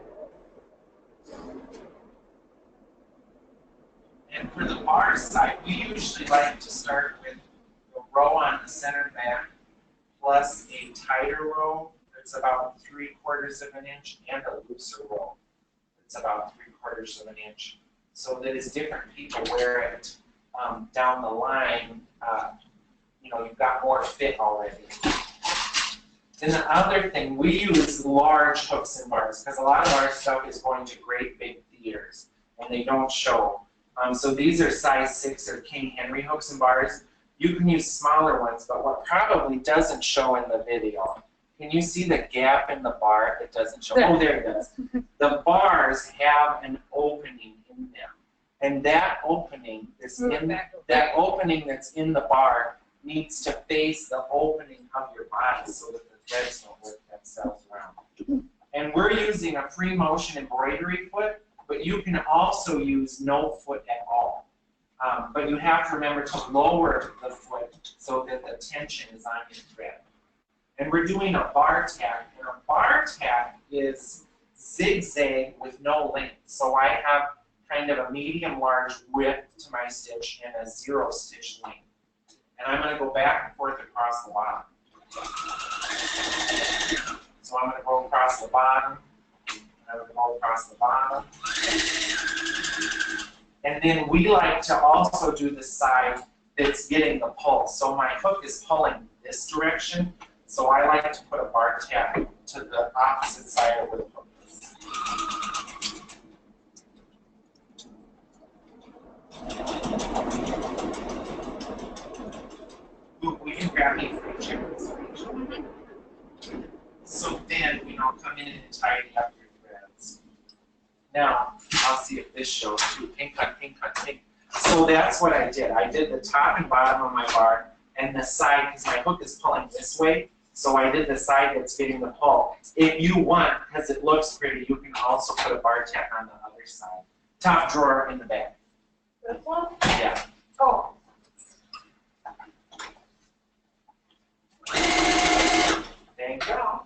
S1: And for the bar side, we usually like to start with the row on the center back plus a tighter row that's about 3/4 of an inch and a looser row that's about 3/4 of an inch. So that as different people wear it down the line, you know, you've got more fit already. Then the other thing, we use large hooks and bars because a lot of our stuff is going to great big theaters and they don't show. So these are size 6 or King Henry hooks and bars. You can use smaller ones, but what probably doesn't show in the video, can you see the gap in the bar that doesn't show? Oh, there it does. The bars have an opening in them. And that opening is that's in the bar needs to face the opening of your body so that the threads don't work themselves around. And we're using a free motion embroidery foot, but you can also use no foot at all. But you have to remember to lower the foot so that the tension is on your thread. And we're doing a bar tack, and a bar tack is zigzag with no length. So I have kind of a medium-large width to my stitch and a 0 stitch length. And I'm going to go back and forth across the bottom. So I'm going to go across the bottom. I'm going to go across the bottom. And then we like to also do the side that's getting the pull. So my hook is pulling this direction. So I like to put a bar tack to the opposite side of where the hook is. Ooh, we can grab me for each other. So then, you know, come in and tidy up your threads. Now, I'll see if this shows too. Pink cut, pink cut, pink. So that's what I did. I did the top and bottom of my bar and the side, because my hook is pulling this way. So I did the side that's getting the pull. If you want, because it looks pretty, you can also put a bar tack on the other side. Top drawer in the back.
S2: This one?
S1: Yeah.
S2: Oh.
S1: There you go.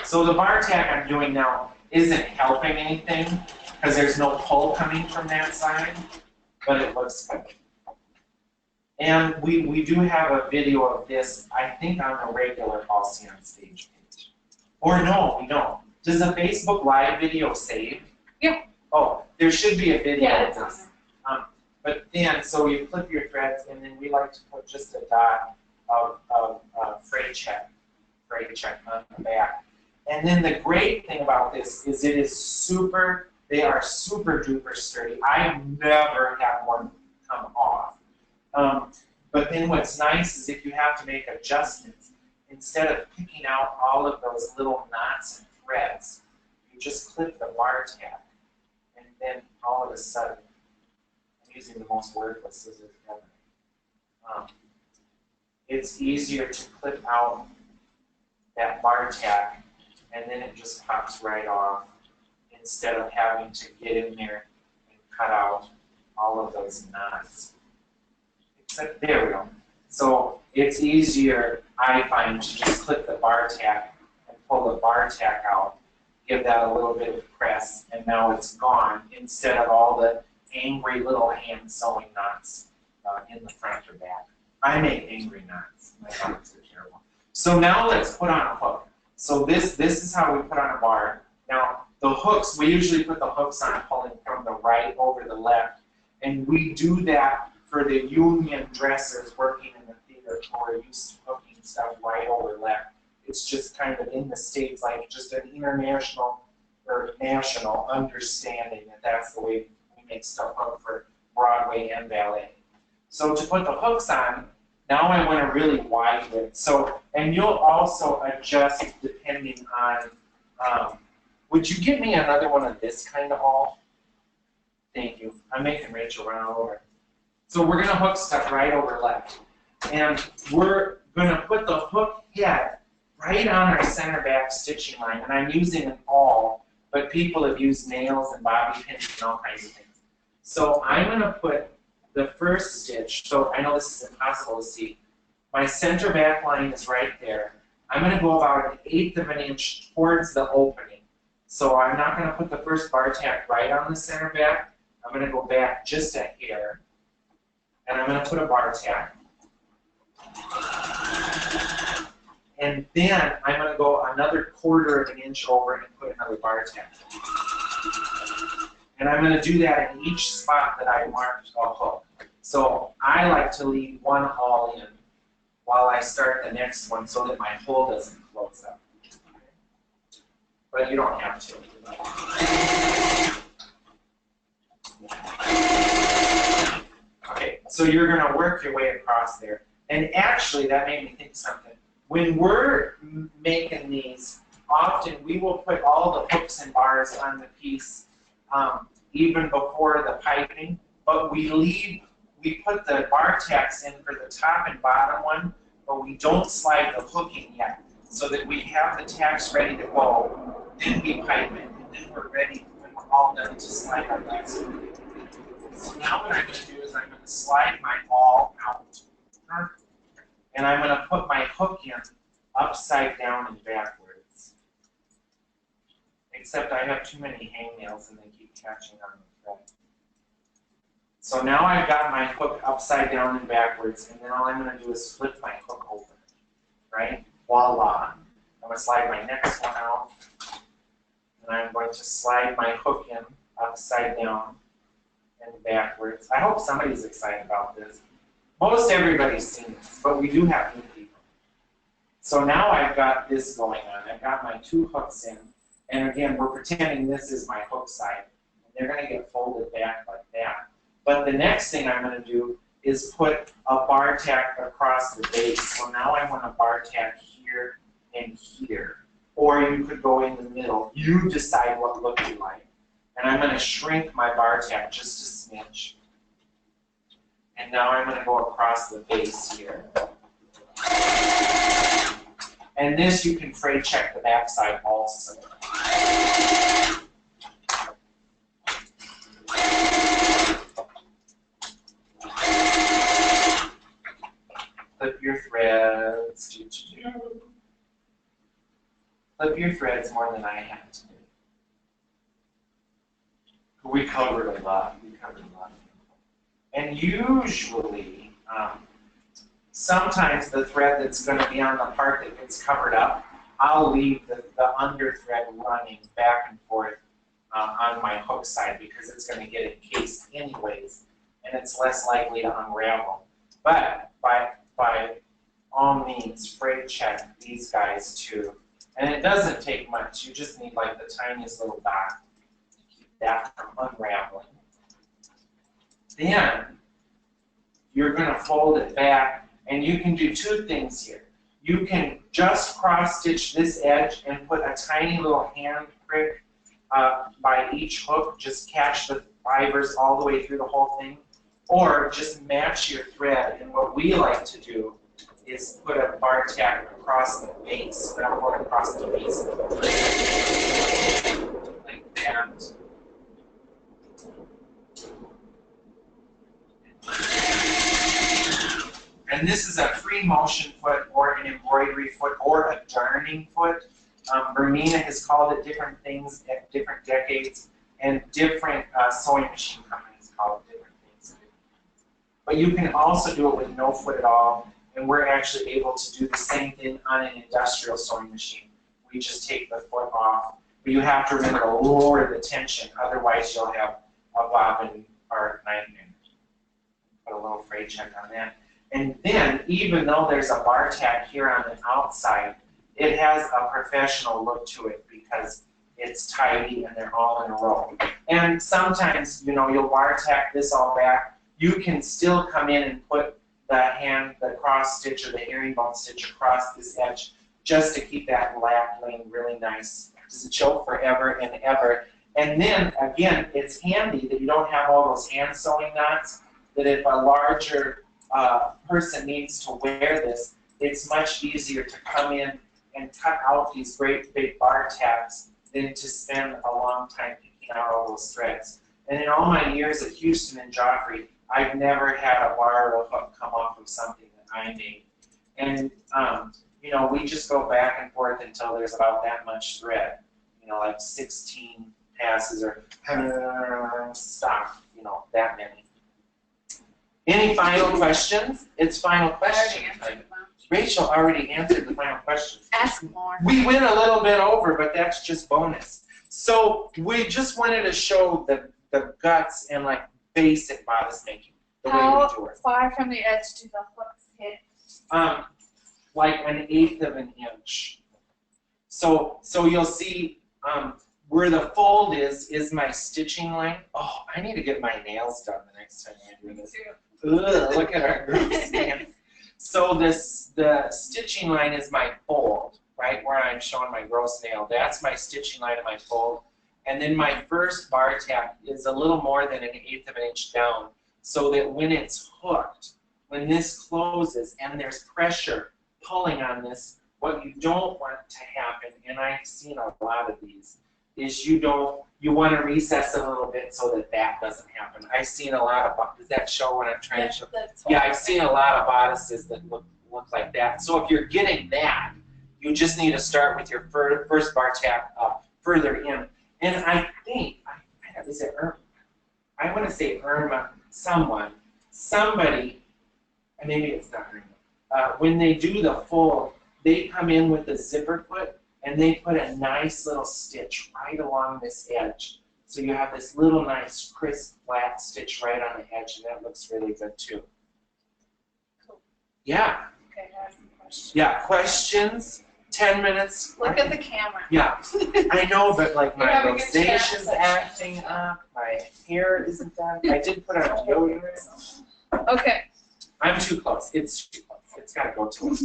S1: So the bar tack I'm doing now isn't helping anything because there's no pull coming from that side, but it looks good. And we do have a video of this, I think, on the regular Halsey Onstage page. Or no, we don't. Does a Facebook Live video save?
S2: Yeah.
S1: Oh, there should be a video
S2: Yeah,
S1: of this. But then, so you clip your threads, and then we like to put just a dot of fray check on the back. And then the great thing about this is it is they are super duper sturdy. I've never had one come off. But then what's nice is if you have to make adjustments, instead of picking out all of those little knots and threads, you just clip the bar tack. And then all of a sudden, I'm using the most worthless scissors ever. It's easier to clip out that bar tack, and then it just pops right off instead of having to get in there and cut out all of those knots. Except, there we go. So it's easier, I find, to just clip the bar tack and pull the bar tack out, give that a little bit of press, and now it's gone, instead of all the angry little hand sewing knots in the front or back. I make angry knots. My knots are terrible. So now let's put on a hook. So this is how we put on a bar. Now the hooks, we usually put the hooks on pulling from the right over the left, and we do that for the union dressers working in the theater who are used to hooking stuff right over left. It's just kind of in the States, like just an international or national understanding that that's the way we make stuff hook for Broadway and ballet. So to put the hooks on, now I want a really wide width. So, and you'll also adjust depending on Would you get me another one of this kind of awl? Thank you. I'm making Rachel run all over. So we're gonna hook stuff right over left. And we're gonna put the hook head right on our center back stitching line. And I'm using an awl, but people have used nails and bobby pins and all kinds of things. So I'm gonna put the first stitch, so I know this is impossible to see. My center back line is right there. I'm going to go about 1/8 of an inch towards the opening. So I'm not going to put the first bar tack right on the center back. I'm going to go back just a hair. And I'm going to put a bar tack. And then I'm going to go another 1/4 of an inch over and put another bar tack. And I'm going to do that in each spot that I marked a hook. So I like to leave one awl in while I start the next one so that my hole doesn't close up. But you don't have to. Okay, so you're going to work your way across there. And actually, that made me think something. When we're making these, often we will put all the hooks and bars on the piece even before the piping, but we put the bar tacks in for the top and bottom one, but we don't slide the hooking yet, so that we have the tacks ready to go, then we pipe it, and then we're ready when we're all done to slide our last one. So now what I'm going to do is I'm going to slide my awl out, and I'm going to put my hook in upside down and backwards. Except I have too many hangnails and they keep catching on the thread. So now I've got my hook upside down and backwards, and then all I'm going to do is flip my hook open, right? Voila. I'm going to slide my next one out, and I'm going to slide my hook in upside down and backwards. I hope somebody's excited about this. Most everybody's seen this, but we do have new people. So now I've got this going on. I've got my 2 hooks in, and again, we're pretending this is my hook side. And they're going to get folded back like that. But the next thing I'm going to do is put a bar tack across the base. So now I want a bar tack here and here. Or you could go in the middle. You decide what look you like. And I'm going to shrink my bar tack just a smidge. And now I'm going to go across the base here. And this you can fray check the back side also. Flip your threads. Flip your threads more than I had to do. We covered a lot. And usually, sometimes the thread that's going to be on the part that gets covered up, I'll leave the under thread running back and forth on my hook side because it's going to get encased anyways, and it's less likely to unravel. But by all means, fray check these guys too. And it doesn't take much. You just need like the tiniest little dot to keep that from unraveling. Then you're going to fold it back, and you can do 2 things here. You can just cross stitch this edge and put a tiny little hand prick by each hook, just catch the fibers all the way through the whole thing, or just match your thread. And what we like to do is put a bar tack across the base, or across the base, like that. And this is a free motion foot or an embroidery foot or a darning foot. Bernina has called it different things at different decades, and different sewing machine companies call it different things. But you can also do it with no foot at all, and we're actually able to do the same thing on an industrial sewing machine. We just take the foot off, but you have to remember to lower the tension, otherwise you'll have a bobbin or nightmare. Put a little fray check on that. And then, even though there's a bar tack here on the outside, it has a professional look to it because it's tidy and they're all in a row. And sometimes, you know, you'll bar tack this all back. You can still come in and put the cross stitch or the herringbone stitch across this edge just to keep that lap laying really nice Does it show forever and ever? And then, again, it's handy that you don't have all those hand sewing knots, that if a larger person needs to wear this, it's much easier to come in and cut out these great big bar tabs than to spend a long time picking out all those threads. And in all my years at Houston and Joffrey, I've never had a bar or a hook come off of something that I made. And, you know, we just go back and forth until there's about that much thread. You know, like 16 passes or stop, you know, that many. Any final questions? It's final questions. Rachel already answered the final question.
S2: Ask more.
S1: We went a little bit over, but that's just bonus. So we just wanted to show the guts and like basic bodice making, the way we do it.
S2: How far from the edge do the hooks hit?
S1: Like 1/8 of an inch. So you'll see where the fold is my stitching line. Oh, I need to get my nails done the next time I do this. Ugh, look at our gross nails. So the stitching line is my fold, right, where I'm showing my gross nail. That's my stitching line of my fold. And then my first bar tab is a little more than 1/8 of an inch down, so that when it's hooked, when this closes and there's pressure pulling on this, what you don't want to happen, and I've seen a lot of these, is you want to recess a little bit so that that doesn't happen. I've seen a lot of, does that show what I'm trying to show? Yeah, I've seen a lot of bodices that look like that. So if you're getting that, you just need to start with your first bar tab further in. And I think, is it Irma? I want to say Irma, somebody, and maybe it's not Irma, when they do the fold, they come in with a zipper foot and they put a nice little stitch right along this edge. So you have this little nice crisp flat stitch right on the edge, and that looks really good too.
S2: Cool.
S1: Yeah.
S2: Okay, I have some questions.
S1: Yeah, questions? 10 minutes.
S2: Look at the camera.
S1: Yeah, I know, but like
S2: You're
S1: my
S2: having a good
S1: rosation's
S2: chat.
S1: acting up, my hair isn't done. I did put on deodorant.
S2: Okay.
S1: I'm too close. It's too close. It's got to go to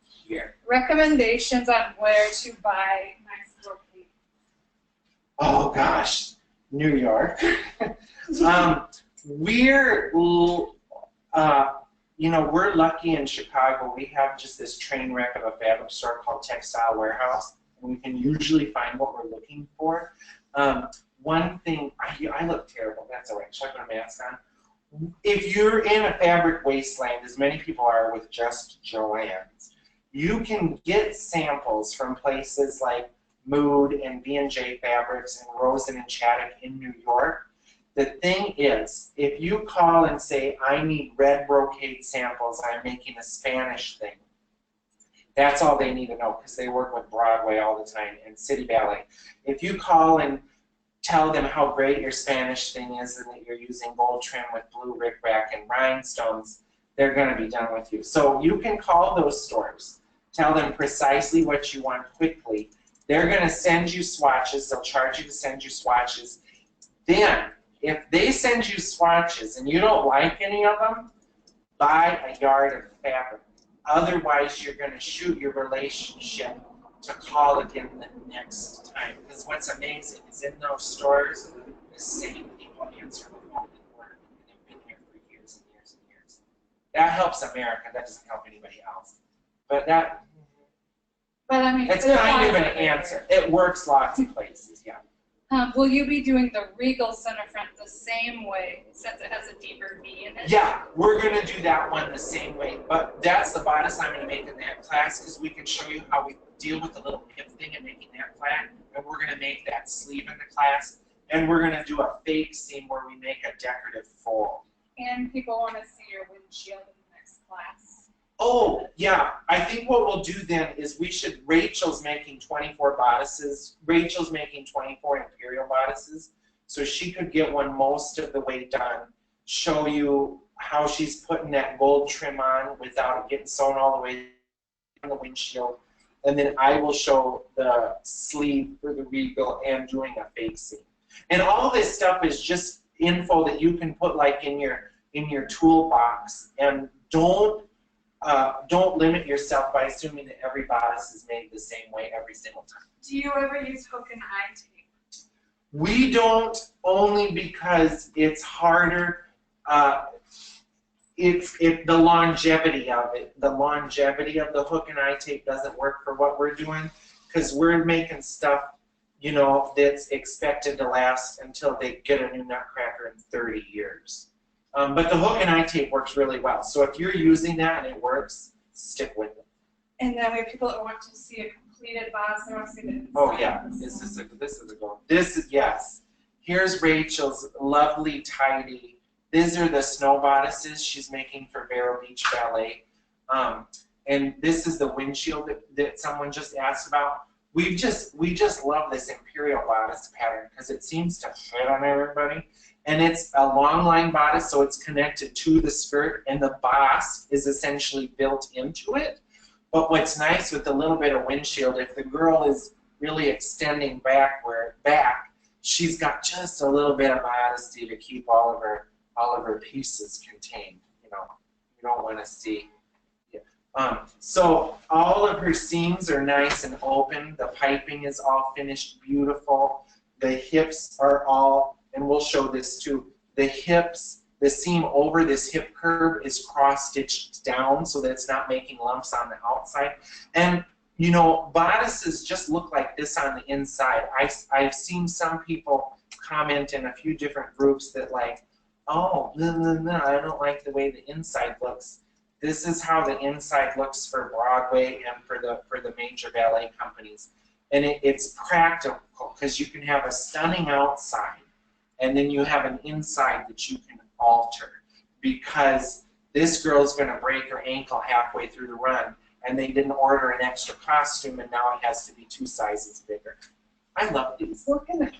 S1: here.
S2: Recommendations on where to buy nice brocade.
S1: Oh gosh, New York. We're lucky in Chicago. We have just this train wreck of a fabric store called Textile Warehouse, and we can usually find what we're looking for. One thing, I look terrible. That's all right. Should I put a mask on? If you're in a fabric wasteland, as many people are with just Joann's, you can get samples from places like Mood and B&J Fabrics and Rosen and Chaddock in New York. The thing is, if you call and say, I need red brocade samples, I'm making a Spanish thing, that's all they need to know, because they work with Broadway all the time and City Ballet. If you call and tell them how great your Spanish thing is and that you're using gold trim with blue rickrack and rhinestones, they're going to be done with you. So you can call those stores, tell them precisely what you want quickly. They're going to send you swatches. They'll charge you to send you swatches. Then, if they send you swatches and you don't like any of them, buy a yard of fabric. Otherwise, you're going to shoot your relationship to call again the next time. Because what's amazing is in those stores, the same people answer the phone and work, and they've been here for years and years and years. That helps America. That doesn't help anybody else. But
S2: I mean,
S1: it's kind of an answer. It works lots of places, yeah.
S2: Will you be doing the Regal center front the same way, since it has a deeper V in it?
S1: Yeah, we're going to do that one the same way, but that's the bodice I'm going to make in that class, because we can show you how we deal with the little pip thing and making that flat, and we're going to make that sleeve in the class, and we're going to do a fake seam where we make a decorative fold.
S2: And people want to see your windshield in the next class.
S1: Oh, yeah. I think what we'll do then is Rachel's making 24 bodices. Rachel's making 24 imperial bodices. So she could get one most of the way done, show you how she's putting that gold trim on without it getting sewn all the way on the windshield. And then I will show the sleeve for the Regal and doing a fake seam. And all this stuff is just info that you can put like in your toolbox. And don't don't limit yourself by assuming that every bodice is made the same way every single time.
S2: Do you ever use hook and eye tape?
S1: We don't, only because it's harder. It's the longevity of it. The longevity of the hook and eye tape doesn't work for what we're doing, because we're making stuff, you know, that's expected to last until they get a new nutcracker in 30 years. But the hook and eye tape works really well. So if you're using that and it works, stick with it.
S2: And then we have people that want to see a completed bodice. They want to see the inside.
S1: Oh yeah, this is a goal. This is, yes. Here's Rachel's lovely, tidy. These are the snow bodices she's making for Vero Beach Ballet. And this is the windshield that someone just asked about. We just love this imperial bodice pattern because it seems to fit on everybody. And it's a long line bodice, so it's connected to the skirt, and the boss is essentially built into it. But what's nice with the little bit of windshield, if the girl is really extending back, she's got just a little bit of modesty to keep all of her pieces contained. You know, you don't want to see. Yeah. So all of her seams are nice and open. The piping is all finished beautiful. The hips are all, and we'll show this too, the hips, the seam over this hip curve is cross-stitched down so that it's not making lumps on the outside. And, you know, bodices just look like this on the inside. I've seen some people comment in a few different groups that like, oh, no, I don't like the way the inside looks. This is how the inside looks for Broadway and for the major ballet companies. And it's practical because you can have a stunning outside and then you have an inside that you can alter, because this girl's going to break her ankle halfway through the run and they didn't order an extra costume and now it has to be 2 sizes bigger. I love these.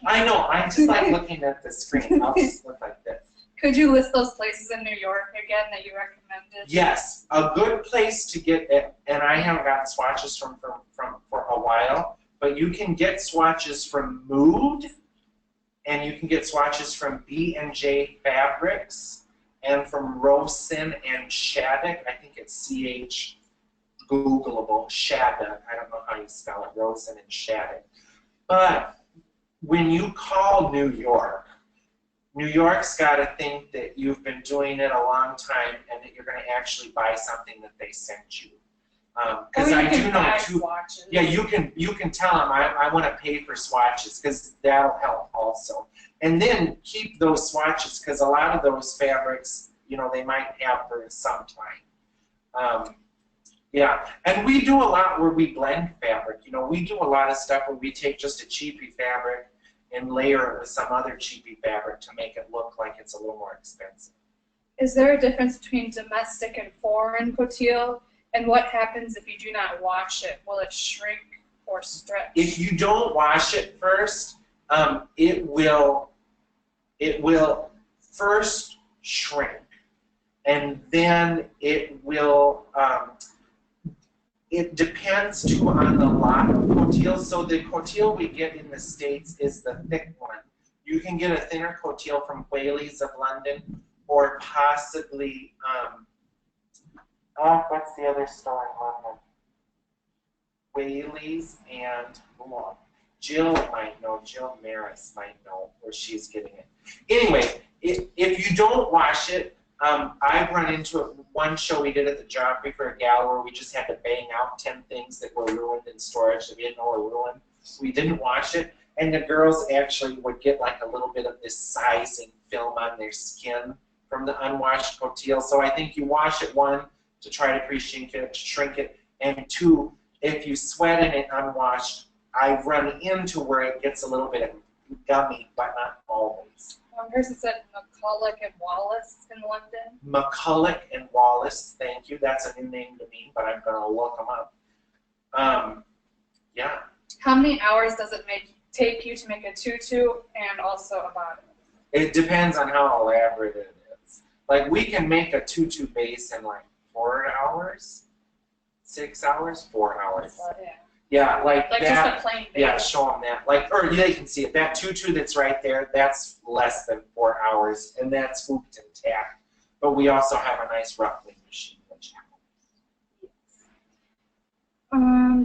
S1: I know, I just like looking at the screen. I'll just look like this.
S2: Could you list those places in New York again that you recommended?
S1: Yes, a good place to get it, and I haven't gotten swatches from for a while, but you can get swatches from Mood, and you can get swatches from B&J Fabrics, and from Rosen and Shattuck. I think it's CH Googleable, Shattuck. I don't know how you spell it, Rosen and Shattuck. But when you call New York, New York's got to think that you've been doing it a long time and that you're going to actually buy something that they sent you. Because I do know too.
S2: Swatches.
S1: Yeah, you can tell them I want to pay for swatches, because that'll help also. And then keep those swatches, because a lot of those fabrics, you know, they might have for some time. Yeah, and we do a lot where we blend fabric. You know, we do a lot of stuff where we take just a cheapy fabric and layer it with some other cheapy fabric to make it look like it's a little more expensive.
S2: Is there a difference between domestic and foreign couture? And what happens if you do not wash it? Will it shrink or stretch?
S1: If you don't wash it first, it will first shrink, and then it will. It depends too on the lot of couture. So the couture we get in the States is the thick one. You can get a thinner couture from Whaley's of London, or possibly. What's the other store in London? Whaley's and Jill might know. Jill Maris might know where she's getting it. Anyway, if you don't wash it, I've run into it. One show we did at the Joffrey for a gala where we just had to bang out 10 things that were ruined in storage that we didn't know were ruined. We didn't wash it, and the girls actually would get like a little bit of this sizing film on their skin from the unwashed couture. So I think you wash it, 1, to try to pre-shrink it, shrink it, and 2, if you sweat in it unwashed, I've run into where it gets a little bit gummy, but not always.
S2: Here's it said McCulloch and Wallace in London.
S1: McCulloch and Wallace, thank you. That's a new name to me, but I'm going to look them up. Yeah.
S2: How many hours does it take you to make a tutu and also a bodice?
S1: It depends on how elaborate it is. Like, we can make a tutu base in like 4 hours, 6 hours, 4 hours.
S2: Yeah.
S1: Yeah, like that.
S2: Just a plain base.
S1: Yeah, show them that. Like, or they can see it. That tutu that's right there, that's less than 4 hours, and that's hooped and tacked. But we also have a nice ruffling machine, which helps.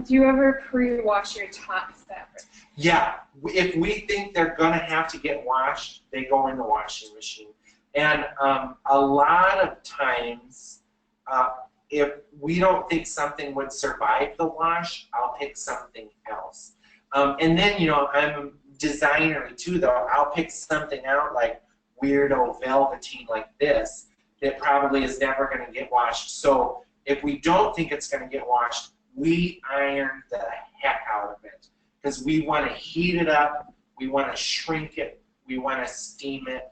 S2: Do you ever pre-wash your top fabric?
S1: Yeah, if we think they're gonna have to get washed, they go in the washing machine. And a lot of times, if we don't think something would survive the wash, I'll pick something else. And then, you know, I'm a designer too, though. I'll pick something out like weirdo velveteen like this that probably is never going to get washed. So if we don't think it's going to get washed, we iron the heck out of it because we want to heat it up, we want to shrink it, we want to steam it.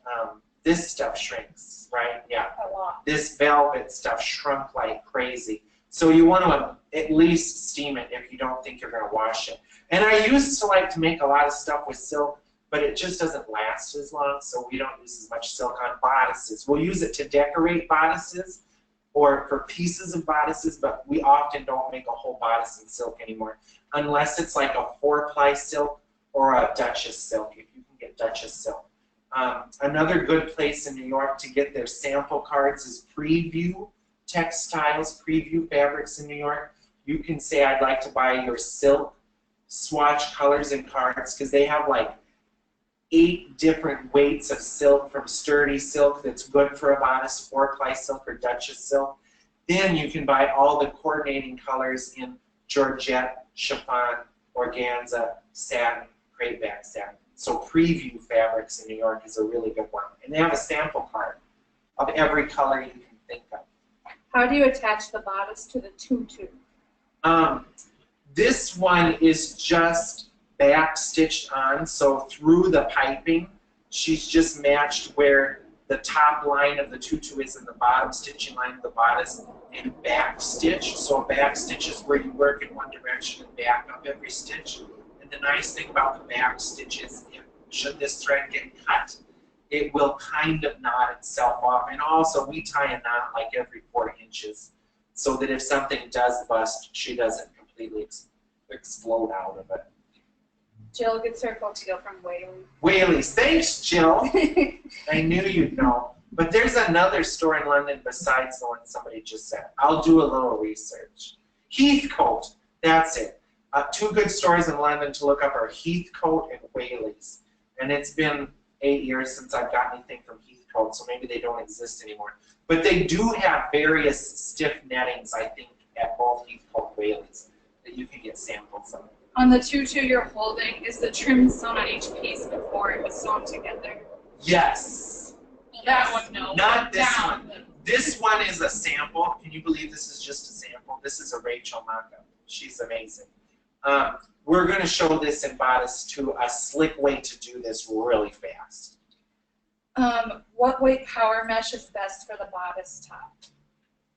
S1: This stuff shrinks, right? Yeah.
S2: A lot.
S1: This velvet stuff shrunk like crazy. So you want to at least steam it if you don't think you're going to wash it. And I used to like to make a lot of stuff with silk, but it just doesn't last as long, so we don't use as much silk on bodices. We'll use it to decorate bodices or for pieces of bodices, but we often don't make a whole bodice in silk anymore, unless it's like a 4-ply silk or a Duchess silk, if you can get Duchess silk. Another good place in New York to get their sample cards is Preview Textiles, Preview Fabrics in New York. You can say, I'd like to buy your silk swatch colors and cards, because they have like 8 different weights of silk, from sturdy silk that's good for a bodice, 4-ply silk or Duchess silk. Then you can buy all the coordinating colors in Georgette, chiffon, organza, satin, crepeback satin. So Preview Fabrics in New York is a really good one. And they have a sample card of every color you can think of.
S2: How do you attach the bodice to the tutu?
S1: This one is just back stitched on, so through the piping, she's just matched where the top line of the tutu is and the bottom stitching line of the bodice, and back stitch. So back stitch is where you work in one direction and back up every stitch. And the nice thing about the back stitch is, should this thread get cut, it will kind of knot itself off. And also, we tie a knot like every 4 inches, so that if something does bust, she doesn't completely explode out of it.
S2: Jill gets her cocktail from Whaley.
S1: Whaley's. Thanks, Jill. I knew you'd know. But there's another store in London besides the one somebody just said. I'll do a little research. Heathcote. That's it. 2 good stores in London to look up are Heathcote and Whaley's. And it's been 8 years since I've got anything from Heathcote, so maybe they don't exist anymore. But they do have various stiff nettings, I think, at both Heathcote and Whaley's that you can get samples of.
S2: On the tutu you're holding, is the trim sewn on each piece before it was sewn together?
S1: Yes.
S2: Well, that one, no.
S1: Not this one. This one is a sample. Can you believe this is just a sample? This is a Rachel mock-up. She's amazing. We're going to show this in Bodice too, a slick way to do this really fast.
S2: What weight power mesh is best for the bodice top?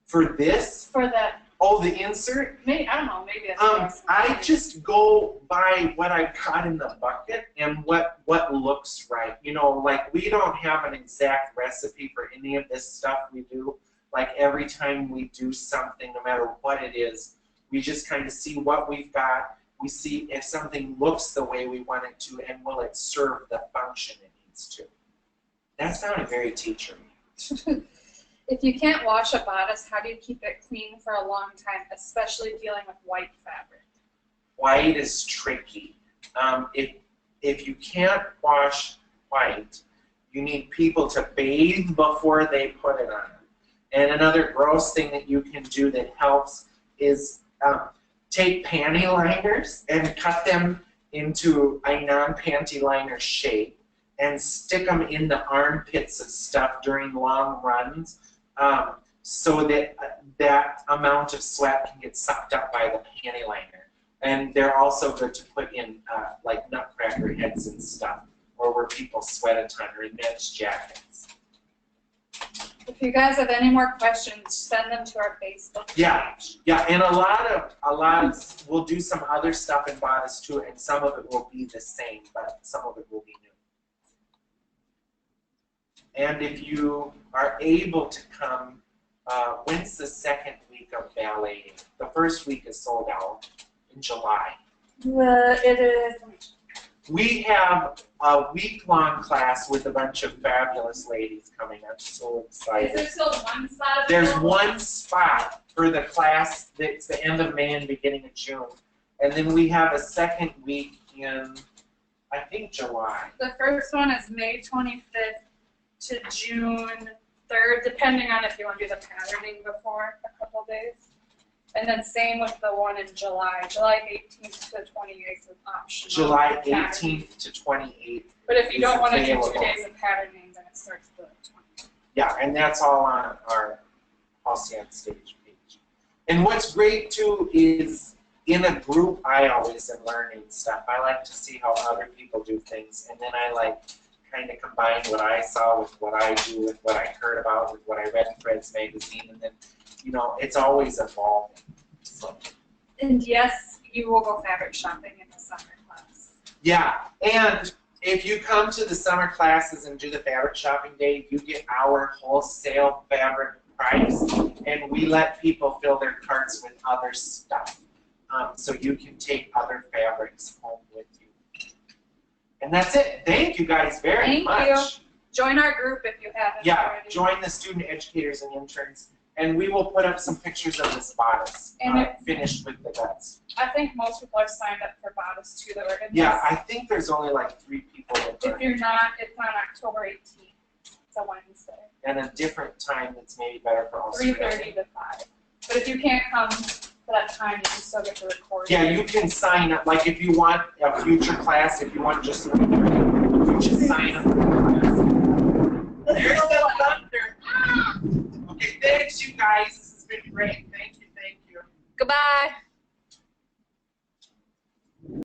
S1: For this?
S2: For the...
S1: Oh, the insert?
S2: Maybe, I don't know, maybe it's
S1: I just go by what I got in the bucket and what looks right. You know, like we don't have an exact recipe for any of this stuff we do. Like every time we do something, no matter what it is, we just kind of see what we've got. We see if something looks the way we want it to, and will it serve the function it needs to. That sounded very teachery.
S2: If you can't wash a bodice, how do you keep it clean for a long time, especially dealing with white fabric?
S1: White is tricky. If you can't wash white, you need people to bathe before they put it on. And another gross thing that you can do that helps is take panty liners and cut them into a non-panty liner shape and stick them in the armpits of stuff during long runs, so that that amount of sweat can get sucked up by the panty liner. And they're also good to put in like nutcracker heads and stuff, or where people sweat a ton, or in men's jackets.
S2: If you guys have any more questions, send them to our Facebook page.
S1: Yeah, and a lot of we'll do some other stuff in Bodice too, and some of it will be the same, but some of it will be new. And if you are able to come, when's the second week of ballet? The first week is sold out in July.
S2: It is
S1: We have a week-long class with a bunch of fabulous ladies coming. I'm so excited.
S2: Is there still one spot?
S1: There's one spot for the class that's the end of May and beginning of June. And then we have a second week in, I think, July.
S2: The first one is May 25th to June 3rd, depending on if you want to do the patterning before a couple days. And then same with the one in July. July 18th to 28th is optional.
S1: July 18th to 28th.
S2: But if you don't want to do
S1: available.
S2: 2 days of patterning, then it starts the 20th.
S1: Yeah, and that's all on our Halsey Onstage page. And what's great too is in a group, I always am learning stuff. I like to see how other people do things, and then I like kind of combine what I saw with what I do, with what I heard about, with what I read in Fred's magazine, and then, you know, it's always evolving. So.
S2: And yes, you will go fabric shopping in the summer class.
S1: Yeah, and if you come to the summer classes and do the fabric shopping day, you get our wholesale fabric price, and we let people fill their carts with other stuff. So you can take other fabrics home with you. And that's it. Thank you guys very much.
S2: Thank you. Join our group if you haven't already.
S1: Join the student educators and interns. And we will put up some pictures of this bodice finished with the guts.
S2: I think most people are signed up for bodice too that are in
S1: Yeah,
S2: this.
S1: I think there's only like 3 people that are.
S2: If you're not, it's on October 18th. It's a Wednesday.
S1: And a different time that's maybe better for all students.
S2: 3:30 to 5. But if you can't come for that time, you can still get the recording.
S1: Yeah, you can sign up. Like if you want a future class, if you want just 3:30, you just sign up for the class.